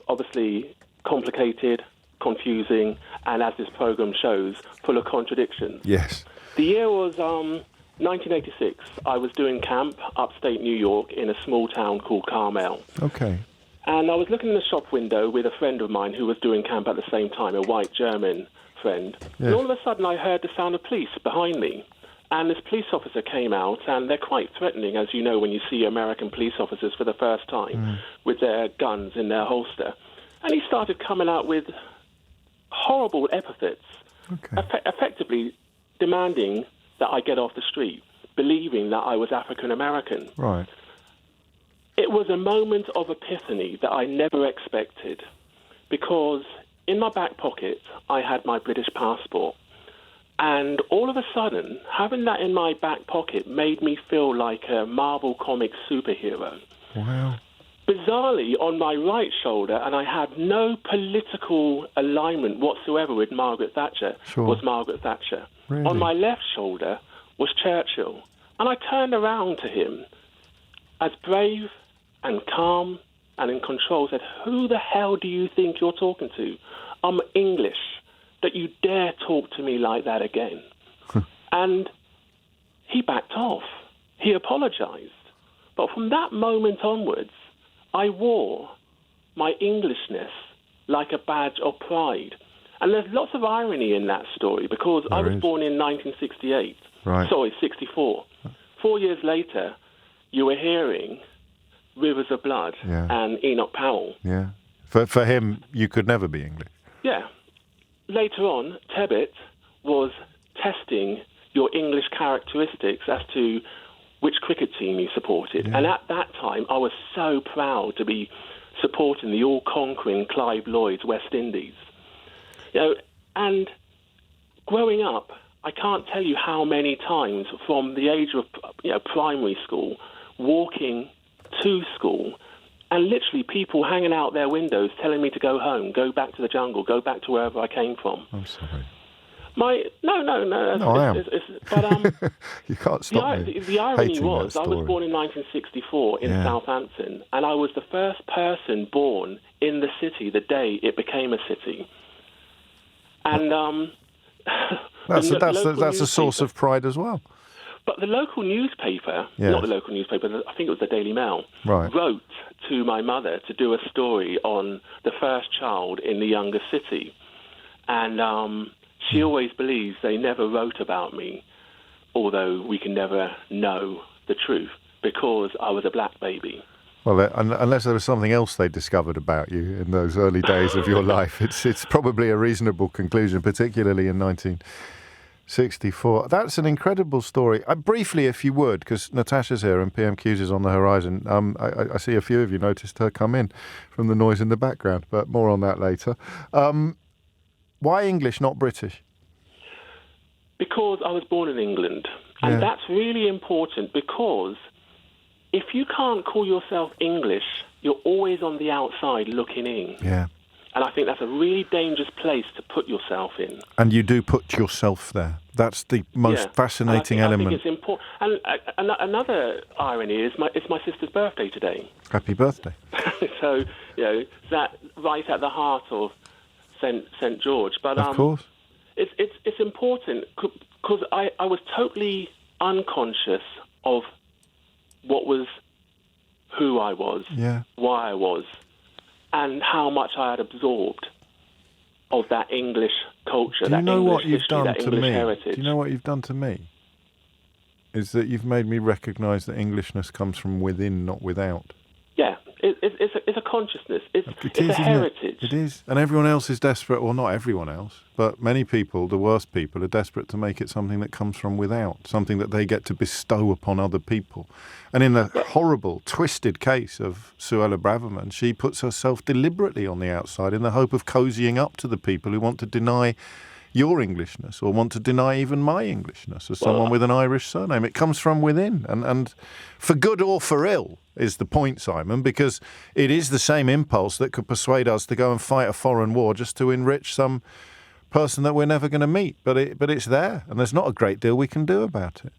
obviously complicated, confusing, and as this programme shows, full of contradictions. Yes. The year was 1986. I was doing camp upstate New York in a small town called Carmel. Okay. And I was looking in the shop window with a friend of mine who was doing camp at the same time, a white German friend. Yes. And all of a sudden I heard the sound of police behind me. And this police officer came out, and they're quite threatening, as you know, when you see American police officers for the first time with their guns in their holster. And he started coming out with horrible epithets, effectively demanding that I get off the street, believing that I was African American. Right. It was a moment of epiphany that I never expected, because in my back pocket, I had my British passport. And all of a sudden, having that in my back pocket made me feel like a Marvel Comics superhero. Wow. Bizarrely, on my right shoulder, and I had no political alignment whatsoever with Margaret Thatcher, was Margaret Thatcher. Really? On my left shoulder was Churchill. And I turned around to him as brave and calm and in control, said, "Who the hell do you think you're talking to? I'm English. That you dare talk to me like that again." And he backed off. He apologized. But from that moment onwards, I wore my Englishness like a badge of pride. And there's lots of irony in that story, because I was born in 1968. Right. Sorry, 64. 4 years later, you were hearing Rivers of Blood and Enoch Powell. Yeah. For him, you could never be English. Yeah. Later on, Tebbit was testing your English characteristics as to which cricket team you supported. Yeah. And at that time, I was so proud to be supporting the all-conquering Clive Lloyd's West Indies. You know, and growing up, I can't tell you how many times from the age of primary school, walking to school, and literally people hanging out their windows telling me to go home, go back to the jungle, go back to wherever I came from. I'm sorry. No, I am. But you can't stop me. The irony hating was, that I story. was born in 1964 in Southampton, and I was the first person born in the city the day it became a city. And that's a source of pride as well. But the local newspaper, not the local newspaper, I think it was the Daily Mail, wrote to my mother to do a story on the first child in the younger city. And she always believes they never wrote about me, although we can never know the truth, because I was a black baby. Well, unless there was something else they discovered about you in those early days of your life, it's probably a reasonable conclusion, particularly in 1964. That's an incredible story. Briefly, if you would, because Natasha's here and PMQs is on the horizon. I see a few of you noticed her come in from the noise in the background, but more on that later. Why English, not British? Because I was born in England. And that's really important, because if you can't call yourself English, you're always on the outside looking in. Yeah. And I think that's a really dangerous place to put yourself in. And you do put yourself there. That's the most fascinating element. I think it's important. And another irony is it's my sister's birthday today. Happy birthday. So, that right at the heart of St. George. But of course. It's important because I was totally unconscious of who I was, why I was, and how much I had absorbed of that English culture, that English history, that English heritage. Do you know what you've done to me? Is that you've made me recognise that Englishness comes from within, not without. Yeah, it's a consciousness. It's a heritage. It is. And everyone else is desperate, well, not everyone else, but many people, the worst people, are desperate to make it something that comes from without, something that they get to bestow upon other people. And in the horrible, twisted case of Suella Braverman, she puts herself deliberately on the outside in the hope of cozying up to the people who want to deny your Englishness or want to deny even my Englishness as someone with an Irish surname. It comes from within. And for good or for ill is the point, Simon, because it is the same impulse that could persuade us to go and fight a foreign war just to enrich some person that we're never going to meet. But it's there, and there's not a great deal we can do about it.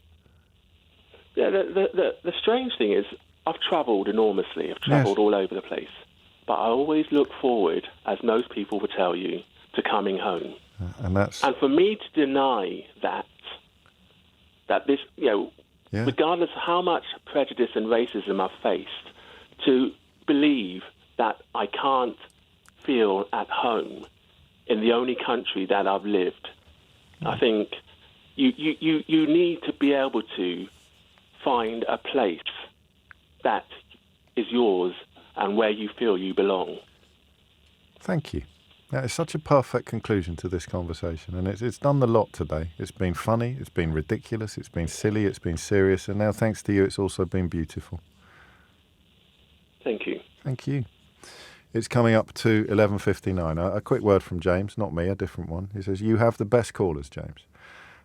Yeah, the strange thing is I've travelled enormously. I've travelled all over the place. But I always look forward, as most people would tell you, to coming home. And for me to deny that this, regardless of how much prejudice and racism I've faced, to believe that I can't feel at home in the only country that I've lived, I think you need to be able to find a place that is yours and where you feel you belong. Thank you. That is such a perfect conclusion to this conversation, and it's done the lot today. It's been funny, it's been ridiculous, it's been silly, it's been serious, and now thanks to you it's also been beautiful. Thank you. Thank you. It's coming up to 11:59. A quick word from James, not me, a different one. He says, you have the best callers, James.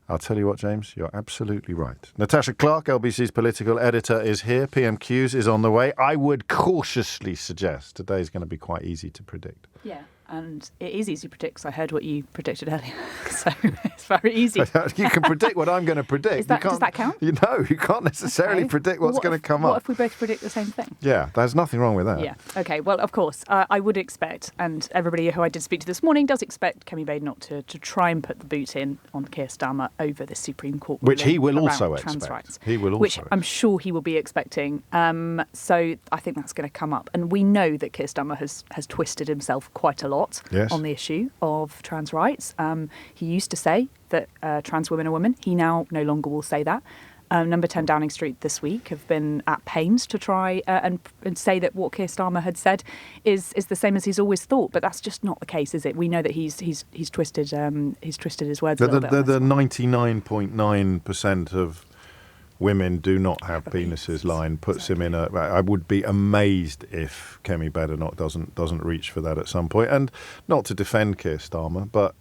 I'll tell you what, James, you're absolutely right. Natasha Clark, LBC's political editor, is here. PMQs is on the way. I would cautiously suggest today's going to be quite easy to predict. Yeah, and it is easy to predict because I heard what you predicted earlier. So it's very easy. You can predict what I'm going to predict. Does that count? You can't necessarily predict what's going to come up. What if we both predict the same thing? Yeah, there's nothing wrong with that. Yeah, OK. Well, of course, I would expect, and everybody who I did speak to this morning does expect Kemi Badenoch to try and put the boot in on Keir Starmer over the Supreme Court ruling, which he will also trans expect. Rights, he will also which I'm sure he will be expecting. So I think that's going to come up. And we know that Keir Starmer has twisted himself quite a lot on the issue of trans rights. He used to say that trans women are women. He now no longer will say that. Number 10 Downing Street this week have been at pains to try and say that what Keir Starmer had said is the same as he's always thought, but that's just not the case, is it? We know that he's twisted his words a little bit. The 99.9% of women do not have penises line puts him in a... I would be amazed if Kemi Badenoch doesn't reach for that at some point. And not to defend Keir Starmer, but,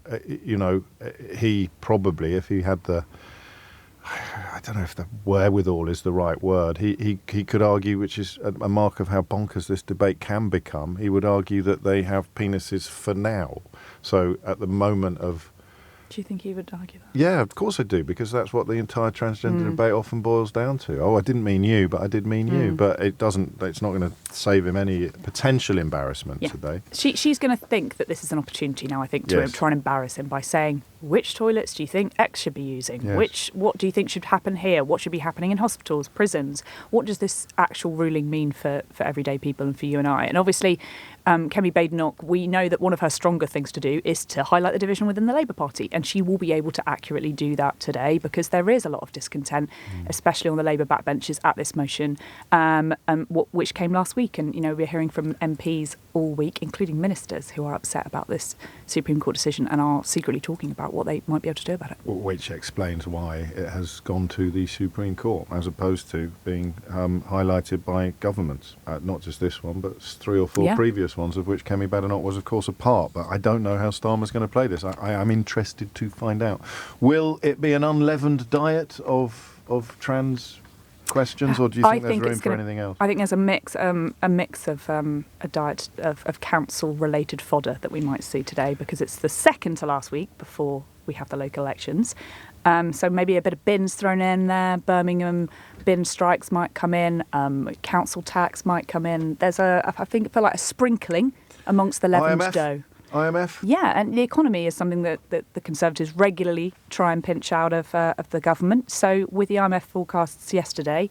he probably, if he had the... I don't know if the wherewithal is the right word. He could argue, which is a mark of how bonkers this debate can become, he would argue that they have penises for now. So at the moment of Do you think he would argue that? Yeah, of course I do, because that's what the entire transgender debate often boils down to. Oh, I didn't mean you, but I did mean you. But it's not going to save him any potential embarrassment today. She's going to think that this is an opportunity now, I think, to try and embarrass him by saying, which toilets do you think X should be using? Yes. What do you think should happen here? What should be happening in hospitals, prisons? What does this actual ruling mean for everyday people and for you and I? And obviously, Kemi Badenoch, we know that one of her stronger things to do is to highlight the division within the Labour Party, and she will be able to accurately do that today, because there is a lot of discontent, especially on the Labour backbenches at this motion, which came last week. And, we're hearing from MPs all week, including ministers, who are upset about this Supreme Court decision and are secretly talking about what they might be able to do about it. Which explains why it has gone to the Supreme Court, as opposed to being highlighted by governments. Not just this one, but 3 or 4 previous ones, of which Kemi Badenoch was, of course, a part. But I don't know how Starmer's going to play this. I am interested to find out. Will it be an unleavened diet of trans questions, or do you think there's room for anything else? I think there's a mix of a diet of council-related fodder that we might see today, because it's the second to last week before we have the local elections. So maybe a bit of bins thrown in there. Birmingham bin strikes might come in. Council tax might come in. There's I feel like a sprinkling amongst the leavened dough. IMF? Yeah, and the economy is something that the Conservatives regularly try and pinch out of the government. So with the IMF forecasts yesterday,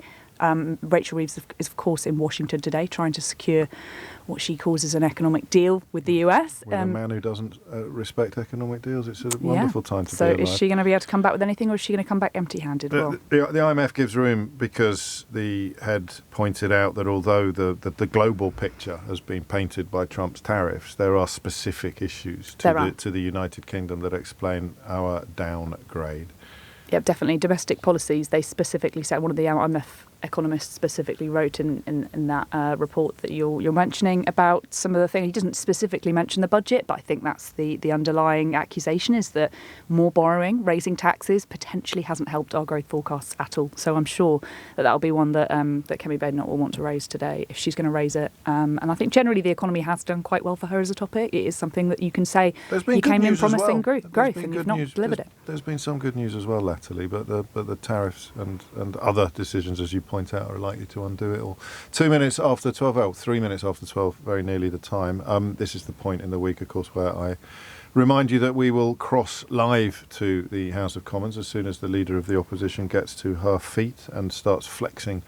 Rachel Reeves is, of course, in Washington today, trying to secure what she calls as an economic deal with the US. With a man who doesn't respect economic deals, it's a wonderful time to be alive. So is she going to be able to come back with anything, or is she going to come back empty-handed? The IMF gives room because the head pointed out that although the global picture has been painted by Trump's tariffs, there are specific issues to the United Kingdom that explain our downgrade. Yeah, definitely. Domestic policies, they specifically said, one of the IMF economists specifically wrote in that report that you're mentioning about some of the things. He doesn't specifically mention the budget, but I think that's the underlying accusation, is that more borrowing, raising taxes, potentially hasn't helped our growth forecasts at all. So I'm sure that'll be one that Kemi Badenoch will want to raise today, if she's going to raise it. And I think generally the economy has done quite well for her as a topic. It is something that you can say you came in promising growth and you've not delivered it. There's been some good news as well latterly, but the tariffs and other decisions, as you point out, are likely to undo it all. 2 minutes after 12, 3 minutes after 12, very nearly the time. This is the point in the week, of course, where I remind you that we will cross live to the House of Commons as soon as the Leader of the Opposition gets to her feet and starts flexing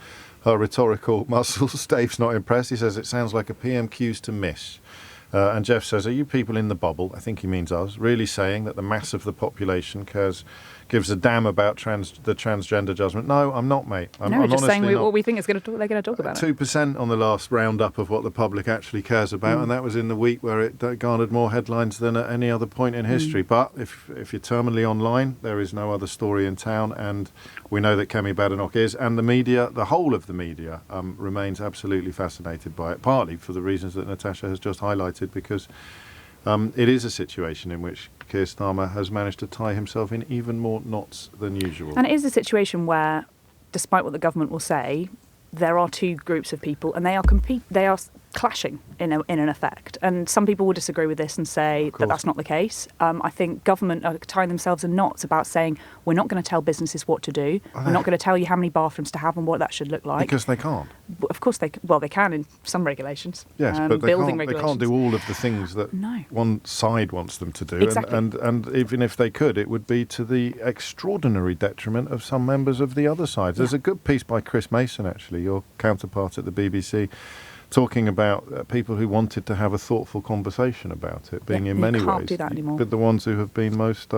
her rhetorical muscles. Dave's not impressed. He says it sounds like a PMQ's to miss. And Jeff says, are you people in the bubble, I think he means us, really saying that the mass of the population gives a damn about the transgender judgment? No, I'm not, mate. I'm just saying what we think they're going to talk about. 2% on the last roundup of what the public actually cares about, and that was in the week where it garnered more headlines than at any other point in history. But if you're terminally online, there is no other story in town, and we know that Kemi Badenoch is, and the media, the whole of the media, remains absolutely fascinated by it, partly for the reasons that Natasha has just highlighted, because it is a situation in which Keir Starmer has managed to tie himself in even more knots than usual. And it is a situation where, despite what the government will say, there are two groups of people, and they are clashing in an effect. And some people will disagree with this and say that that's not the case. I think government are tying themselves in knots about saying, we're not going to tell businesses what to do. We're not going to tell you how many bathrooms to have and what that should look like. Because they can't. Of course they can in some regulations. Yes, but they can't do all of the things that one side wants them to do. Exactly. And even if they could, it would be to the extraordinary detriment of some members of the other side. There's a good piece by Chris Mason, actually, your counterpart at the BBC, talking about people who wanted to have a thoughtful conversation about it, being in many ways do that anymore. But the ones who have been most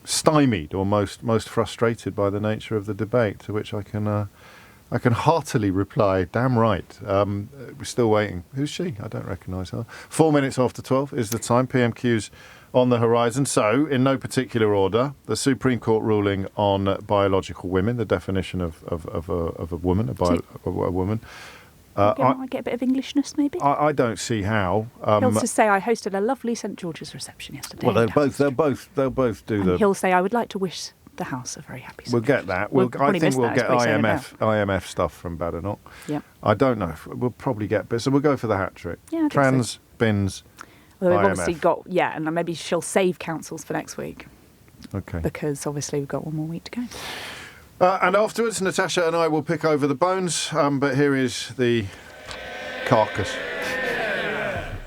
stymied or most frustrated by the nature of the debate, to which I can heartily reply, damn right. We're still waiting. Who's she? I don't recognise her. 4 minutes after 12 is the time. PMQ's on the horizon. So, in no particular order, the Supreme Court ruling on biological women, the definition of a woman, a woman. I get a bit of Englishness, maybe. I don't see how. He'll just say, I hosted a lovely St George's reception yesterday. Well, they'll both do and he'll say, I would like to wish the House a very happy. We'll get that. I think we'll get IMF stuff from Badenoch. Yeah. I don't know. We'll probably get bits. So we'll go for the hat trick. Yeah, Trans, bins. Although we've obviously got, and maybe she'll save councils for next week. Okay. Because obviously we've got one more week to go. And afterwards, Natasha and I will pick over the bones, but here is the carcass.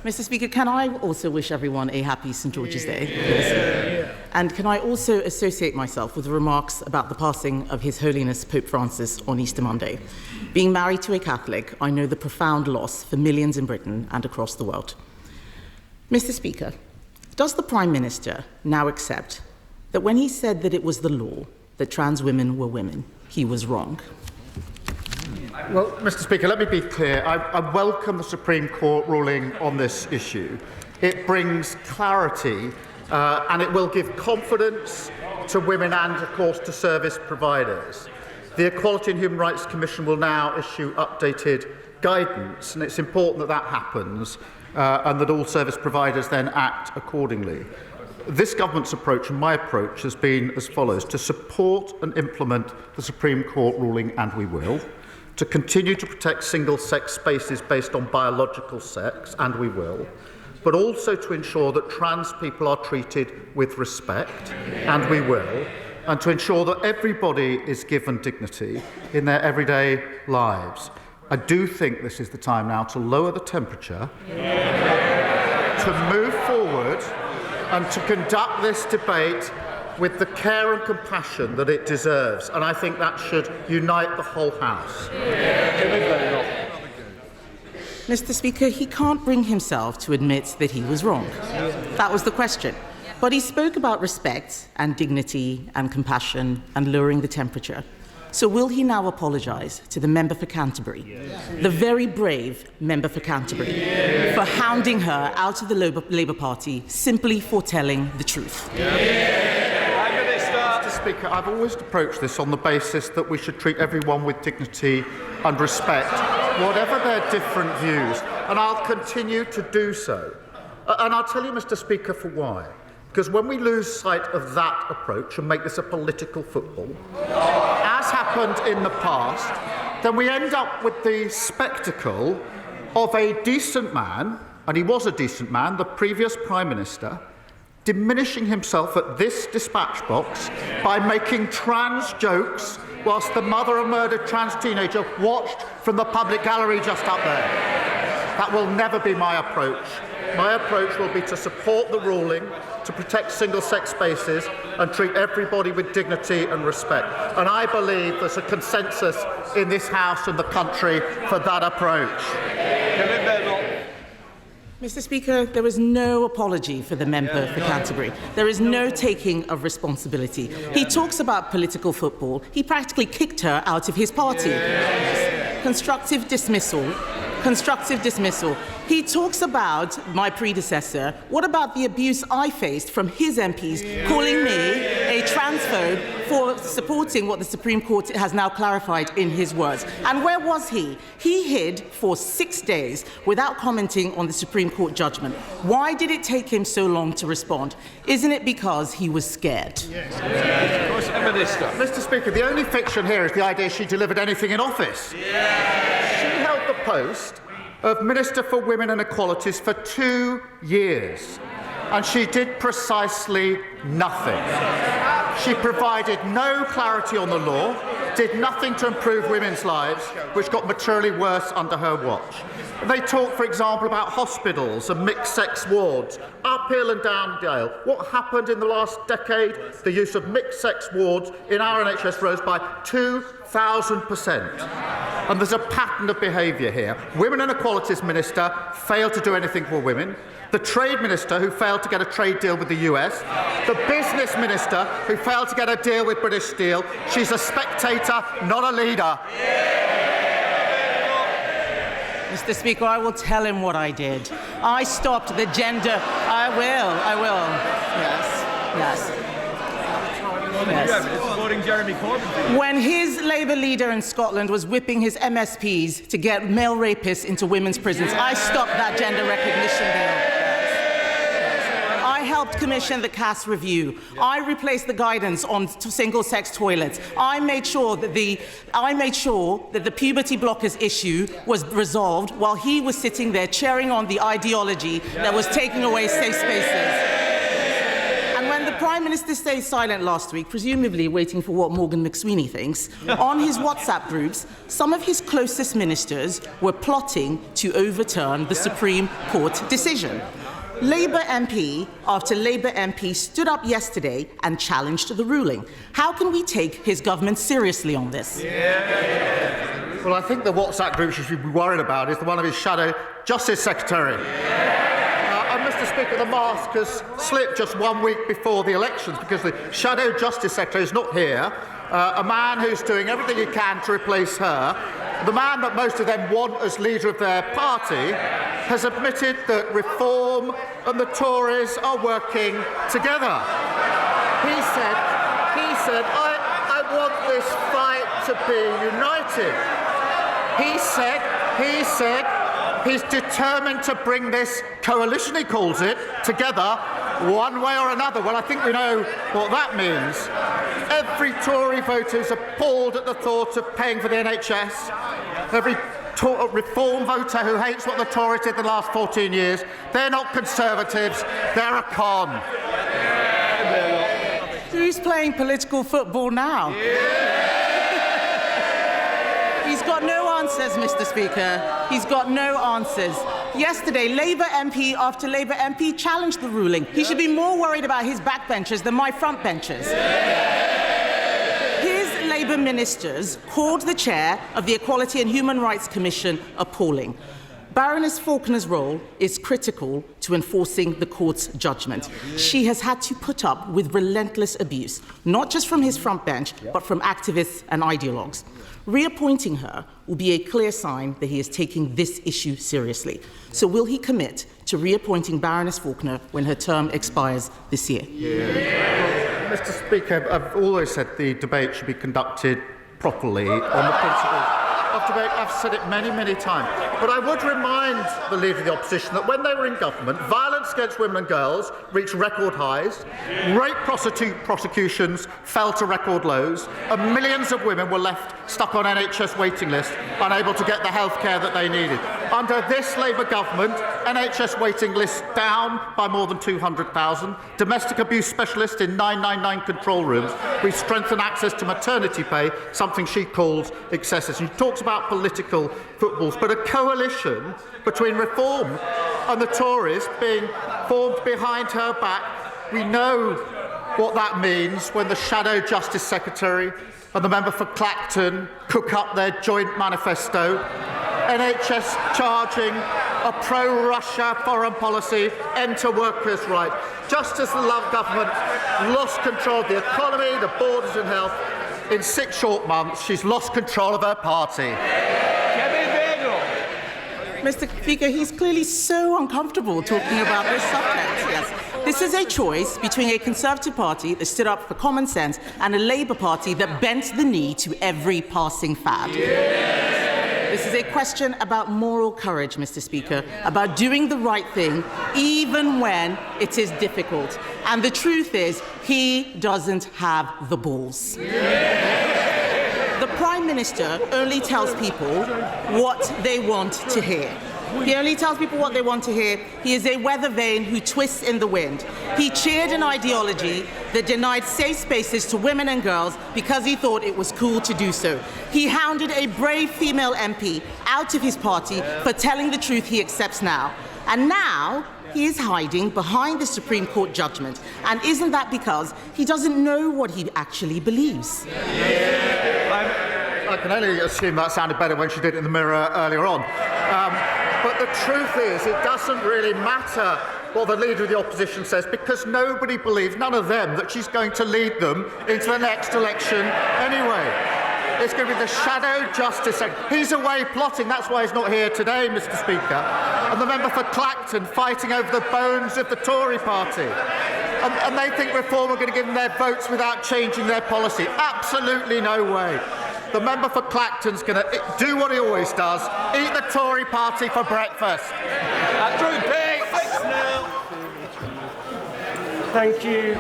Mr. Speaker, can I also wish everyone a happy St. George's Day? And can I also associate myself with the remarks about the passing of His Holiness Pope Francis on Easter Monday? Being married to a Catholic, I know the profound loss for millions in Britain and across the world. Mr. Speaker, does the Prime Minister now accept that when he said that it was the law that trans women were women, he was wrong? Well, Mr. Speaker, let me be clear. I welcome the Supreme Court ruling on this issue. It brings clarity and it will give confidence to women and, of course, to service providers. The Equality and Human Rights Commission will now issue updated guidance, and it's important that that happens and that all service providers then act accordingly. This government's approach and my approach has been as follows: to support and implement the Supreme Court ruling, and we will; to continue to protect single-sex spaces based on biological sex, and we will; but also to ensure that trans people are treated with respect, and we will; and to ensure that everybody is given dignity in their everyday lives. I do think this is the time now to lower the temperature, to move forward, and to conduct this debate with the care and compassion that it deserves. And I think that should unite the whole House. Mr. Speaker, he can't bring himself to admit that he was wrong. That was the question. But he spoke about respect and dignity and compassion and lowering the temperature. So will he now apologise to the member for Canterbury, the very brave member for Canterbury, for hounding her out of the Labour Party simply for telling the truth? Mr. Speaker, I've always approached this on the basis that we should treat everyone with dignity and respect, whatever their different views, and I'll continue to do so. And I'll tell you, Mr. Speaker, for why. Because when we lose sight of that approach and make this a political football, as happened in the past, then we end up with the spectacle of a decent man, and he was a decent man, the previous Prime Minister, diminishing himself at this dispatch box by making trans jokes whilst the mother of a murdered trans teenager watched from the public gallery just up there. That will never be my approach. My approach will be to support the ruling, to protect single-sex spaces and treat everybody with dignity and respect. And I believe there's a consensus in this House and the country for that approach. Mr. Speaker, there is no apology for the member for Canterbury. There is no taking of responsibility. He talks about political football. He practically kicked her out of his party. Constructive dismissal. Constructive dismissal. He talks about my predecessor. What about the abuse I faced from his MPs calling me a transphobe for supporting what the Supreme Court has now clarified in his words? And where was he? He hid for 6 days without commenting on the Supreme Court judgment. Why did it take him so long to respond? Isn't it because he was scared? Yes. Mr. Speaker, the only fiction here is the idea she delivered anything in office. She held the post of Minister for Women and Equalities for 2 years, and she did precisely nothing. She provided no clarity on the law, did nothing to improve women's lives, which got materially worse under her watch. They talk, for example, about hospitals and mixed-sex wards, uphill and down Dale. What happened in the last decade? The use of mixed-sex wards in our NHS rose by 2,000%. And there's a pattern of behaviour here. Women and Equalities Minister failed to do anything for women. The Trade Minister, who failed to get a trade deal with the US. The Business Minister, who failed to get a deal with British Steel. She's a spectator, not a leader. Mr. Speaker, I will tell him what I did. I stopped the gender... I will. Yes. When his Labour leader in Scotland was whipping his MSPs to get male rapists into women's prisons, I stopped that gender recognition bill. I helped commission the CAS review. I replaced the guidance on single-sex toilets. I made sure that the puberty blockers issue was resolved while he was sitting there cheering on the ideology that was taking away safe spaces. And when the Prime Minister stayed silent last week, presumably waiting for what Morgan McSweeney thinks, on his WhatsApp groups, some of his closest ministers were plotting to overturn the Supreme Court decision. Labour MP after Labour MP stood up yesterday and challenged the ruling. How can we take his government seriously on this? Well, I think the WhatsApp group you should be worried about is the one of his shadow Justice Secretary. And Mr. Speaker, the mask has slipped just 1 week before the elections because the shadow Justice Secretary is not here. A man who's doing everything he can to replace her. The man that most of them want as leader of their party has admitted that Reform and the Tories are working together. He said, I want this fight to be united. He said he's determined to bring this coalition, he calls it, together one way or another. Well, I think we know what that means. Every Tory voter is appalled at the thought of paying for the NHS. Every Reform voter who hates what the Tories did the last 14 years, they're not Conservatives, they're a con. Who's playing political football now? He's got no answers, Mr. Speaker. He's got no answers. Yesterday, Labour MP after Labour MP challenged the ruling. He should be more worried about his backbenchers than my frontbenchers. His Labour ministers called the chair of the Equality and Human Rights Commission appalling. Baroness Faulkner's role is critical to enforcing the court's judgment. She has had to put up with relentless abuse, not just from his front bench, but from activists and ideologues. Reappointing her will be a clear sign that he is taking this issue seriously. So will he commit to reappointing Baroness Faulkner when her term expires this year? Well, Mr. Speaker, I've always said the debate should be conducted properly on the principles of debate. I've said it many, many times. But I would remind the Leader of the Opposition that when they were in government, violence against women and girls reached record highs, rape prosecutions fell to record lows, and millions of women were left stuck on NHS waiting lists, unable to get the health care that they needed. Under this Labour government, NHS waiting lists down by more than 200,000, domestic abuse specialists in 999 control rooms. We've strengthened access to maternity pay, something she calls excessive. She talks about political footballs, but a coalition between Reform and the Tories being formed behind her back. We know what that means when the Shadow Justice Secretary and the member for Clacton cook up their joint manifesto. NHS charging a pro-Russia foreign policy, enter workers' rights. Just as the Love government lost control of the economy, the borders and health, in 6 short months, she's lost control of her party. Mr. Speaker, he's clearly so uncomfortable talking about this subject. Yes. This is a choice between a Conservative Party that stood up for common sense and a Labour Party that bent the knee to every passing fad. This is a question about moral courage, Mr. Speaker, about doing the right thing even when it is difficult. And the truth is, he doesn't have the balls. The Prime Minister only tells people what they want to hear. He only tells people what they want to hear. He is a weather vane who twists in the wind. He cheered an ideology that denied safe spaces to women and girls because he thought it was cool to do so. He hounded a brave female MP out of his party for telling the truth he accepts now. And now he is hiding behind the Supreme Court judgment. And isn't that because he doesn't know what he actually believes? I can only assume that sounded better when she did it in the mirror earlier on. But the truth is, it doesn't really matter what the Leader of the Opposition says, because nobody believes, none of them, that she's going to lead them into the next election anyway. It's going to be the Shadow Justice Secretary. He's away plotting, that's why he's not here today, Mr. Speaker. And the member for Clacton fighting over the bones of the Tory party. And they think Reform are going to give them their votes without changing their policy. Absolutely no way. The member for Clacton's going to do what he always does, eat the Tory party for breakfast. Thank you,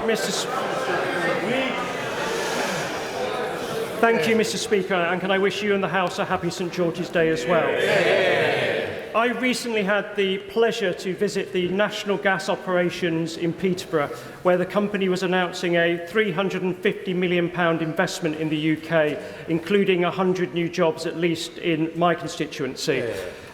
Mr. Speaker, and can I wish you and the House a happy St George's Day as well. I recently had the pleasure to visit the National Gas Operations in Peterborough, where the company was announcing a £350 million investment in the UK, including 100 new jobs at least in my constituency.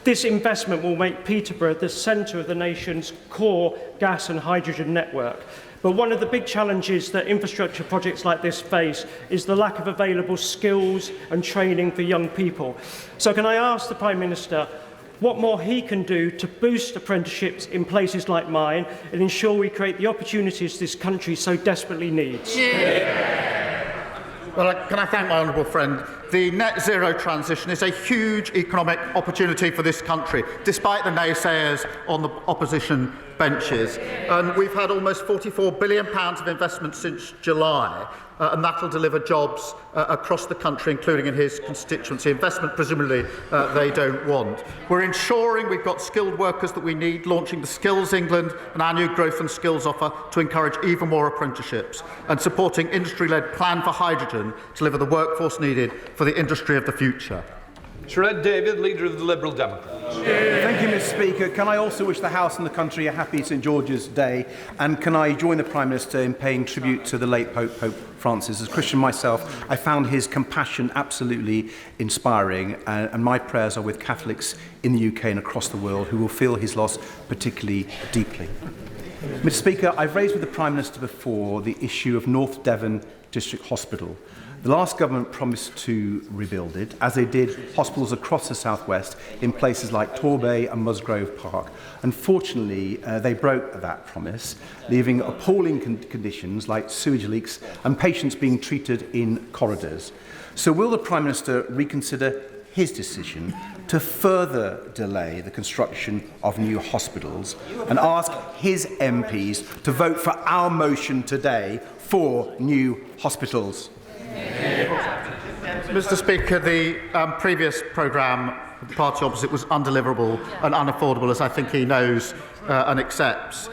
This investment will make Peterborough the centre of the nation's core gas and hydrogen network. But one of the big challenges that infrastructure projects like this face is the lack of available skills and training for young people. So can I ask the Prime Minister what more he can do to boost apprenticeships in places like mine and ensure we create the opportunities this country so desperately needs? Well, can I thank my honourable friend? The net zero transition is a huge economic opportunity for this country, despite the naysayers on the opposition benches. And we've had almost £44 billion of investment since July, and that will deliver jobs across the country, including in his constituency. Investment, presumably, they don't want. We're ensuring we've got skilled workers that we need, launching the Skills England and our new growth and skills offer to encourage even more apprenticeships, and supporting industry-led Plan for Hydrogen to deliver the workforce needed for the industry of the future. Sir David, Leader of the Liberal Democrats. Thank you, Mr. Speaker. Can I also wish the House and the country a happy St George's Day? And can I join the Prime Minister in paying tribute to the late Pope Francis? As a Christian myself, I found his compassion absolutely inspiring, and my prayers are with Catholics in the UK and across the world who will feel his loss particularly deeply. Mr. Speaker, I've raised with the Prime Minister before the issue of North Devon District Hospital. The last government promised to rebuild it, as they did hospitals across the southwest in places like Torbay and Musgrove Park. Unfortunately, they broke that promise, leaving appalling conditions like sewage leaks and patients being treated in corridors. So will the Prime Minister reconsider his decision to further delay the construction of new hospitals and ask his MPs to vote for our motion today for new hospitals? Mr. Speaker, the previous programme, the party opposite, was undeliverable and unaffordable, as I think he knows and accepts.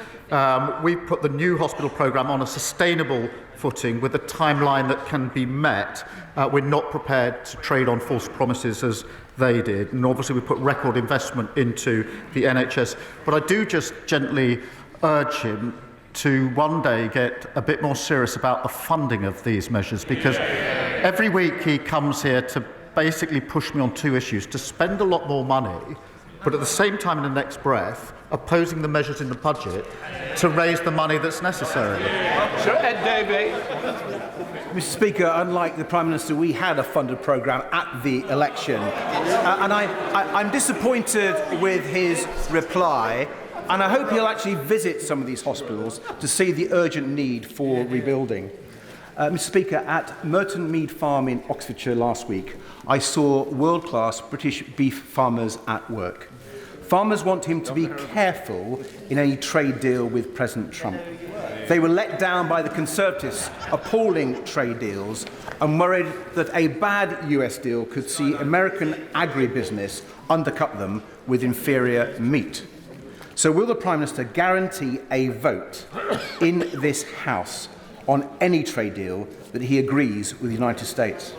We put the new hospital programme on a sustainable footing with a timeline that can be met. We're not prepared to trade on false promises as they did, and obviously we put record investment into the NHS. But I do just gently urge him to one day get a bit more serious about the funding of these measures, because every week he comes here to basically push me on two issues: to spend a lot more money, but at the same time in the next breath opposing the measures in the budget to raise the money that's necessary. Sir Ed Davey. Mr. Speaker, unlike the Prime Minister, we had a funded programme at the election, and I'm disappointed with his reply. And I hope he'll actually visit some of these hospitals to see the urgent need for rebuilding. Mr. Speaker, at Merton Mead Farm in Oxfordshire last week, I saw world-class British beef farmers at work. Farmers want him to be careful in any trade deal with President Trump. They were let down by the Conservatives' appalling trade deals and worried that a bad US deal could see American agribusiness undercut them with inferior meat. So will the Prime Minister guarantee a vote in this House on any trade deal that he agrees with the United States?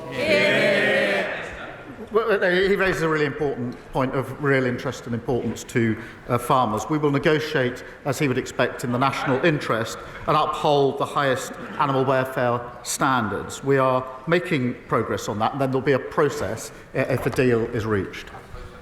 Well, he raises a really important point of real interest and importance to farmers. We will negotiate, as he would expect, in the national interest and uphold the highest animal welfare standards. We are making progress on that, and then there'll be a process if a deal is reached.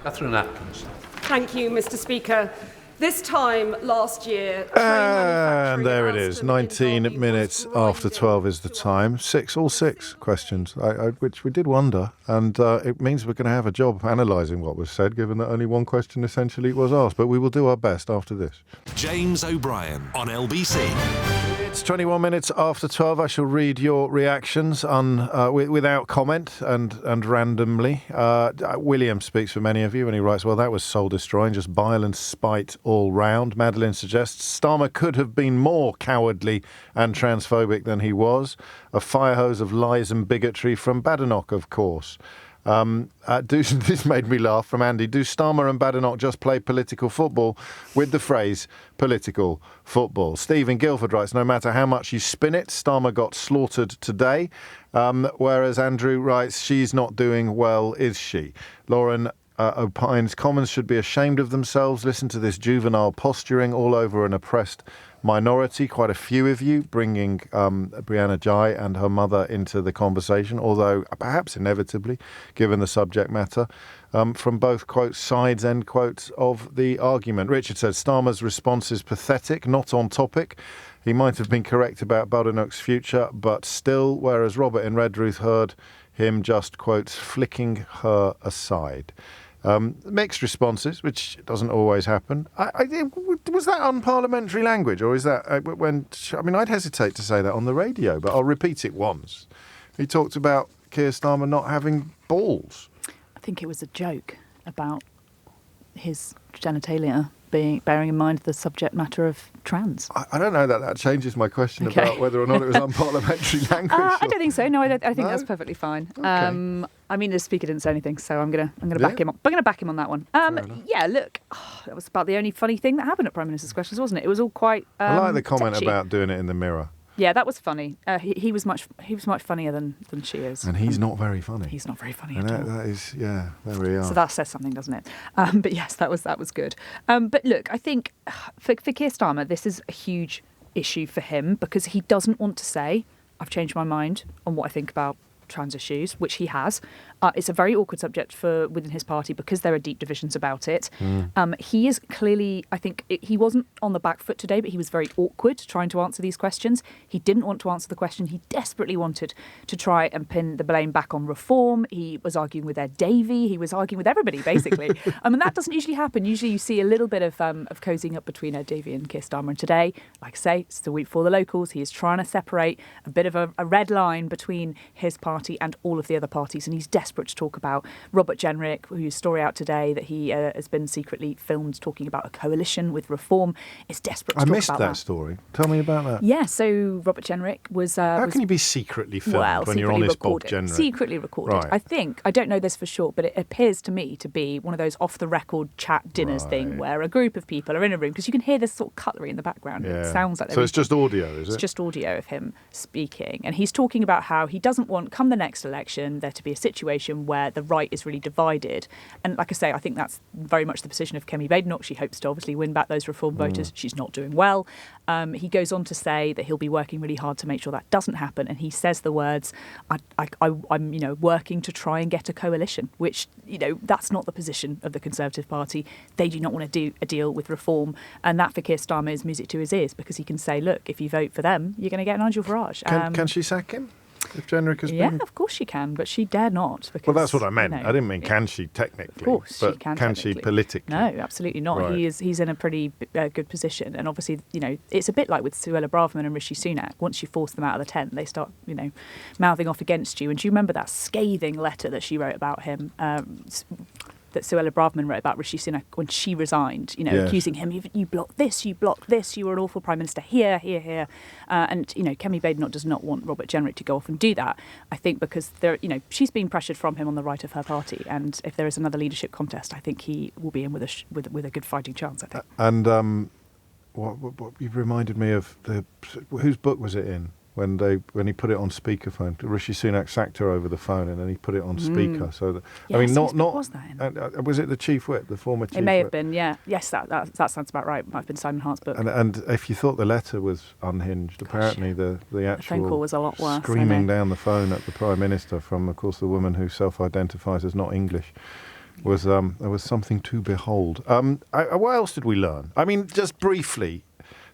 Catherine Atkins. Thank you, Mr. Speaker. This time last year... And there it is. 19 minutes after 12 is the time. All six questions, which we did wonder. And it means we're going to have a job analysing what was said, given that only one question essentially was asked. But we will do our best after this. James O'Brien on LBC. It's 21 minutes after 12. I shall read your reactions without comment and randomly. William speaks for many of you, and he writes, well, that was soul-destroying, just bile and spite all round. Madeline suggests Starmer could have been more cowardly and transphobic than he was. A fire hose of lies and bigotry from Badenoch, of course. This made me laugh from Andy. Do Starmer and Badenoch just play political football with the phrase political football? Stephen Guildford writes, no matter how much you spin it, Starmer got slaughtered today. Whereas Andrew writes, she's not doing well, is she? Lauren opines, Commons should be ashamed of themselves. Listen to this juvenile posturing all over an oppressed minority. Quite a few of you bringing Brianna Jai and her mother into the conversation, although perhaps inevitably, given the subject matter, from both quotes, sides, end quotes of the argument. Richard says, Starmer's response is pathetic, not on topic. He might have been correct about Badenoch's future, but still, whereas Robert in Redruth heard him just, quotes, flicking her aside. Mixed responses, which doesn't always happen. Was that unparliamentary language, or is that I'd hesitate to say that on the radio, but I'll repeat it once. He talked about Keir Starmer not having balls. I think it was a joke about his genitalia bearing in mind the subject matter of trans. I don't know that changes my question about whether or not it was unparliamentary language. I don't think so. No, I think that's perfectly fine. Okay. The speaker didn't say anything, so I'm gonna back him up. I'm gonna back him on that one. Look, that was about the only funny thing that happened at Prime Minister's Questions, wasn't it? It was all quite. I like the comment touchy. about doing it in the mirror. Yeah, that was funny. He was much funnier than she is. And he's not very funny. He's not very funny and at all. That is, there we are. So that says something, doesn't it? But yes, that was good. But look, I think for Keir Starmer, this is a huge issue for him because he doesn't want to say, I've changed my mind on what I think about trans issues, which he has. It's a very awkward subject for within his party because there are deep divisions about it. He is clearly, I think, he wasn't on the back foot today, but he was very awkward trying to answer these questions. He didn't want to answer the question. He desperately wanted to try and pin the blame back on reform. He was arguing with Ed Davey. He was arguing with everybody, basically. And that doesn't usually happen. Usually you see a little bit of cozying up between Ed Davey and Keir Starmer. And today, like I say, it's the week before the locals. He is trying to separate a bit of a red line between his party and all of the other parties. And he's desperate to talk about Robert Jenrick, whose story out today that he has been secretly filmed talking about a coalition with Reform. Is desperate to talk about that. I missed that story. Tell me about that. Yeah, so Robert Jenrick was... How can you be secretly filmed when you're honest Bob Jenrick? Secretly recorded. Right. I don't know this for sure, but it appears to me to be one of those off-the-record chat dinners thing where a group of people are in a room, because you can hear this sort of cutlery in the background. Yeah. It sounds like... So it's just audio, is it? It's just audio of him speaking. And he's talking about how he doesn't want, come the next election, there to be a situation where the right is really divided. And like I say, I think that's very much the position of Kemi Badenoch. She hopes to obviously win back those Reform voters. She's not doing well. He goes on to say that he'll be working really hard to make sure that doesn't happen. And he says the words, I'm working to try and get a coalition, which, that's not the position of the Conservative Party. They do not want to do a deal with Reform. And that for Keir Starmer is music to his ears, because he can say, look, if you vote for them, you're going to get Nigel Farage. Can she sack him? If Jenrick has been... Yeah, of course she can, but she dare not. Because, well, that's what I meant. I didn't mean can she technically. Of course but she can Can she politically? No, absolutely not. Right. He's in a pretty good position. And obviously, it's a bit like with Suella Braverman and Rishi Sunak. Once you force them out of the tent, they start, mouthing off against you. And do you remember that scathing letter that she wrote about him? That Suella Braverman wrote about Rishi Sunak when she resigned, accusing him, you blocked this, you were an awful Prime Minister here. And, Kemi Badenoch does not want Robert Jenrick to go off and do that, I think, because she's being pressured from him on the right of her party. And if there is another leadership contest, I think he will be in with a good fighting chance, I think. And what you've reminded me of, whose book was it in? When he put it on speakerphone, Rishi Sunak sacked her over the phone, and then he put it on speaker. So that, yes, not was that in? Was it the chief whip, the former chief? It may whip? have been, yeah. Yes, that sounds about right. It might have been Simon Hart's book. And if you thought the letter was unhinged, apparently the actual phone call was a lot worse. Screaming down the phone at the Prime Minister from, of course, the woman who self-identifies as not English. There was something to behold. What else did we learn? I mean, just briefly,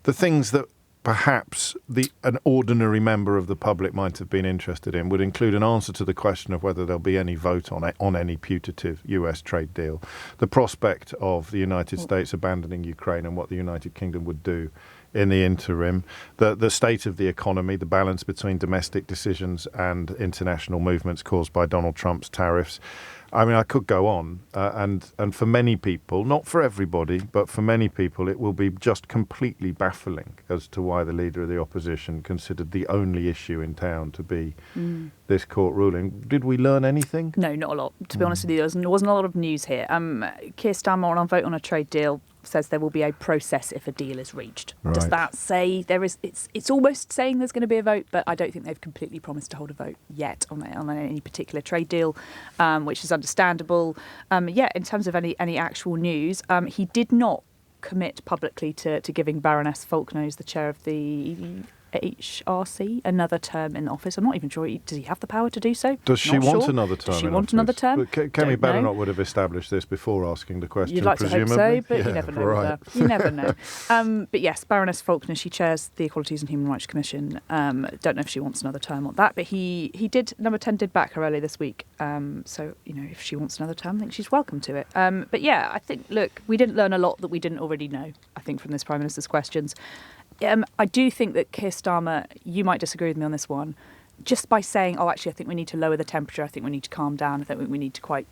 the things that perhaps an ordinary member of the public might have been interested in would include an answer to the question of whether there'll be any vote on any putative US trade deal, the prospect of the United States abandoning Ukraine and what the United Kingdom would do in the interim, the state of the economy, the balance between domestic decisions and international movements caused by Donald Trump's tariffs. I mean, I could go on, and for many people, not for everybody, but for many people, it will be just completely baffling as to why the leader of the opposition considered the only issue in town to be this court ruling. Did we learn anything? No, not a lot. To be honest with you, there wasn't a lot of news here. Keir Starmer on a vote on a trade deal says there will be a process if a deal is reached. Right. Does that say there is? It's almost saying there's going to be a vote, but I don't think they've completely promised to hold a vote yet on any particular trade deal, which is understandable. In terms of any actual news, he did not commit publicly to giving Baroness Faulkner, who's the chair of the HRC, another term in office. I'm not even sure. Does he have the power to do so? Does she want another term? Does she want another term? Kemi Badenoch would have established this before asking the question. You'd like to hope so, but you never know. Right. You never know. But yes, Baroness Faulkner, she chairs the Equalities and Human Rights Commission. Don't know if she wants another term on that, but Number 10 did back her earlier this week. So, if she wants another term, I think she's welcome to it. But yeah, I think, look, we didn't learn a lot that we didn't already know, I think, from this Prime Minister's questions. I do think that Keir Starmer, you might disagree with me on this one, just by saying, actually, I think we need to lower the temperature, I think we need to calm down, I think we need to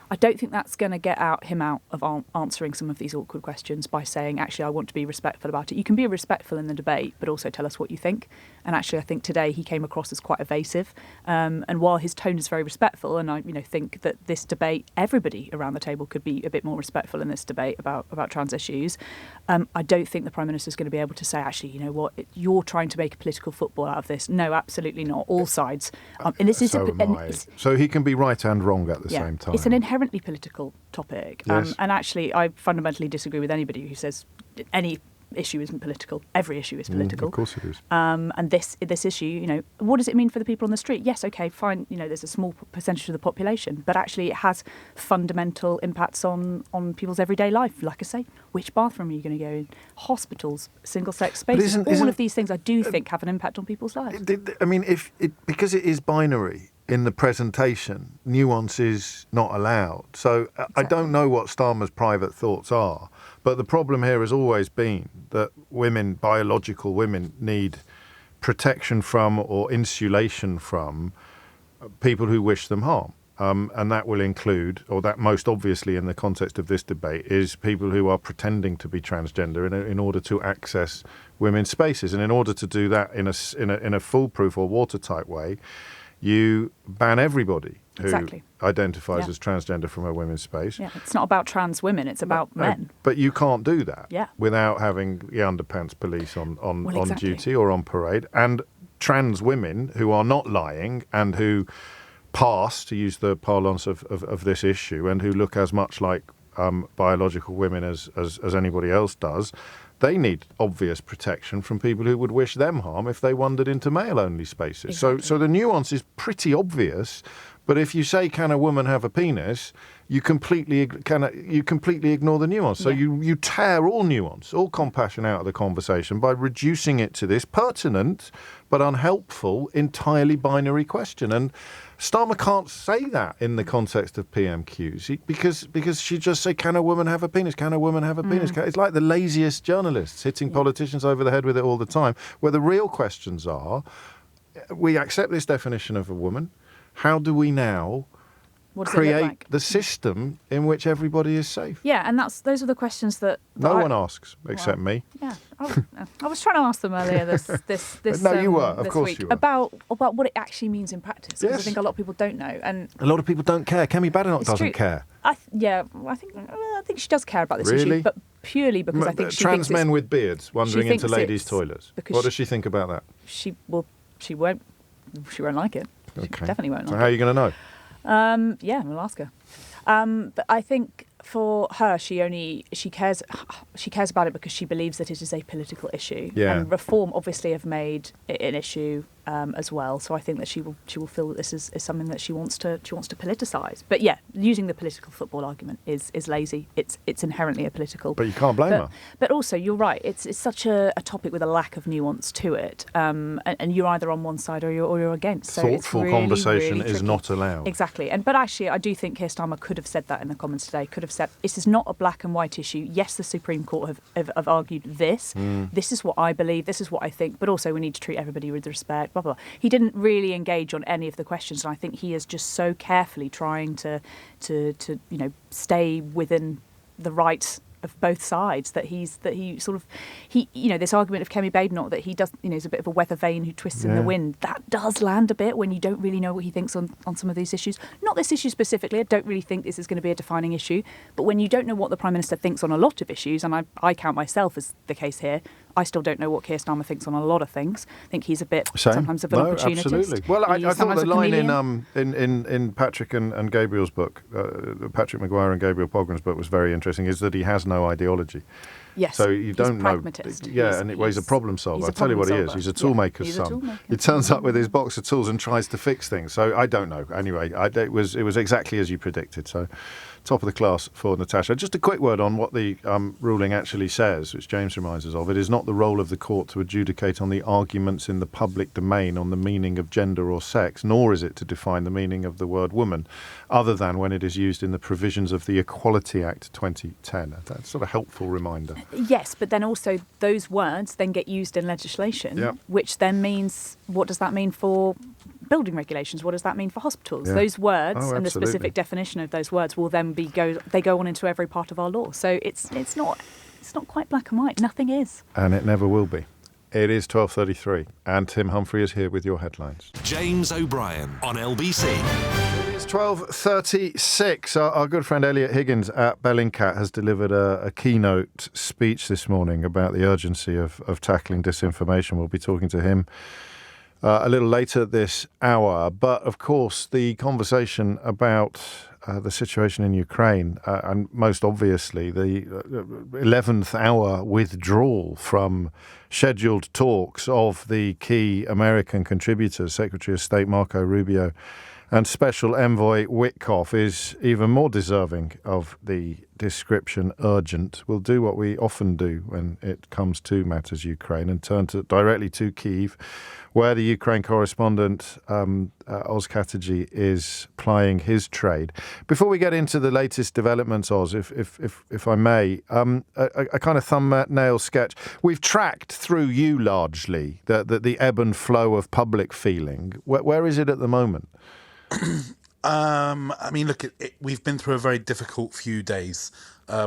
I don't think that's going to get him out of answering some of these awkward questions by saying, actually, I want to be respectful about it. You can be respectful in the debate, but also tell us what you think. And actually, I think today he came across as quite evasive. And while his tone is very respectful, and I think that this debate, everybody around the table could be a bit more respectful in this debate about trans issues, I don't think the Prime Minister is going to be able to say, actually, you know what, you're trying to make a political football out of this. No, absolutely not. All sides. And this is so he can be right and wrong at the same time. It's an inherently political topic. Yes. And actually, I fundamentally disagree with anybody who says any issue isn't political. Every issue is political. Of course it is. And this issue, what does it mean for the people on the street? Yes, okay, fine. There's a small percentage of the population, but actually it has fundamental impacts on people's everyday life. Like I say, which bathroom are you going to go in? Hospitals, single-sex spaces. All of these things, I do think, have an impact on people's lives. I mean, because it is binary. In the presentation, nuance is not allowed. So exactly. I don't know what Starmer's private thoughts are, but the problem here has always been that biological women, need protection from or insulation from people who wish them harm. And that will include, or that most obviously in the context of this debate, is people who are pretending to be transgender in order to access women's spaces. And in order to do that in a foolproof or watertight way, you ban everybody who identifies as transgender from a women's space. Yeah, it's not about trans women, it's about men. But you can't do that without having the underpants police on duty or on parade. And trans women who are not lying and who pass, to use the parlance of this issue, and who look as much like biological women as anybody else does, they need obvious protection from people who would wish them harm if they wandered into male-only spaces. Exactly. So the nuance is pretty obvious, but if you say, can a woman have a penis, you completely ignore the nuance. So you tear all nuance, all compassion out of the conversation by reducing it to this pertinent but unhelpful, entirely binary question. And Starmer can't say that in the context of PMQs because she just say, can a woman have a penis? Can a woman have a penis? It's like the laziest journalists hitting politicians over the head with it all the time, where the real questions are, we accept this definition of a woman. How do we now create the system in which everybody is safe? Yeah, and those are the questions that no one asks except me. Yeah, I was trying to ask them earlier this no, you were. Of course week you were. About what it actually means in practice. Because I think a lot of people don't know, and a lot of people don't care. Kemi Badenoch doesn't care. I think she does care about this issue, but purely because I think she trans thinks men with beards wandering into ladies' toilets. What does she think about that? She won't like it. She definitely won't. So how are you going to know? We'll ask her. But I think for her, she cares about it because she believes that it is a political issue. Yeah. And Reform obviously have made it an issue as well. So I think that she will feel that this is something that she wants to politicise. But yeah, using the political football argument is lazy. It's inherently a political. But you can't blame her. But also, you're right. It's such a topic with a lack of nuance to it. And you're either on one side or you're against. So thoughtful it's conversation really is not allowed. Exactly. But actually, I do think Keir Starmer could have said that in the Commons today. Could have said, this is not a black and white issue. Yes, the Supreme Court have argued this. This is what I believe. This is what I think. But also, we need to treat everybody with respect. Blah, blah. He didn't really engage on any of the questions, and I think he is just so carefully trying to stay within the right of both sides. That he this argument of Kemi Badenoch that he does, is a bit of a weather vane who twists in the wind. That does land a bit when you don't really know what he thinks on some of these issues. Not this issue specifically. I don't really think this is going to be a defining issue. But when you don't know what the Prime Minister thinks on a lot of issues, and I count myself as the case here, I still don't know what Keir Starmer thinks on a lot of things. I think he's a bit sometimes of an opportunist. Absolutely. Well, I thought the line in Patrick and Gabriel's book, Patrick Maguire and Gabriel Pogram's book, was very interesting. Is that he has no ideology. Yes. So you don't know. Yeah, he's a problem solver. I'll tell you what he is. He's a toolmaker's son. He turns up with his box of tools and tries to fix things. So I don't know. Anyway, it was exactly as you predicted. So top of the class for Natasha. Just a quick word on what the ruling actually says, which James reminds us of. It is not the role of the court to adjudicate on the arguments in the public domain on the meaning of gender or sex, nor is it to define the meaning of the word woman, other than when it is used in the provisions of the Equality Act 2010. That's sort of a helpful reminder. Yes, but then also those words then get used in legislation, which then means, what does that mean for building regulations? What does that mean for hospitals? Those words and the specific definition of those words will then go on into every part of our law. So it's not quite black and white. Nothing is. And it never will be. It is 12:33, and Tim Humphrey is here with your headlines. James O'Brien on LBC. It is 12:36. Our good friend Elliot Higgins at Bellingcat has delivered a keynote speech this morning about the urgency of tackling disinformation. We'll be talking to him a little later this hour. But, of course, the conversation about the situation in Ukraine, and most obviously the 11th hour withdrawal from scheduled talks of the key American contributors, Secretary of State Marco Rubio and Special Envoy Witkoff, is even more deserving of the description urgent. We'll do what we often do when it comes to matters Ukraine and turn directly to Kyiv, where the Ukraine correspondent Oz Kataji is plying his trade. Before we get into the latest developments, Oz, if I may, a kind of thumbnail sketch. We've tracked through you largely the ebb and flow of public feeling. Where is it at the moment? I mean, look, we've been through a very difficult few days.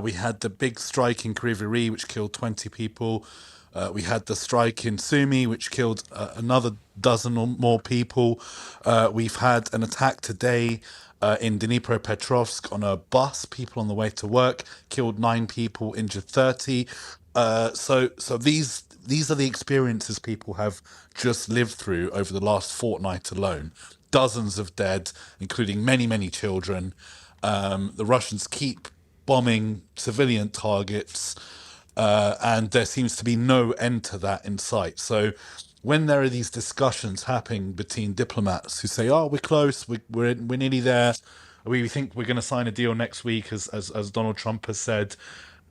We had the big strike in Kryvyi, which killed 20 people. We had the strike in Sumy, which killed another dozen or more people. We've had an attack today in Dnipropetrovsk on a bus, people on the way to work, killed 9 people, injured 30. So these are the experiences people have just lived through over the last fortnight alone. Dozens of dead, including many, many children. The Russians keep bombing civilian targets, and there seems to be no end to that in sight. So when there are these discussions happening between diplomats who say, "Oh, we're close, we're nearly there, we think we're going to sign a deal next week," as Donald Trump has said,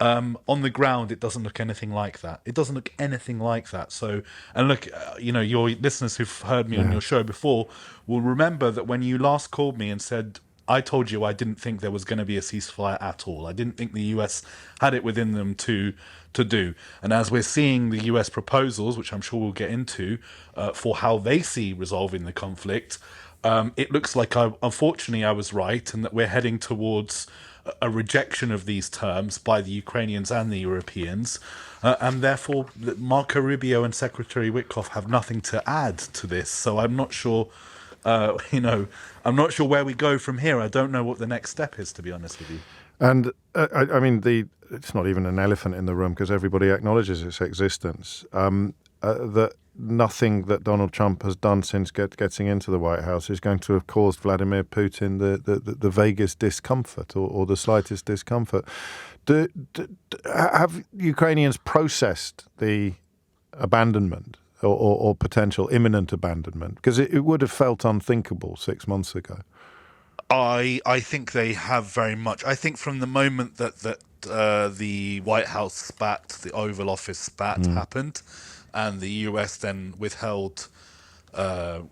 on the ground, it doesn't look anything like that. It doesn't look anything like that. So, and look, your listeners who've heard me on your show before will remember that when you last called me and said, I told you I didn't think there was going to be a ceasefire at all. I didn't think the US had it within them to do. And as we're seeing the US proposals, which I'm sure we'll get into, for how they see resolving the conflict, it looks like, unfortunately, I was right, and that we're heading towards a rejection of these terms by the Ukrainians and the Europeans, and therefore Marco Rubio and Secretary Witkoff have nothing to add to this. So I'm not sure, I'm not sure where we go from here. I don't know what the next step is, to be honest with you. And I mean, it's not even an elephant in the room because everybody acknowledges its existence. That nothing that Donald Trump has done since getting into the White House is going to have caused Vladimir Putin the vaguest discomfort or the slightest discomfort. Have Ukrainians processed the abandonment or potential imminent abandonment? Because it would have felt unthinkable 6 months ago. I think they have very much. I think from the moment that the White House spat, the Oval Office spat happened, and the US then withheld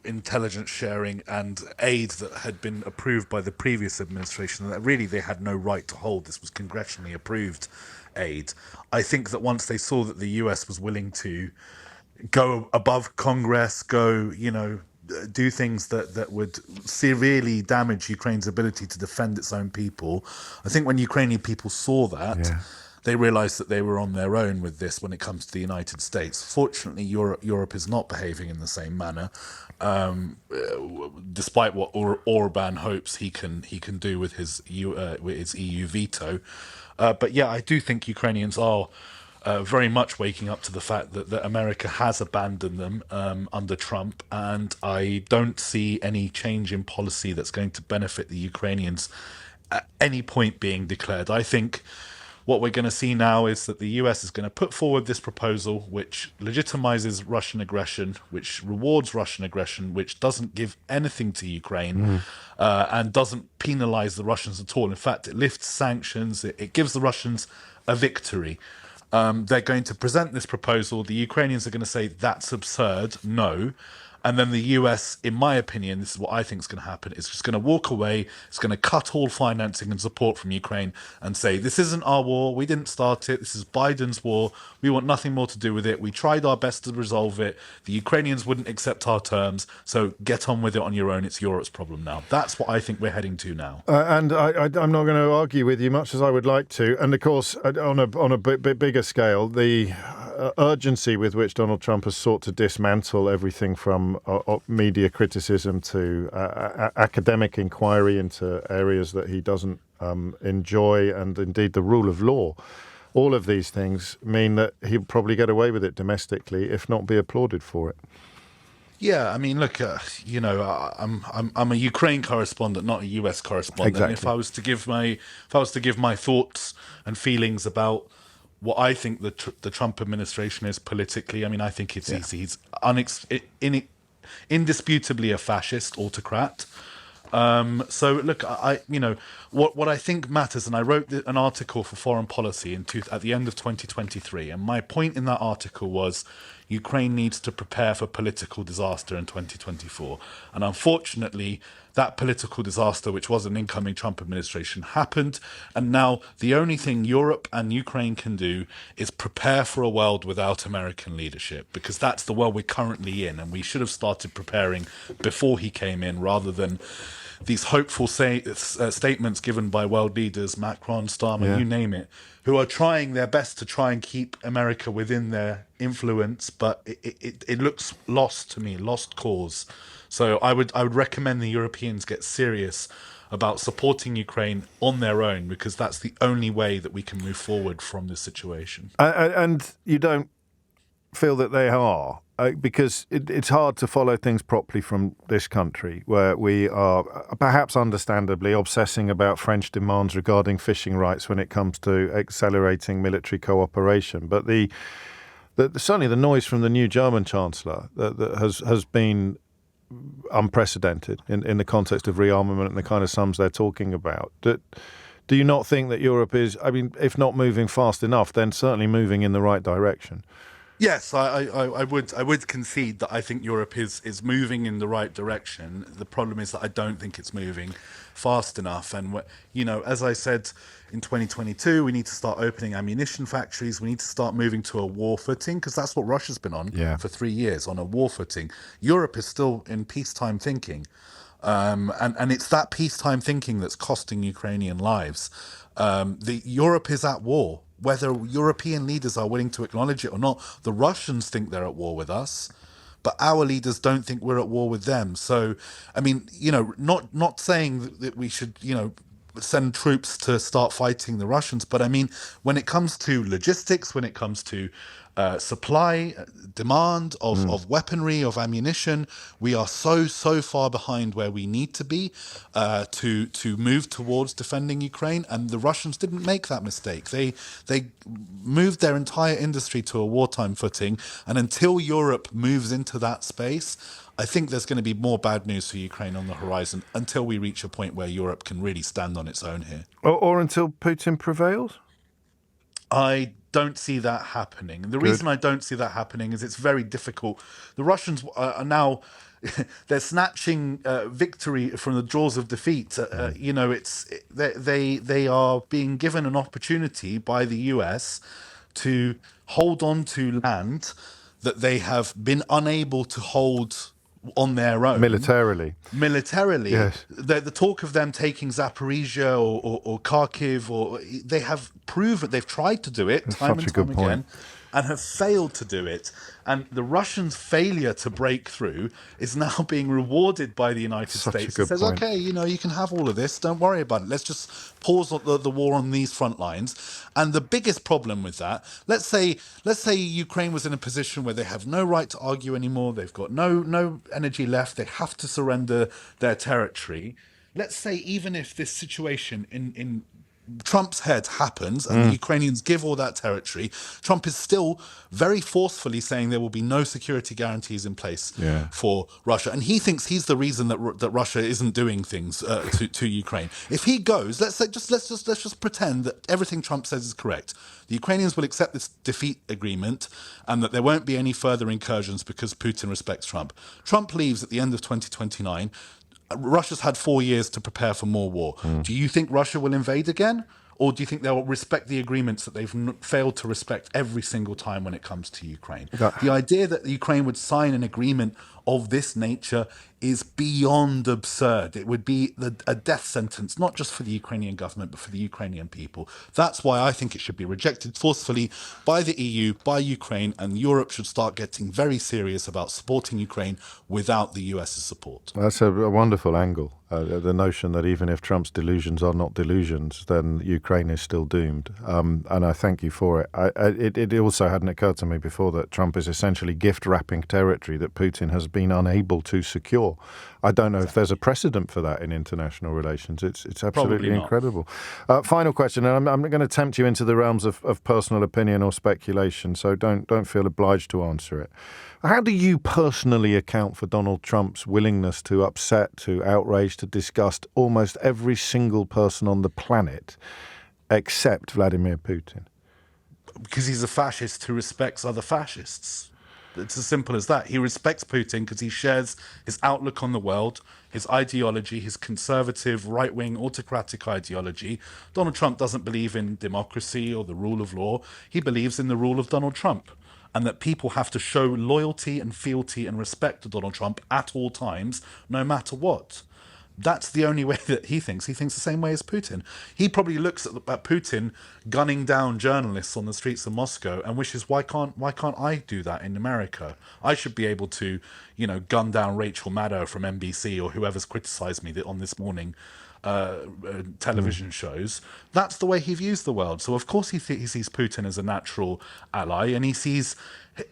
intelligence sharing and aid that had been approved by the previous administration, that really they had no right to hold. This was congressionally approved aid. I think that once they saw that the US was willing to go above Congress, do things that would severely damage Ukraine's ability to defend its own people, I think when Ukrainian people saw that, they realised that they were on their own with this when it comes to the United States. Fortunately, Europe is not behaving in the same manner, despite what Orban hopes he can do with his EU veto. But yeah, I do think Ukrainians are very much waking up to the fact that America has abandoned them under Trump, and I don't see any change in policy that's going to benefit the Ukrainians at any point being declared. I think what we're going to see now is that the US is going to put forward this proposal which legitimizes Russian aggression, which rewards Russian aggression, which doesn't give anything to Ukraine, and doesn't penalize the Russians at all. In fact, it lifts sanctions, it gives the Russians a victory. They're going to present this proposal. The Ukrainians are going to say, that's absurd, no. And then the US, in my opinion, this is what I think is going to happen, it's just going to walk away, it's going to cut all financing and support from Ukraine and say, this isn't our war, we didn't start it, this is Biden's war, we want nothing more to do with it, we tried our best to resolve it, the Ukrainians wouldn't accept our terms, so get on with it on your own, it's Europe's problem now. That's what I think we're heading to now. And I'm not going to argue with you much as I would like to. And of course, on a bit bigger scale, the urgency with which Donald Trump has sought to dismantle everything from media criticism to academic inquiry into areas that he doesn't enjoy, and indeed the rule of law. All of these things mean that he'll probably get away with it domestically, if not be applauded for it. Yeah, I mean, look, I'm a Ukraine correspondent, not a US correspondent. Exactly. If I was to give my thoughts and feelings about what I think the Trump administration is politically, I mean, I think it's easy. He's indisputably a fascist autocrat. So look, what I think matters, and I wrote an article for Foreign Policy at the end of 2023, and my point in that article was Ukraine needs to prepare for political disaster in 2024. And unfortunately, that political disaster, which was an incoming Trump administration, happened. And now the only thing Europe and Ukraine can do is prepare for a world without American leadership, because that's the world we're currently in. And we should have started preparing before he came in, rather than these hopeful statements given by world leaders, Macron, Starmer, you name it, who are trying their best to try and keep America within their influence, but it looks lost to me, lost cause. So I would recommend the Europeans get serious about supporting Ukraine on their own, because that's the only way that we can move forward from this situation. And you don't feel that they are? Because it's hard to follow things properly from this country, where we are perhaps understandably obsessing about French demands regarding fishing rights when it comes to accelerating military cooperation. But certainly the noise from the new German Chancellor that has been unprecedented in the context of rearmament and the kind of sums they're talking about. Do you not think that Europe is, I mean, if not moving fast enough, then certainly moving in the right direction? Yes, I would concede that I think Europe is moving in the right direction. The problem is that I don't think it's moving fast enough. And, as I said, in 2022, we need to start opening ammunition factories. We need to start moving to a war footing, because that's what Russia's been on for 3 years, on a war footing. Europe is still in peacetime thinking. And it's that peacetime thinking that's costing Ukrainian lives. Europe is at war. Whether European leaders are willing to acknowledge it or not, the Russians think they're at war with us, but our leaders don't think we're at war with them. So, I mean, not saying that we should, send troops to start fighting the Russians, but I mean, when it comes to logistics, when it comes to supply, demand of weaponry, of ammunition, we are so far behind where we need to be to move towards defending Ukraine. And the Russians didn't make that mistake. They moved their entire industry to a wartime footing. And until Europe moves into that space, I think there's going to be more bad news for Ukraine on the horizon until we reach a point where Europe can really stand on its own here. Or until Putin prevails? I don't see that happening. And the reason I don't see that happening is it's very difficult. The Russians are now, they're snatching victory from the jaws of defeat. They are being given an opportunity by the US to hold on to land that they have been unable to hold on their own. Militarily. Yes. The talk of them taking Zaporizhia or Kharkiv, or they have proven, they've tried to do it That's time such and a good time point. again, and have failed to do it. And the Russians' failure to break through is now being rewarded by the United States. It says, okay, you can have all of this. Don't worry about it. Let's just pause the war on these front lines. And the biggest problem with that, let's say Ukraine was in a position where they have no right to argue anymore. They've got no energy left. They have to surrender their territory. Let's say even if this situation in Trump's head happens and the Ukrainians give all that territory, Trump is still very forcefully saying there will be no security guarantees in place for Russia, and he thinks he's the reason that Russia isn't doing things to Ukraine. If he goes, let's just pretend that everything Trump says is correct. The Ukrainians will accept this defeat agreement and that there won't be any further incursions because Putin respects Trump. Trump leaves at the end of 2029. Russia's had 4 years to prepare for more war. Do you think Russia will invade again? Or do you think they'll respect the agreements that they've failed to respect every single time when it comes to Ukraine? The idea that Ukraine would sign an agreement of this nature is beyond absurd. It would be a death sentence, not just for the Ukrainian government, but for the Ukrainian people. That's why I think it should be rejected forcefully by the EU, by Ukraine, and Europe should start getting very serious about supporting Ukraine without the US's support. That's a wonderful angle. The notion that even if Trump's delusions are not delusions, then Ukraine is still doomed. And I thank you for it. It also hadn't occurred to me before that Trump is essentially gift-wrapping territory that Putin has been unable to secure. I don't know if there's a precedent for that in international relations. It's absolutely incredible. Final question, and I'm going to tempt you into the realms of personal opinion or speculation, so don't feel obliged to answer it. How do you personally account for Donald Trump's willingness to upset, to outrage, to disgust almost every single person on the planet except Vladimir Putin? Because he's a fascist who respects other fascists. It's as simple as that. He respects Putin because he shares his outlook on the world, his ideology, his conservative, right-wing, autocratic ideology. Donald Trump doesn't believe in democracy or the rule of law. He believes in the rule of Donald Trump, and that people have to show loyalty and fealty and respect to Donald Trump at all times, no matter what. That's the only way that he thinks. He thinks the same way as Putin. He probably looks at Putin gunning down journalists on the streets of Moscow and wishes, why can't I do that in America? I should be able to, gun down Rachel Maddow from NBC or whoever's criticised me on this morning television shows. That's the way he views the world. So of course he sees Putin as a natural ally, and he sees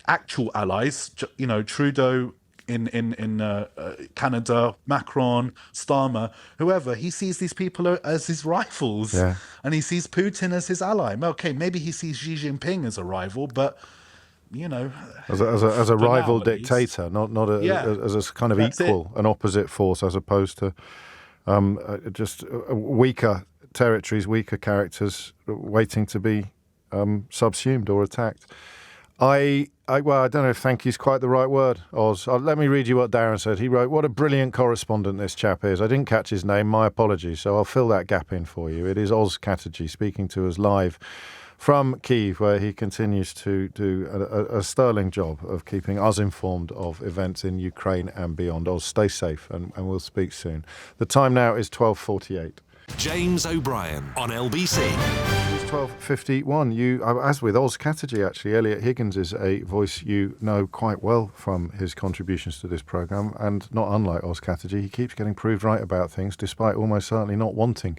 actual allies, Trudeau in Canada, Macron, Starmer, whoever. He sees these people as his rivals, and he sees Putin as his ally. Okay, maybe he sees Xi Jinping as a rival, but as a rival dictator, not as a kind of equal, an opposite force, as opposed to just weaker territories, weaker characters waiting to be subsumed or attacked. I don't know if thank you is quite the right word, Oz. Let me read you what Darren said. He wrote, "What a brilliant correspondent this chap is. I didn't catch his name, my apologies, so I'll fill that gap in for you. It is Oz Chatterjee speaking to us live from Kyiv, where he continues to do a sterling job of keeping us informed of events in Ukraine and beyond. Oz, stay safe, and we'll speak soon. The time now is 12:48. James O'Brien on LBC. It's 12:51. You, as with Oz Chatterjee, actually, Elliot Higgins is a voice you know quite well from his contributions to this programme, and not unlike Oz Chatterjee, he keeps getting proved right about things, despite almost certainly not wanting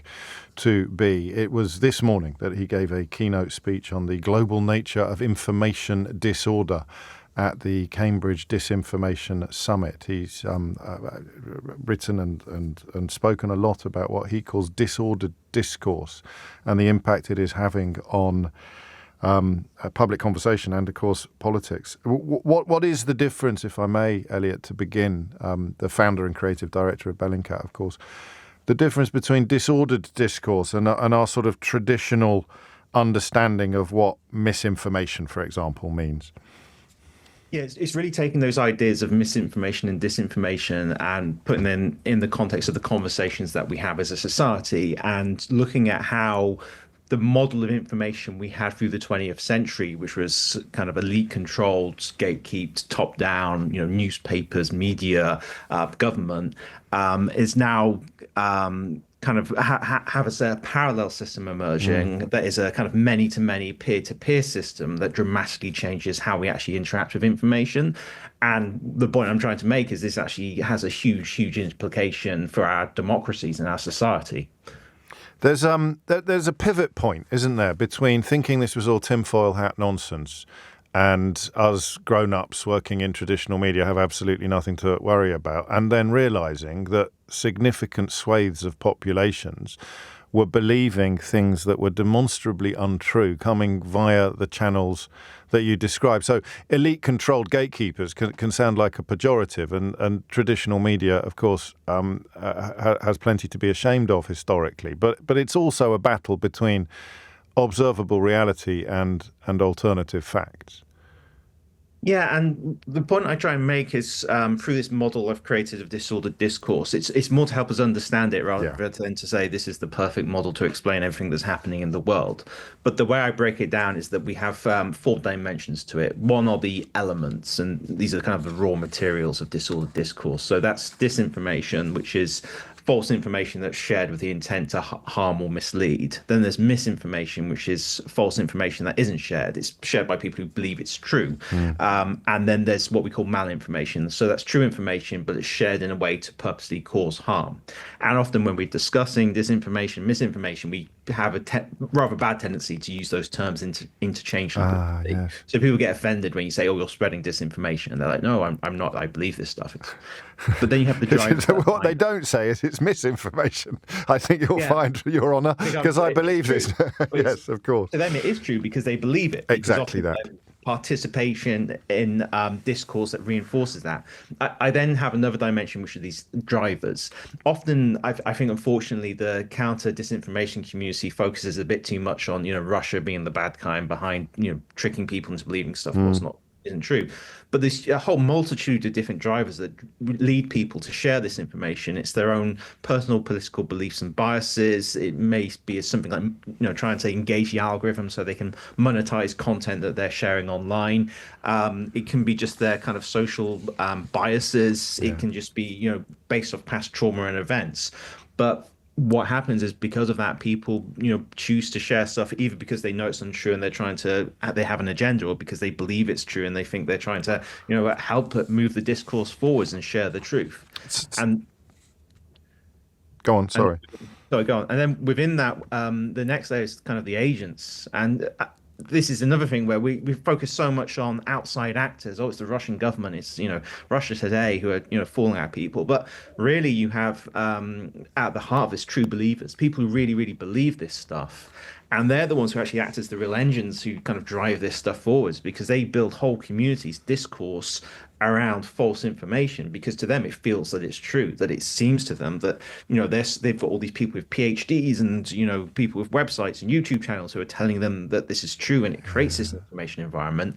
to be. It was this morning that he gave a keynote speech on the global nature of information disorder at the Cambridge Disinformation Summit. He's written and spoken a lot about what he calls disordered discourse and the impact it is having on public conversation and, of course, politics. What is the difference, if I may, Elliot, to begin, the founder and creative director of Bellingcat, of course, the difference between disordered discourse and our sort of traditional understanding of what misinformation, for example, means? Yeah, it's really taking those ideas of misinformation and disinformation and putting them in the context of the conversations that we have as a society and looking at how the model of information we had through the 20th century, which was kind of elite controlled, gatekept, top down, newspapers, media, government, is now kind of have a parallel system emerging that is a kind of many-to-many, peer-to-peer system that dramatically changes how we actually interact with information. And the point I'm trying to make is this actually has a huge implication for our democracies and our society. There's a pivot point, isn't there, between thinking this was all tinfoil hat nonsense and us grown-ups working in traditional media have absolutely nothing to worry about, and then realising that significant swathes of populations were believing things that were demonstrably untrue coming via the channels that you described. So elite-controlled gatekeepers can sound like a pejorative, and traditional media, of course, has plenty to be ashamed of historically. But it's also a battle between observable reality and alternative facts. Yeah, and the point I try and make is through this model I've created of disordered discourse, it's more to help us understand it rather than to say this is the perfect model to explain everything that's happening in the world. But the way I break it down is that we have 4 dimensions to it. One are the elements, and these are kind of the raw materials of disordered discourse. So that's disinformation, which is false information that's shared with the intent to harm or mislead. Then there's misinformation, which is false information that isn't shared. It's shared by people who believe it's true. And then there's what we call malinformation. So that's true information, but it's shared in a way to purposely cause harm. And often when we're discussing disinformation, misinformation, we have a rather bad tendency to use those terms interchangeably. Yes. So people get offended when you say, "Oh, you're spreading disinformation," and they're like, "No, I'm not. I believe this stuff." But then you have to drive. What they don't say is it's misinformation. I think you'll find, Your Honour, because I believe this. Yes, of course. To them, it is true because they believe it. Exactly that. Participation in discourse that reinforces that. I then have another dimension, which are these drivers. Often, I think, unfortunately, the counter disinformation community focuses a bit too much on, Russia being the bad guy behind, tricking people into believing stuff that's isn't true. But there's a whole multitude of different drivers that lead people to share this information. It's their own personal political beliefs and biases. It may be something like, trying to engage the algorithm so they can monetize content that they're sharing online. It can be just their kind of social biases. It can just be, based off past trauma and events. But what happens is because of that, people, choose to share stuff either because they know it's untrue and they have an agenda, or because they believe it's true and they think they're trying to, help move the discourse forwards and share the truth. And go on, sorry. Go on. And then within that, the next layer is kind of the agents. And this is another thing where we focus so much on outside actors. Oh, it's the Russian government. It's, Russia today who are, falling out people. But really you have at the heart of this true believers, people who really, really believe this stuff. And they're the ones who actually act as the real engines who kind of drive this stuff forwards, because they build whole communities, discourse around false information, because to them it feels that it's true, that it seems to them that, they've got all these people with PhDs and, people with websites and YouTube channels who are telling them that this is true, and it creates this information environment.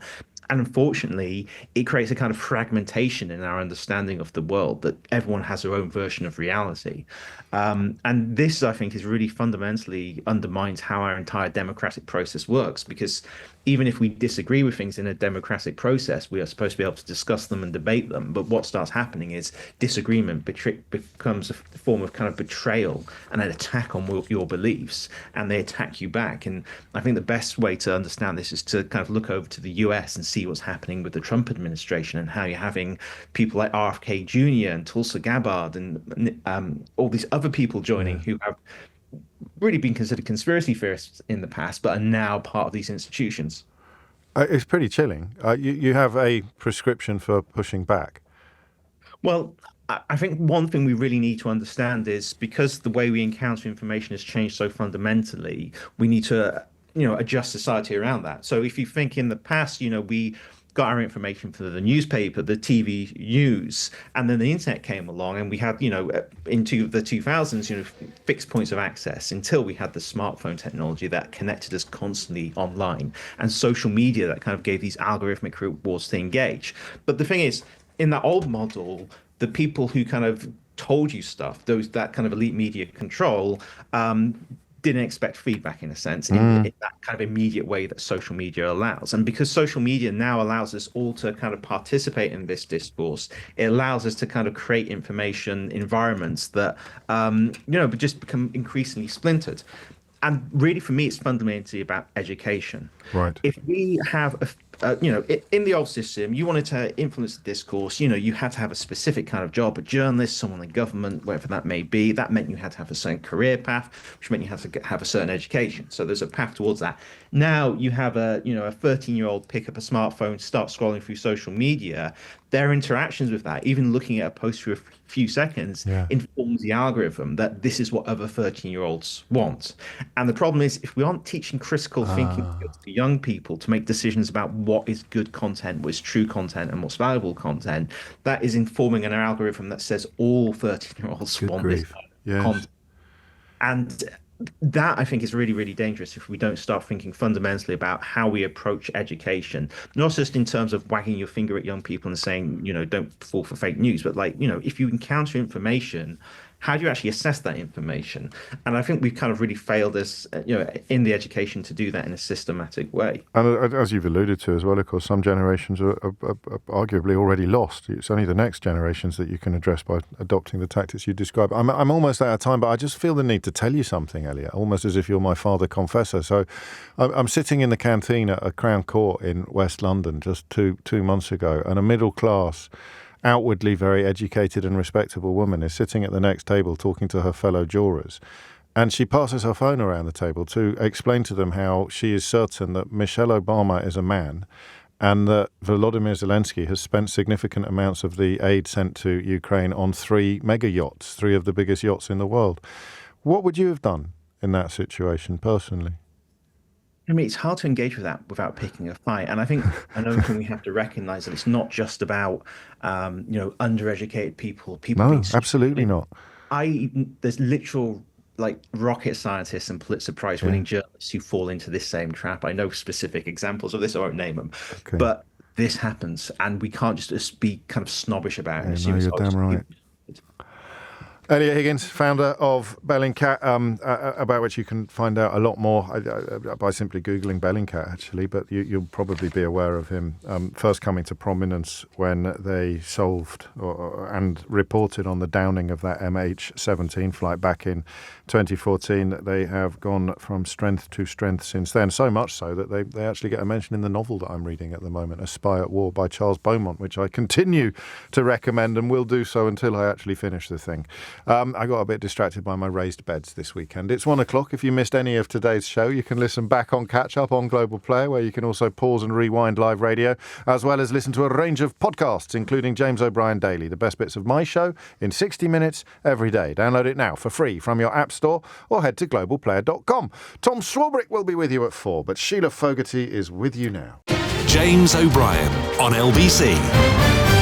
And unfortunately, it creates a kind of fragmentation in our understanding of the world, that everyone has their own version of reality. And this, I think, is really fundamentally undermines how our entire democratic process works, because even if we disagree with things in a democratic process, we are supposed to be able to discuss them and debate them. But what starts happening is disagreement becomes a form of kind of betrayal and an attack on your beliefs, and they attack you back. And I think the best way to understand this is to kind of look over to the US and see what's happening with the Trump administration, and how you're having people like RFK Jr. and Tulsi Gabbard and all these other people joining who have really been considered conspiracy theorists in the past, but are now part of these institutions. It's pretty chilling. You have a prescription for pushing back. Well, I think one thing we really need to understand is, because the way we encounter information has changed so fundamentally, we need to, adjust society around that. So if you think in the past, we got our information from the newspaper, the TV news, and then the internet came along, and we had, into the 2000s, fixed points of access until we had the smartphone technology that connected us constantly online, and social media that kind of gave these algorithmic rewards to engage. But the thing is, in that old model, the people who kind of told you stuff, that kind of elite media control, didn't expect feedback in a sense, in that kind of immediate way that social media allows. And because social media now allows us all to kind of participate in this discourse, it allows us to kind of create information environments that, just become increasingly splintered. And really, for me, it's fundamentally about education. Right. If we have in the old system, you wanted to influence the discourse, you had to have a specific kind of job, a journalist, someone in government, whatever that may be. That meant you had to have a certain career path, which meant you had to have a certain education. So there's a path towards that. Now you have a 13-year-old pick up a smartphone, start scrolling through social media. Their interactions with that, even looking at a post for a few seconds, informs the algorithm that this is what other 13-year-olds want. And the problem is, if we aren't teaching critical thinking skills to young people to make decisions about what is good content, what is true content, and what's valuable content, that is informing an algorithm that says all 13-year-olds want this content. And that, I think, is really, really dangerous if we don't start thinking fundamentally about how we approach education, not just in terms of wagging your finger at young people and saying, don't fall for fake news, but if you encounter information, how do you actually assess that information? And I think we've kind of really failed as, in the education to do that in a systematic way. And as you've alluded to as well, of course, some generations are arguably already lost. It's only the next generations that you can address by adopting the tactics you describe. I'm almost out of time, but I just feel the need to tell you something, Elliot, almost as if you're my father confessor. So I'm sitting in the canteen at a Crown Court in West London just two months ago, and a middle class, outwardly very educated and respectable woman is sitting at the next table talking to her fellow jurors. And she passes her phone around the table to explain to them how she is certain that Michelle Obama is a man and that Volodymyr Zelensky has spent significant amounts of the aid sent to Ukraine on 3 mega yachts, 3 of the biggest yachts in the world. What would you have done in that situation personally? I mean, it's hard to engage with that without picking a fight. And I think another thing we have to recognize that it's not just about, undereducated people. No, absolutely not. There's literal, rocket scientists and Pulitzer Prize winning journalists who fall into this same trap. I know specific examples of this. I won't name them. Okay. But this happens, and we can't just be kind of snobbish about it. No, you're damn right. Elliot Higgins, founder of Bellingcat, about which you can find out a lot more by simply Googling Bellingcat, actually, but you'll probably be aware of him first coming to prominence when they solved and reported on the downing of that MH17 flight back in 2014. They have gone from strength to strength since then, so much so that they actually get a mention in the novel that I'm reading at the moment, A Spy at War by Charles Beaumont, which I continue to recommend and will do so until I actually finish the thing. I got a bit distracted by my raised beds this weekend. It's 1:00. If you missed any of today's show, you can listen back on Catch Up on Global Player, where you can also pause and rewind live radio, as well as listen to a range of podcasts, including James O'Brien Daily, the best bits of my show in 60 minutes every day. Download it now for free from your app store or head to globalplayer.com. Tom Swarbrick will be with you at 4, but Sheila Fogarty is with you now. James O'Brien on LBC.